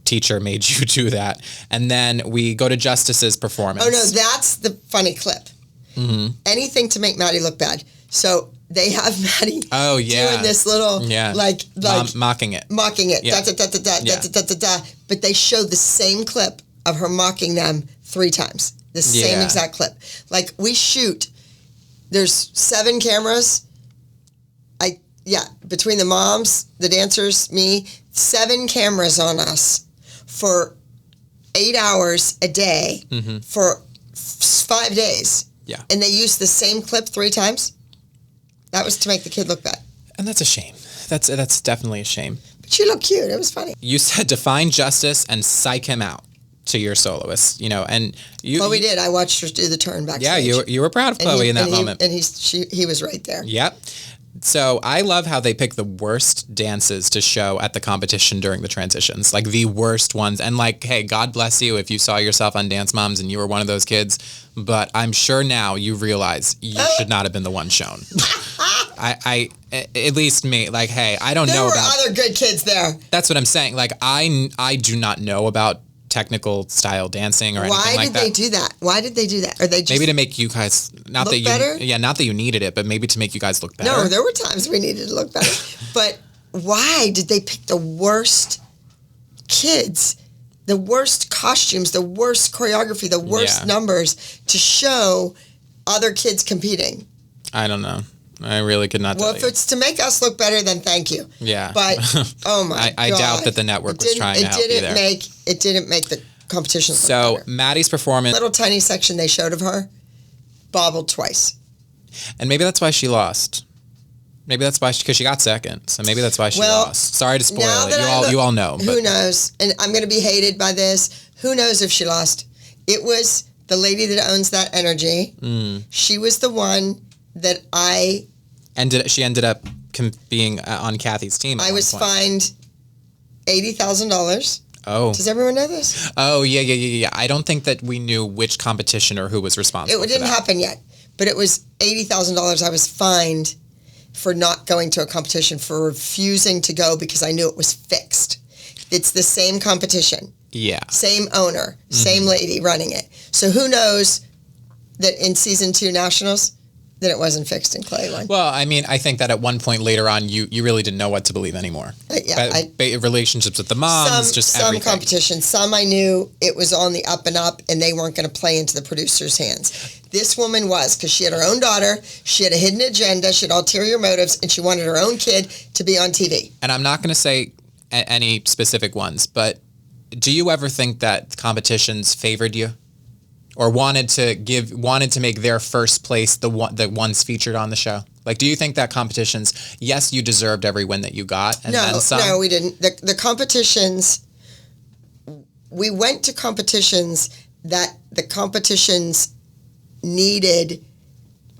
teacher made you do that. And then we go to Justice's performance. Oh, no, that's the funny clip. Mm-hmm. Anything to make Maddie look bad. So they have Maddie doing this little, mocking it. Mocking it. Yeah. Da-da-da-da-da-da-da-da-da. But they showed the same clip of her mocking them 3 times. The same exact clip. We shoot, there's 7 cameras. Between the moms, the dancers, me, 7 cameras on us for 8 hours a day for 5 days. Yeah. And they used the same clip 3 times. That was to make the kid look bad. And that's a shame. That's definitely a shame. But she looked cute. It was funny. You said to find justice and psych him out to your soloist, and you. Well, we did. I watched her do the turn backstage. Yeah, you were proud of Chloe in that moment. And he was right there. Yep. So I love how they pick the worst dances to show at the competition during the transitions, like the worst ones. And like, hey, God bless you if you saw yourself on Dance Moms and you were one of those kids. But I'm sure now you realize you should not have been the one shown. I at least me, like, hey, I don't know about. There were other good kids there. That's what I'm saying. Like, I do not know about technical style dancing or anything like that. Why did they do that? Why did they do that? Are they just maybe to make you guys not that you better? Yeah, not that you needed it, but maybe to make you guys look better. No, there were times we needed to look better. But why did they pick the worst kids, the worst costumes, the worst choreography, the worst numbers to show other kids competing? I don't know. I really could not tell you. Well, if it's to make us look better, then thank you. Yeah. But, oh my God. I doubt that the network was trying to help you there. It didn't make the competition look So, better. Maddie's performance. Little tiny section they showed of her, bobbled twice. And maybe that's why she lost. Maybe that's why, because she got second. So maybe that's why she lost. Sorry to spoil it. You all know. Who knows? And I'm going to be hated by this. Who knows if she lost? It was the lady that owns that energy. She was the one that she ended up being on Kathy's team. I was fined $80,000. Oh. Does everyone know this? Oh, yeah. I don't think that we knew which competition or who was responsible. It didn't happen yet, but it was $80,000 I was fined for not going to a competition, for refusing to go because I knew it was fixed. It's the same competition. Yeah. Same owner, same lady running it. So who knows that in season 2 Nationals that it wasn't fixed in Clay won. Well, I mean, I think that at one point later on, you really didn't know what to believe anymore. Relationships with the moms, just everything. Some competitions. Some I knew it was on the up and up, and they weren't going to play into the producer's hands. This woman was, because she had her own daughter, she had a hidden agenda, she had ulterior motives, and she wanted her own kid to be on TV. And I'm not going to say any specific ones, but do you ever think that competitions favored you? Or wanted to make their first place the ones featured on the show? Like, do you think that competitions, yes, you deserved every win that you got, and then some? No, we didn't. The competitions, we went to competitions that the competitions needed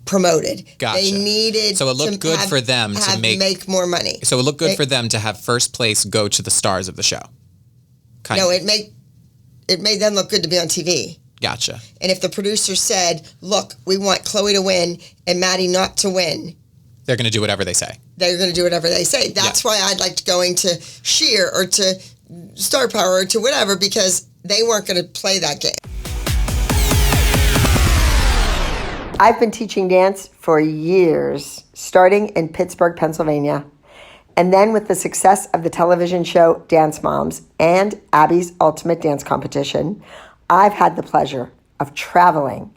promoted. Gotcha. They needed so it looked good for them to make more money. So it looked good for them to have first place go to the stars of the show. It made them look good to be on TV. Gotcha. And if the producer said, look, we want Chloe to win and Maddie not to win, they're going to do whatever they say. They're going to do whatever they say. That's why I liked going to Sheer or to Star Power or to whatever, because they weren't going to play that game. I've been teaching dance for years, starting in Pittsburgh, Pennsylvania. And then with the success of the television show Dance Moms and Abby's Ultimate Dance Competition, I've had the pleasure of traveling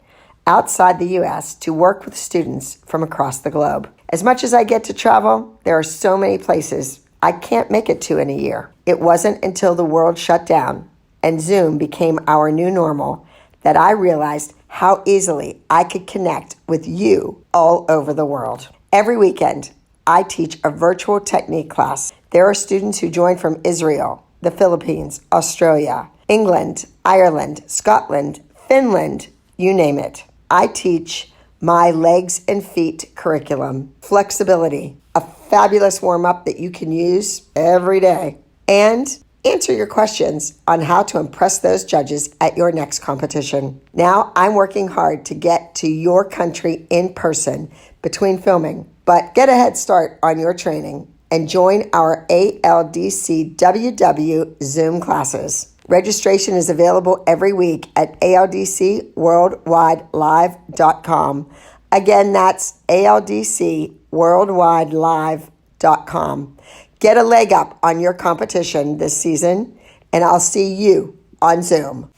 outside the U.S. to work with students from across the globe. As much as I get to travel, there are so many places I can't make it to in a year. It wasn't until the world shut down and Zoom became our new normal that I realized how easily I could connect with you all over the world. Every weekend, I teach a virtual technique class. There are students who join from Israel, the Philippines, Australia, England, Ireland, Scotland, Finland, you name it. I teach my legs and feet curriculum, flexibility, a fabulous warm-up that you can use every day, and answer your questions on how to impress those judges at your next competition. Now I'm working hard to get to your country in person between filming, but get a head start on your training and join our ALDC WW Zoom classes. Registration is available every week at ALDCWorldwideLive.com. Again, that's ALDCWorldwideLive.com. Get a leg up on your competition this season, and I'll see you on Zoom.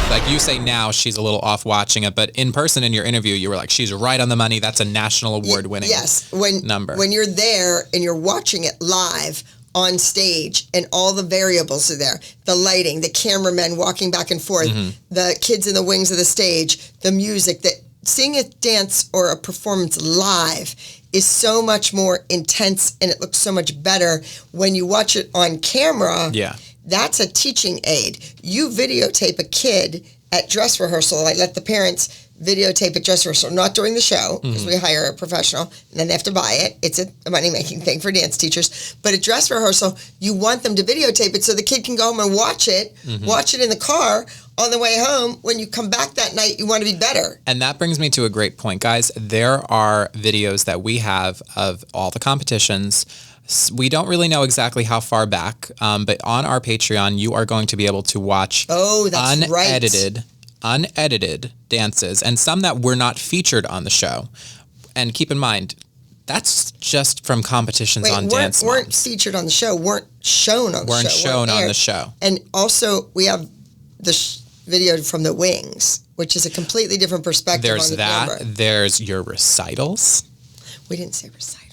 Like you say now, she's a little off watching it, but in person in your interview, you were like, she's right on the money. That's a national award winning Yes, number. When you're there and you're watching it live on stage, and all the variables are there. The lighting, the cameramen walking back and forth, the kids in the wings of the stage, the music. That seeing a dance or a performance live is so much more intense, and it looks so much better when you watch it on camera. Yeah. That's a teaching aid. You videotape a kid at dress rehearsal. I let the parents videotape at dress rehearsal, not during the show, because we hire a professional, and then they have to buy it. It's a money-making thing for dance teachers. But at dress rehearsal, you want them to videotape it so the kid can go home and watch it in the car on the way home. When you come back that night, you want to be better. And that brings me to a great point, guys. There are videos that we have of all the competitions. We don't really know exactly how far back, but on our Patreon, you are going to be able to watch unedited dances, and some that were not featured on the show. And keep in mind, that's just from competitions on Dance Moms. Weren't featured on the show, weren't shown on the show. And also, we have the video from the wings, which is a completely different perspective. There's on the that. camera. There's your recitals. We didn't say recital.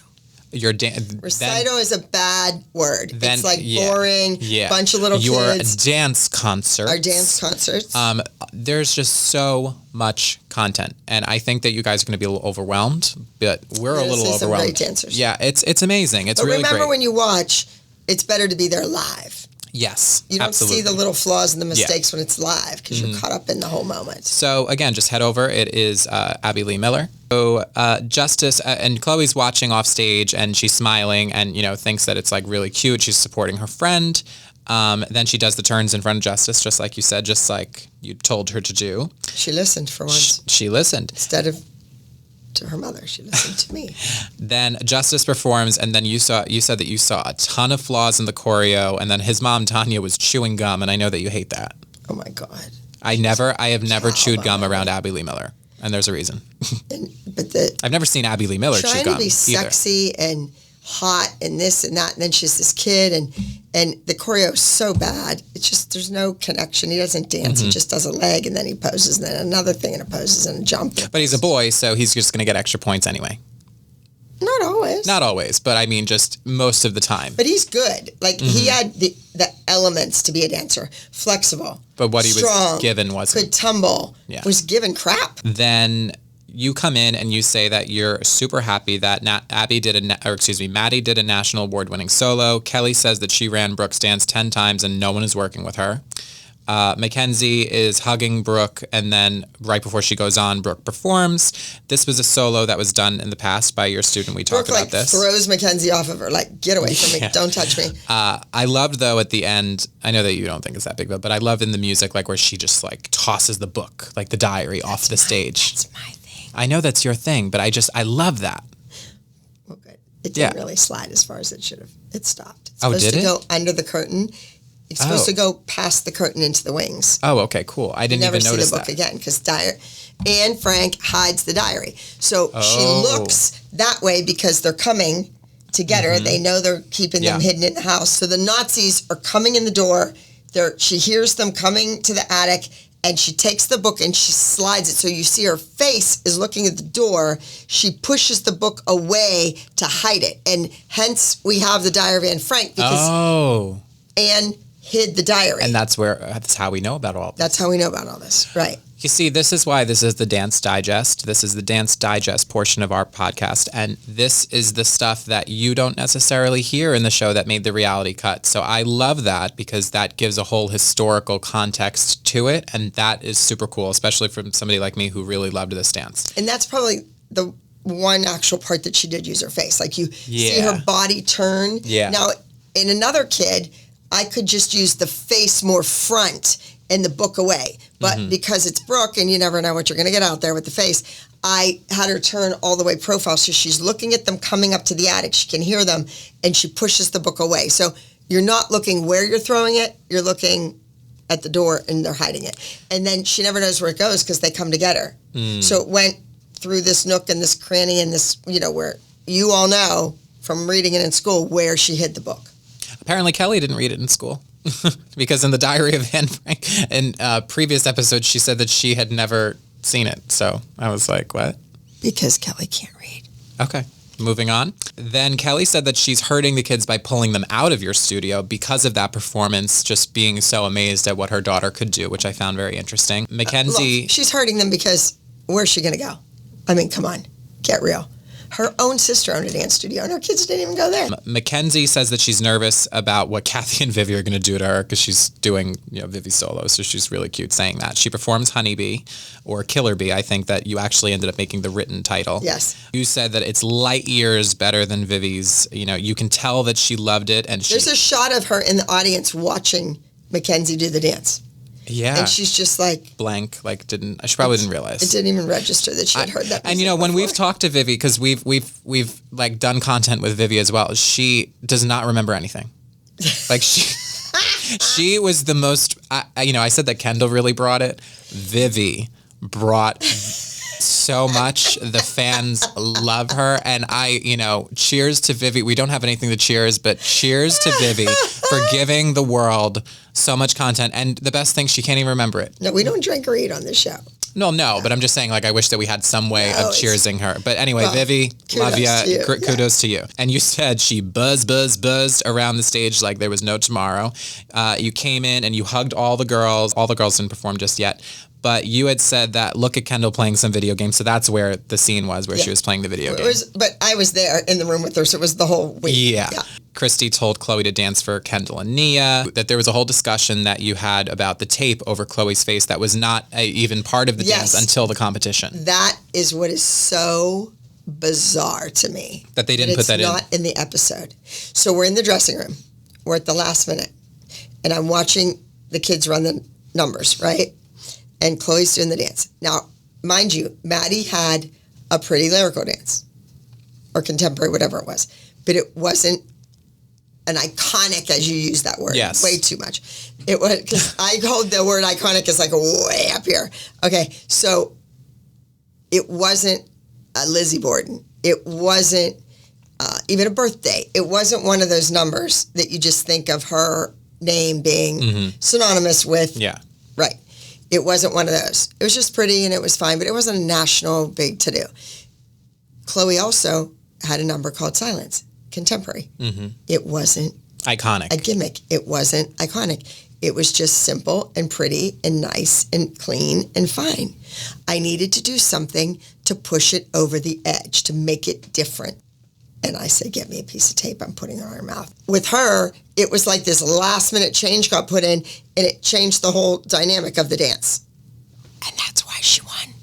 Recital is a bad word. It's like boring, bunch of little kids. Your dance concerts. Our dance concerts. There's just so much content, and I think that you guys are going to be a little overwhelmed, but we're a little overwhelmed. Some great dancers. Yeah, it's amazing. It's but really remember great. when you watch, it's better to be there live. Yes, you don't absolutely. see the little flaws and the mistakes when it's live because you're caught up in the whole moment. So again, just head over. It is Abby Lee Miller. So Justice and Chloe's watching off stage, and she's smiling, and thinks that it's like really cute. She's supporting her friend. Then she does the turns in front of Justice, just like you said, just like you told her to do. She listened for once. She listened instead of to her mother. She listened to me. Then Justice performs, and then you said that you saw a ton of flaws in the choreo, and then his mom Tanya was chewing gum, and I know that you hate that. Oh my God. I have never chewed gum around Abby Lee Miller, and there's a reason. I've never seen Abby Lee Miller chew gum. Trying to be sexy and hot and this and that, and then she's this kid, and the choreo is so bad. It's just there's no connection. He doesn't dance. He just does a leg, and then he poses, and then another thing, and it poses, and a jump. But he's a boy, so he's just going to get extra points anyway. Not always. Not always, but I mean just most of the time. But he's good. Like he had the elements to be a dancer. Flexible. But what he strong, was given wasn't. Could tumble. Yeah. Was given crap. Then you come in and you say that you're super happy that Maddie did a national award-winning solo. Kelly says that she ran Brooke's dance 10 times and no one is working with her. Mackenzie is hugging Brooke, and then right before she goes on, Brooke performs. This was a solo that was done in the past by your student. We talked about this. Throws Mackenzie off of her, like, get away from me, don't touch me. I loved, though, at the end, I know that you don't think it's that big, but I loved in the music, like, where she just, like, tosses the book, like the diary, off the stage. That's my thing. I know that's your thing, but I love that. Well, good. It didn't really slide as far as it should have. It stopped. It's did it? supposed to go under the curtain. It's supposed to go past the curtain into the wings. Oh, okay, cool. I didn't even notice that. Never see the book again because Anne Frank hides the diary. So she looks that way because they're coming to get her. They know they're keeping them hidden in the house. So the Nazis are coming in the door. She hears them coming to the attic, and she takes the book and she slides it. So you see her face is looking at the door. She pushes the book away to hide it. And hence we have the Diary of Anne Frank because Anne hid the diary. And that's how we know about all this. That's how we know about all this, right. You see, this is why this is the Dance Digest. This is the Dance Digest portion of our podcast, and this is the stuff that you don't necessarily hear in the show that made the reality cut. So I love that because that gives a whole historical context to it, and that is super cool, especially from somebody like me who really loved this dance. And that's probably the one actual part that she did use her face. Like you see her body turn. Yeah. Now, in another kid, I could just use the face more front and the book away. But because it's Brooke and you never know what you're going to get out there with the face, I had her turn all the way profile. So she's looking at them coming up to the attic. She can hear them, and she pushes the book away. So you're not looking where you're throwing it. You're looking at the door, and they're hiding it. And then she never knows where it goes because they come to get her. So it went through this nook and this cranny and this, where you all know from reading it in school where she hid the book. Apparently Kelly didn't read it in school because in the Diary of Anne Frank, in previous episodes, she said that she had never seen it. So I was like, what? Because Kelly can't read. Okay. Moving on. Then Kelly said that she's hurting the kids by pulling them out of your studio because of that performance, just being so amazed at what her daughter could do, which I found very interesting. Mackenzie... Look, she's hurting them because where's she going to go? I mean, come on. Get real. Her own sister owned a dance studio, and her kids didn't even go there. Mackenzie says that she's nervous about what Kathy and Vivi are going to do to her because she's doing, Vivi solo, so she's really cute saying that. She performs Honeybee, or Killer Bee, I think that you actually ended up making the written title. Yes. You said that it's light years better than Vivi's. You can tell that she loved it. And there's a shot of her in the audience watching Mackenzie do the dance. Yeah. And she's just like... blank, she probably didn't realize. It didn't even register that she had heard that. And when we've talked to Vivi, because we've like done content with Vivi as well, she does not remember anything. Like she was the most, I said that Kendall really brought it. Vivi brought so much. The fans love her. And cheers to Vivi. We don't have anything to cheers, but cheers to Vivi for giving the world so much content. And the best thing, she can't even remember it. No, we don't drink or eat on this show. No, but I'm just saying, I wish that we had some way of cheersing her. But anyway, Vivi, love ya. Kudos to you. And you said she buzzed around the stage like there was no tomorrow. You came in and you hugged all the girls. All the girls didn't perform just yet. But you had said that, look at Kendall playing some video games. So that's where the scene was, where she was playing the video game. But I was there in the room with her, so it was the whole week. Yeah. Christy told Chloe to dance for Kendall and Nia, that there was a whole discussion that you had about the tape over Chloe's face that was not even part of the dance until the competition. That is what is so bizarre to me. That they didn't put that in. It's not in the episode. So we're in the dressing room. We're at the last minute. And I'm watching the kids run the numbers, right? And Chloe's doing the dance. Now, mind you, Maddie had a pretty lyrical dance. Or contemporary, whatever it was. But it wasn't an iconic, as you use that word. Yes. Way too much. It was, because I hold the word iconic as way up here. Okay, so it wasn't a Lizzie Borden. It wasn't even a birthday. It wasn't one of those numbers that you just think of her name being synonymous with. Yeah. Right. It wasn't one of those. It was just pretty and it was fine, but it wasn't a national big to-do. Chloe also had a number called Silence, contemporary. Mm-hmm. It wasn't iconic. A gimmick. It wasn't iconic. It was just simple and pretty and nice and clean and fine. I needed to do something to push it over the edge, to make it different. And I said, get me a piece of tape. I'm putting it on her mouth. With her, it was like this last minute change got put in and it changed the whole dynamic of the dance. And that's why she won.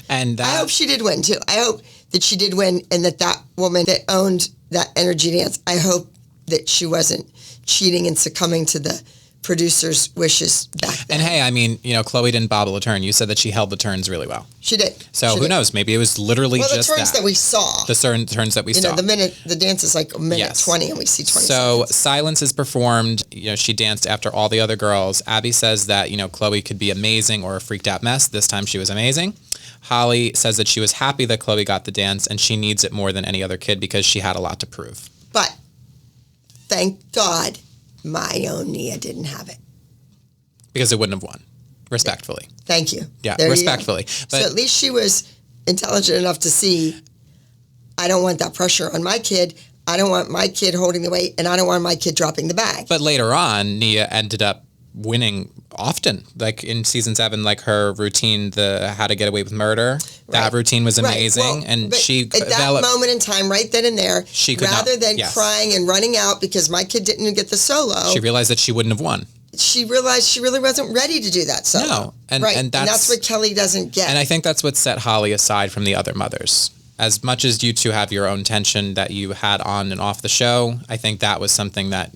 And I hope she did win too. I hope that she did win and that woman that owned that energy dance, I hope that she wasn't cheating and succumbing to the producer's wishes back then. And hey, I mean, Chloe didn't bobble a turn. You said that she held the turns really well. She did. So who knows? Maybe it was literally just the turns that we saw. The turns that we saw. The dance is like a minute 20 and we see 20 So seconds. Silence is performed. She danced after all the other girls. Abby says that, Chloe could be amazing or a freaked out mess. This time she was amazing. Holly says that she was happy that Chloe got the dance and she needs it more than any other kid because she had a lot to prove. But thank God my own Nia didn't have it. Because it wouldn't have won. Respectfully. Thank you. Yeah, there respectfully. But so at least she was intelligent enough to see, I don't want that pressure on my kid. I don't want my kid holding the weight, and I don't want my kid dropping the bag. But later on, Nia ended up winning often. Like in season 7, like her routine, the How to Get Away with Murder, that routine was amazing. Well, and she at that moment in time, right then and there, rather than crying and running out because my kid didn't get the solo, she realized that she wouldn't have won. She realized she really wasn't ready to do that solo. No. And that's what Kelly doesn't get. And I think that's what set Holly aside from the other mothers. As much as you two have your own tension that you had on and off the show, I think that was something that,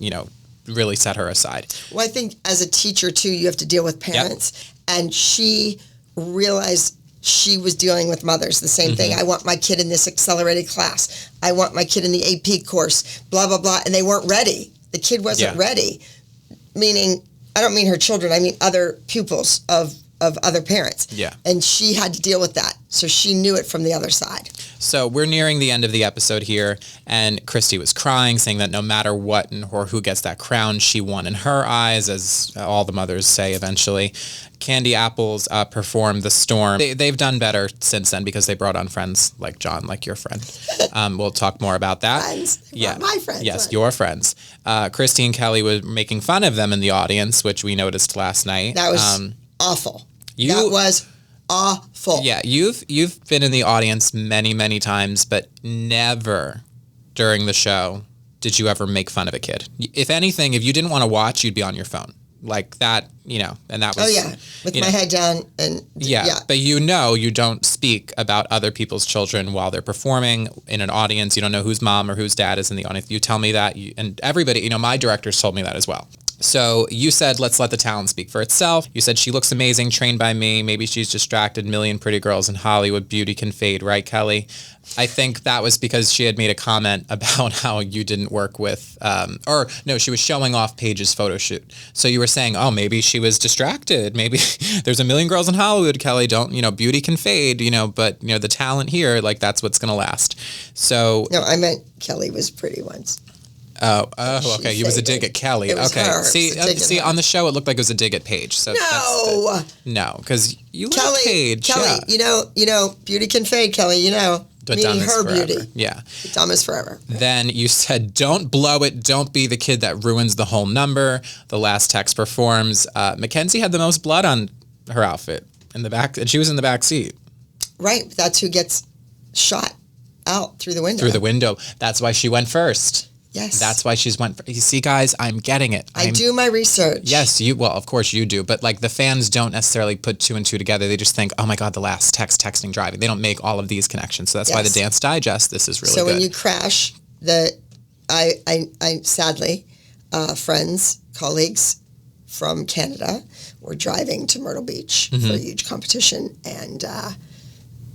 really set her aside. Well, I think as a teacher, too, you have to deal with parents. Yep. And she realized she was dealing with mothers. The same thing. I want my kid in this accelerated class. I want my kid in the AP course, blah, blah, blah. And they weren't ready. The kid wasn't ready. Meaning, I don't mean her children. I mean other pupils of other parents. Yeah. And she had to deal with that. So she knew it from the other side. So we're nearing the end of the episode here, and Christy was crying, saying that no matter what or who gets that crown, she won in her eyes, as all the mothers say eventually. Candy Apples performed The Storm. They've done better since then because they brought on friends like John, like your friend. We'll talk more about that. Friends. Yeah. My friends. Yes, your friends. Christy and Kelly were making fun of them in the audience, which we noticed last night. That was awful. That was awful. Yeah, you've been in the audience many times, but never during the show did you ever make fun of a kid. If anything, if you didn't want to watch, you'd be on your phone. Like that, and that was... Oh, yeah, with my head down and... Yeah, but you don't speak about other people's children while they're performing in an audience. You don't know whose mom or whose dad is in the audience. You tell me that, and everybody, my directors told me that as well. So you said, let's let the talent speak for itself. You said she looks amazing, trained by me. Maybe she's distracted. Million pretty girls in Hollywood. Beauty can fade, right, Kelly? I think that was because she had made a comment about how you didn't work with, she was showing off Paige's photo shoot. So you were saying, oh, maybe she was distracted. Maybe there's a million girls in Hollywood, Kelly. Beauty can fade, but, the talent here, like, that's what's going to last. So. No, I meant Kelly was pretty once. Oh, okay. You was a dig at Kelly. Okay. Her. See, on the show, it looked like it was a dig at Paige. So no, because you like Paige. Kelly, yeah. beauty can fade, Kelly, But meaning her forever. beauty. Yeah. Dumb is forever. Then you said, don't blow it. Don't be the kid that ruins the whole number. The last text performs. Mackenzie had the most blood on her outfit in the back, and she was in the back seat. Right. That's who gets shot out through the window. Through the window. That's why she went first. Yes. That's why she's went. You see, guys, I'm getting it. I do my research. Yes, of course you do. But like the fans don't necessarily put two and two together. They just think, oh my God, the last texting, driving. They don't make all of these connections. So that's why the Dance Digest, this is really good. So when you crash, I sadly, friends, colleagues from Canada were driving to Myrtle Beach for a huge competition, and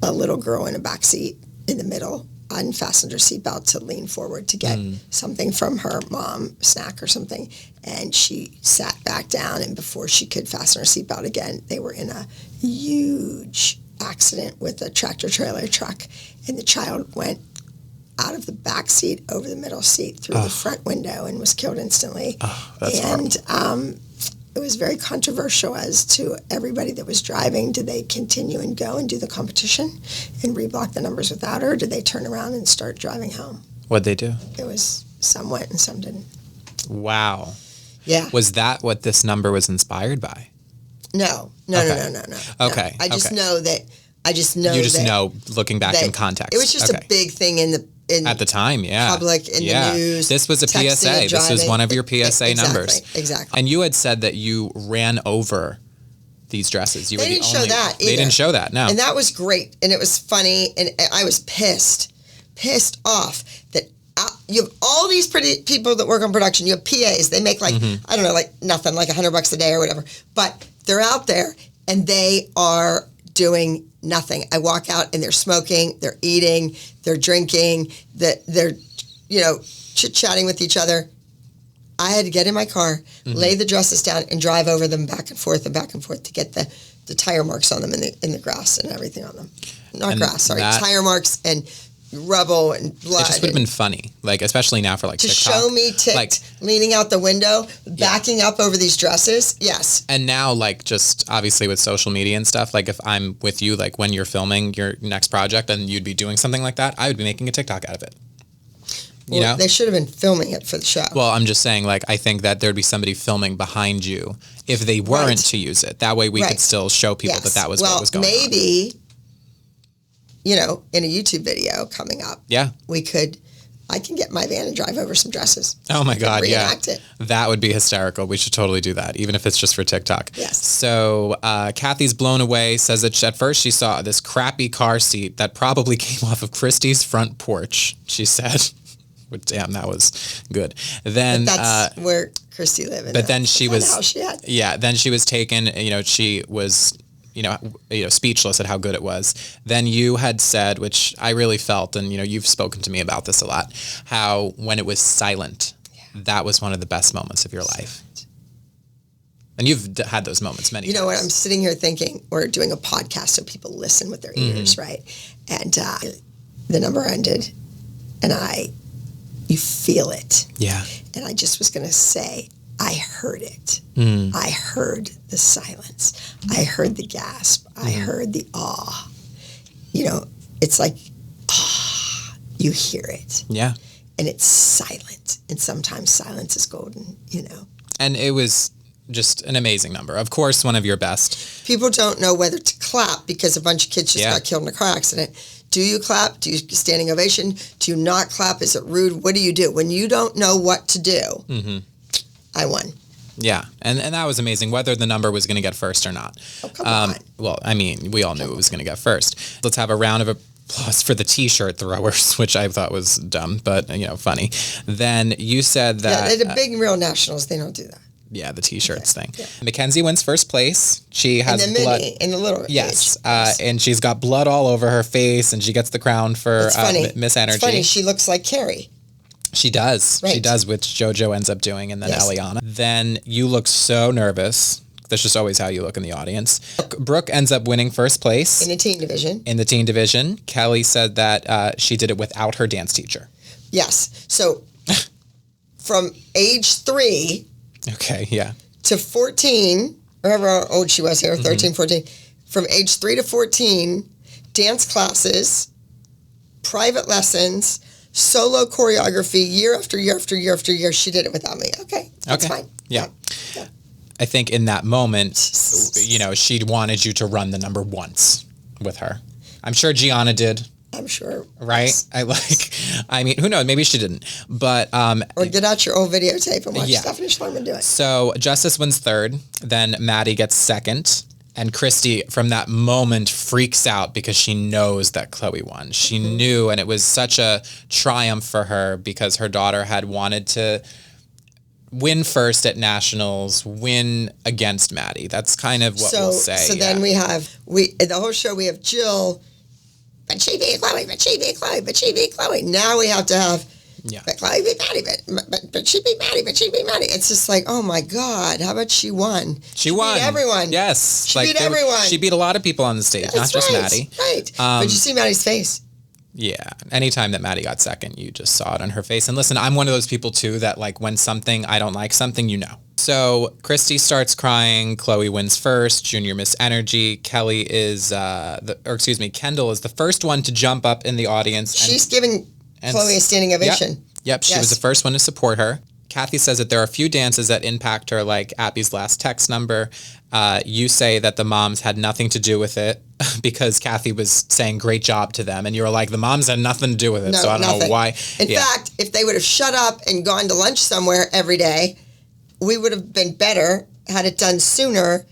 a little girl in a back seat in the middle unfastened her seatbelt to lean forward to get something from her mom, snack or something, and she sat back down, and before she could fasten her seatbelt again, they were in a huge accident with a tractor-trailer truck, and the child went out of the back seat over the middle seat through the front window and was killed instantly. That's horrible. It was very controversial as to everybody that was driving. Did they continue and go and do the competition and reblock the numbers without her? Or did they turn around and start driving home? What'd they do? It was some went and some didn't. Wow. Yeah. Was that what this number was inspired by? No. Okay. I just know that. You just know, looking back in context. It was just a big thing at the time, public, in the news. This was a PSA. This was one of your PSA numbers. Exactly. And you had said that you ran over these dresses. They didn't show that either. They didn't show that, no. And that was great. And it was funny. And I was pissed off that you have all these pretty people that work on production. You have PAs. They make I don't know, like nothing, like $100 a day or whatever. But they're out there and they are doing nothing. I walk out and they're smoking, they're eating, they're drinking, they're chit-chatting with each other. I had to get in my car, lay the dresses down, and drive over them back and forth to get the tire marks on them in the grass and everything on them. Tire marks and rubble and blood. It just would have been funny, like especially now for like to TikTok. Show me leaning out the window, backing up over these dresses. Yes. And now, like, just obviously with social media and stuff, like if I'm with you, like when you're filming your next project and you'd be doing something like that, I would be making a TikTok out of it. You know? They should have been filming it for the show. Well, I'm just saying, like, I think that thereuld be somebody filming behind you if they weren't to use it. That way we could still show people that was what was going on. Well, maybe, in a YouTube video coming up, I can get my van and drive over some dresses. Oh my God, reenact it. That would be hysterical. We should totally do that, even if it's just for TikTok. Yes. So Kathy's blown away, says that at first she saw this crappy car seat that probably came off of Christy's front porch, she said. Damn, that was good. Then but that's where Christy lived. But then she was, house she had. Then she was taken, she was, speechless at how good it was. Then you had said, which I really felt, and you've spoken to me about this a lot, how when it was silent, that was one of the best moments of your life. And you've had those moments many times. You know what? I'm sitting here thinking, we're doing a podcast so people listen with their ears, right? And the number ended, and you feel it. Yeah. And I just was going to say, I heard it. I heard the silence. I heard the gasp. I heard the awe. You know, it's like, you hear it. Yeah. And it's silent. And sometimes silence is golden, you know. And it was just an amazing number. Of course, one of your best. People don't know whether to clap because a bunch of kids just got killed in a car accident. Do you clap? Do you standing ovation? Do you not clap? Is it rude? What do you do? When you don't know what to do, I won. Yeah, and that was amazing, whether the number was going to get first or not. Oh, come on. Well, I mean, we all knew it was going to get first. Let's have a round of applause for the T-shirt throwers, which I thought was dumb, but, funny. Then you said that... Yeah, the big real nationals, they don't do that. Yeah, the T-shirts thing. Yeah. Mackenzie wins first place. She has blood in the little yes, and she's got blood all over her face, and she gets the crown for Miss Energy. It's funny. She looks like Carrie. She does. Right. She does, which JoJo ends up doing, and then Eliana. Then you look so nervous. That's just always how you look in the audience. Brooke ends up winning first place in the teen division. Kelly said that she did it without her dance teacher. Yes. So from age 3. Okay, yeah. To 14, however old she was here, 13, 14, from age 3 to 14, dance classes, private lessons, solo choreography, year after year after year after year, she did it without me. Okay, that's fine. Yeah. I think in that moment, she wanted you to run the number once with her. I'm sure Gianna did. I'm sure. Right? Who knows? Maybe she didn't. But or get out your old videotape and watch Stephanie Schlarman do it. So Justice wins third. Then Maddie gets second. And Christy, from that moment, freaks out because she knows that Chloe won. She knew, and it was such a triumph for her because her daughter had wanted to win first at nationals, win against Maddie. That's kind of what we'll say. So then we have the whole show. We have Jill. But she beat Chloe, but she beat Chloe, but she beat Chloe. Now we have to have, but Chloe beat Maddie, but she beat Maddie, but she beat Maddie. It's just like, oh my God, how about she won? She won. Beat everyone. Yes. She beat everyone. She beat a lot of people on the stage, not just Maddie. Right. But you see Maddie's face. Yeah. Anytime that Maddie got second, you just saw it on her face. And listen, I'm one of those people too that when I don't like something, So Christy starts crying. Chloe wins first. Junior Miss Energy. Kelly is, Kendall is the first one to jump up in the audience. She's giving Chloe a standing ovation. Yep. She was the first one to support her. Kathy says that there are a few dances that impact her, like Abby's last text number. You say that the moms had nothing to do with it because Kathy was saying great job to them. And you were like, the moms had nothing to do with it. So I don't know why. In fact, if they would have shut up and gone to lunch somewhere every day, we would have been better had it done sooner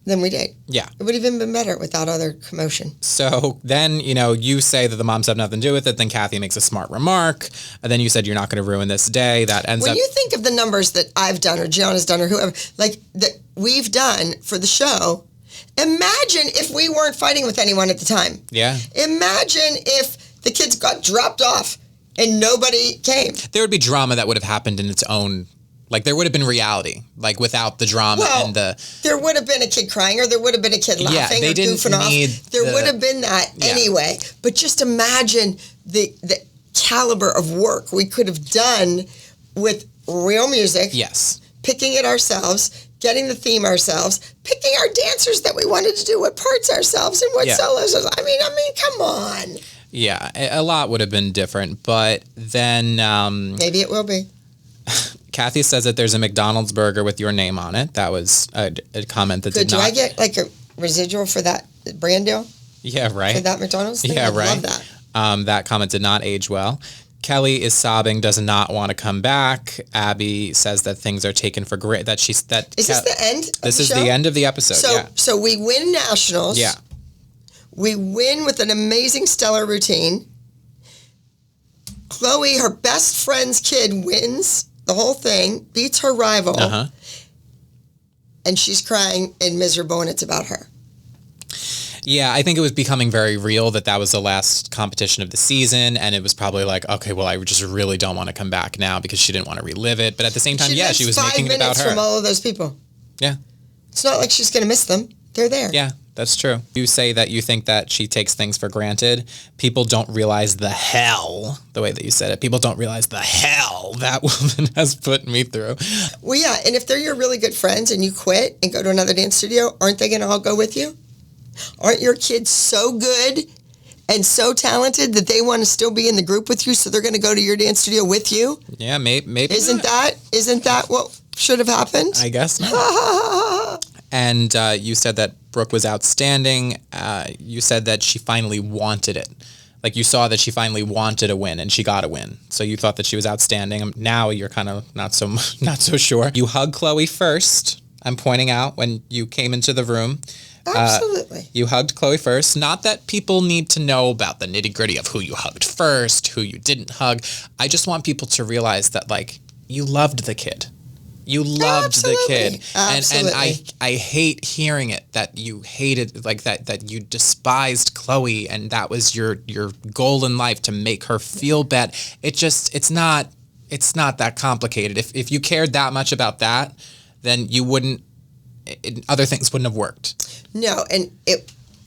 than we did. Yeah. It would have even been better without other commotion. So then, you say that the moms have nothing to do with it. Then Kathy makes a smart remark. And then you said you're not going to ruin this day. That ends up... When you think of the numbers that I've done or Gianna's done or whoever, that we've done for the show, imagine if we weren't fighting with anyone at the time. Yeah. Imagine if the kids got dropped off and nobody came. There would be drama that would have happened in its own... there would have been reality, without the drama and the... There would have been a kid crying, or there would have been a kid laughing or goofing off. There would have been that anyway. But just imagine the caliber of work we could have done with real music. Yes. Picking it ourselves, getting the theme ourselves, picking our dancers that we wanted to do, what parts ourselves and what solos. I mean, come on. Yeah, a lot would have been different, but then... maybe it will be. Kathy says that there's a McDonald's burger with your name on it. That was a comment that did not... Do I get a residual for that brand deal? Yeah, right. For that McDonald's thing? Yeah, right. I love that. That comment did not age well. Kelly is sobbing, does not want to come back. Abby says that things are taken for granted. Is this the end of This the is show? the end of the episode, So we win nationals. Yeah. We win with an amazing stellar routine. Chloe, her best friend's kid, wins the whole thing, beats her rival, and she's crying and miserable, and it's about her. Yeah, I think it was becoming very real that was the last competition of the season, and it was probably like, okay, well, I just really don't want to come back now because she didn't want to relive it. But at the same time, she was making it about her. from all of those people. Yeah. It's not like she's going to miss them. They're there. Yeah, that's true. You say that you think that she takes things for granted. People don't realize the hell, the way that you said it, people don't realize the hell that woman has put me through. Well, yeah, and if they're your really good friends and you quit and go to another dance studio, aren't they going to all go with you? Aren't your kids so good and so talented that they want to still be in the group with you, so they're going to go to your dance studio with you? Yeah, maybe Isn't not. that what should have happened? I guess not. And you said that Brooke was outstanding. You said that she finally wanted it. Like, you saw that she finally wanted a win, and she got a win. So you thought that she was outstanding. Now you're kind of not so sure. You hugged Chloe first. I'm pointing out when you came into the room. Absolutely. You hugged Chloe first. Not that people need to know about the nitty gritty of who you hugged first, who you didn't hug. I just want people to realize that, like, you loved the kid. You loved the kid. Absolutely. And I hate hearing it, that you hated, like, that you despised Chloe, and that was your goal in life, to make her feel bad. It's not that complicated. If you cared that much about that, then you wouldn't, other things wouldn't have worked. No, and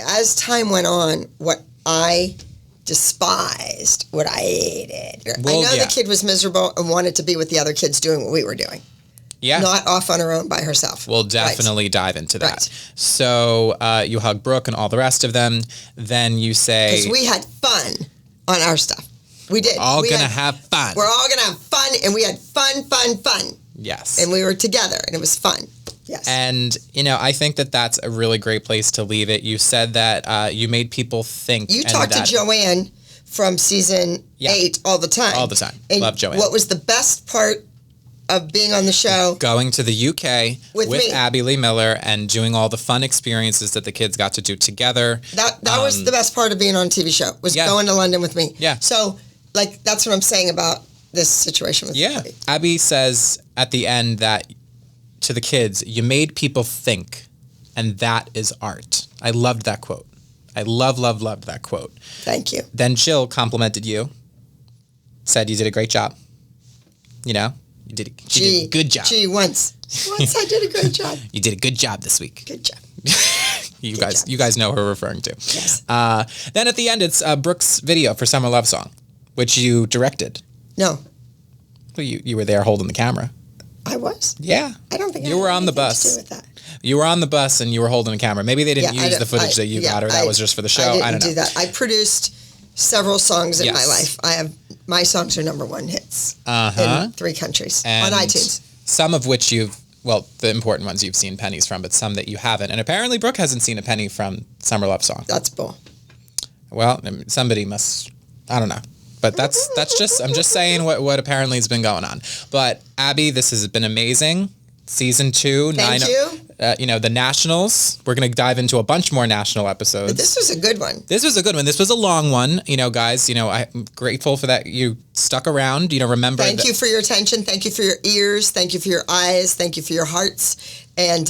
as time went on, what I despised, what I hated. Well, I know yeah. the kid was miserable and wanted to be with the other kids doing what we were doing. Yeah. Not off on her own by herself. We'll definitely dive into that. Right. So you hug Brooke and all the rest of them. Then you say... Because we had fun on our stuff. We did. All going to have fun. We're all going to have fun, and we had fun. Yes. And we were together, and it was fun. Yes. And, I think that that's a really great place to leave it. You said that you made people think. You talked to Joanne from season 8 all the time. All the time. And love Joanne. what was the best part of being on the show? Going to the UK with me. Abby Lee Miller and doing all the fun experiences that the kids got to do together. That was the best part of being on a TV show, was going to London with me. Yeah. So, like, that's what I'm saying about this situation with Abby. Abby says at the end that to the kids, you made people think, and that is art. I loved that quote. I loved that quote. Thank you. Then Jill complimented you, said you did a great job. You did a good job. Once I did a great job. You did a good job this week. Good job. You guys know who we're referring to. Yes. Then at the end, it's Brooke's video for Summer Love Song, which you directed. No. Well, you were there holding the camera. I was? Yeah. I don't think you were on the bus. To do with that. You were on the bus and you were holding a camera. Maybe they didn't use the footage that you got, or that was just for the show. I didn't do that. I produced several songs in my Yes. life. My songs are #1 hits in 3 countries And on iTunes. Some of which the important ones you've seen pennies from, but some that you haven't. And apparently Brooke hasn't seen a penny from Summer Love Song. That's bull. Well, somebody must, I don't know. But that's just, I'm just saying what apparently has been going on. But Abby, this has been amazing. Season 2. Thank you. The Nationals. We're going to dive into a bunch more national episodes. But this was a good one. This was a good one. This was a long one. Guys, I'm grateful for that. You stuck around. Remember. Thank you for your attention. Thank you for your ears. Thank you for your eyes. Thank you for your hearts. And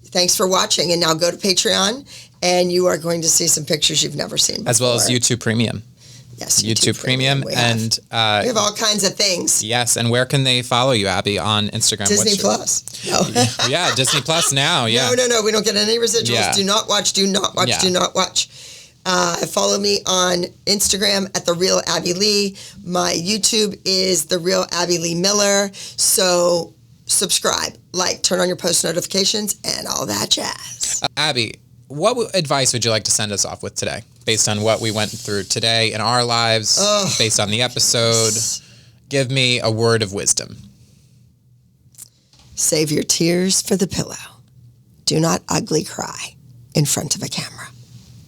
thanks for watching. And now go to Patreon, and you are going to see some pictures you've never seen before. As well as YouTube Premium. Yes, YouTube Premium. We and have all kinds of things. Yes, and where can they follow you, Abby, on Instagram? Disney Plus. No. Yeah, Disney Plus now. Yeah. No. We don't get any residuals. Yeah. Do not watch. Do not watch. Yeah. Do not watch. Follow me on Instagram at The Real Abby Lee. My YouTube is The Real Abby Lee Miller. So subscribe, like, turn on your post notifications, and all that jazz. Abby, what advice would you like to send us off with today, based on what we went through today in our lives, based on the episode? Give me a word of wisdom. Save your tears for the pillow. Do not ugly cry in front of a camera.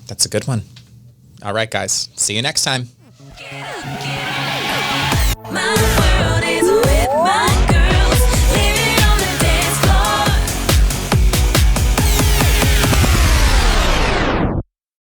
That's a good one. All right, guys. See you next time.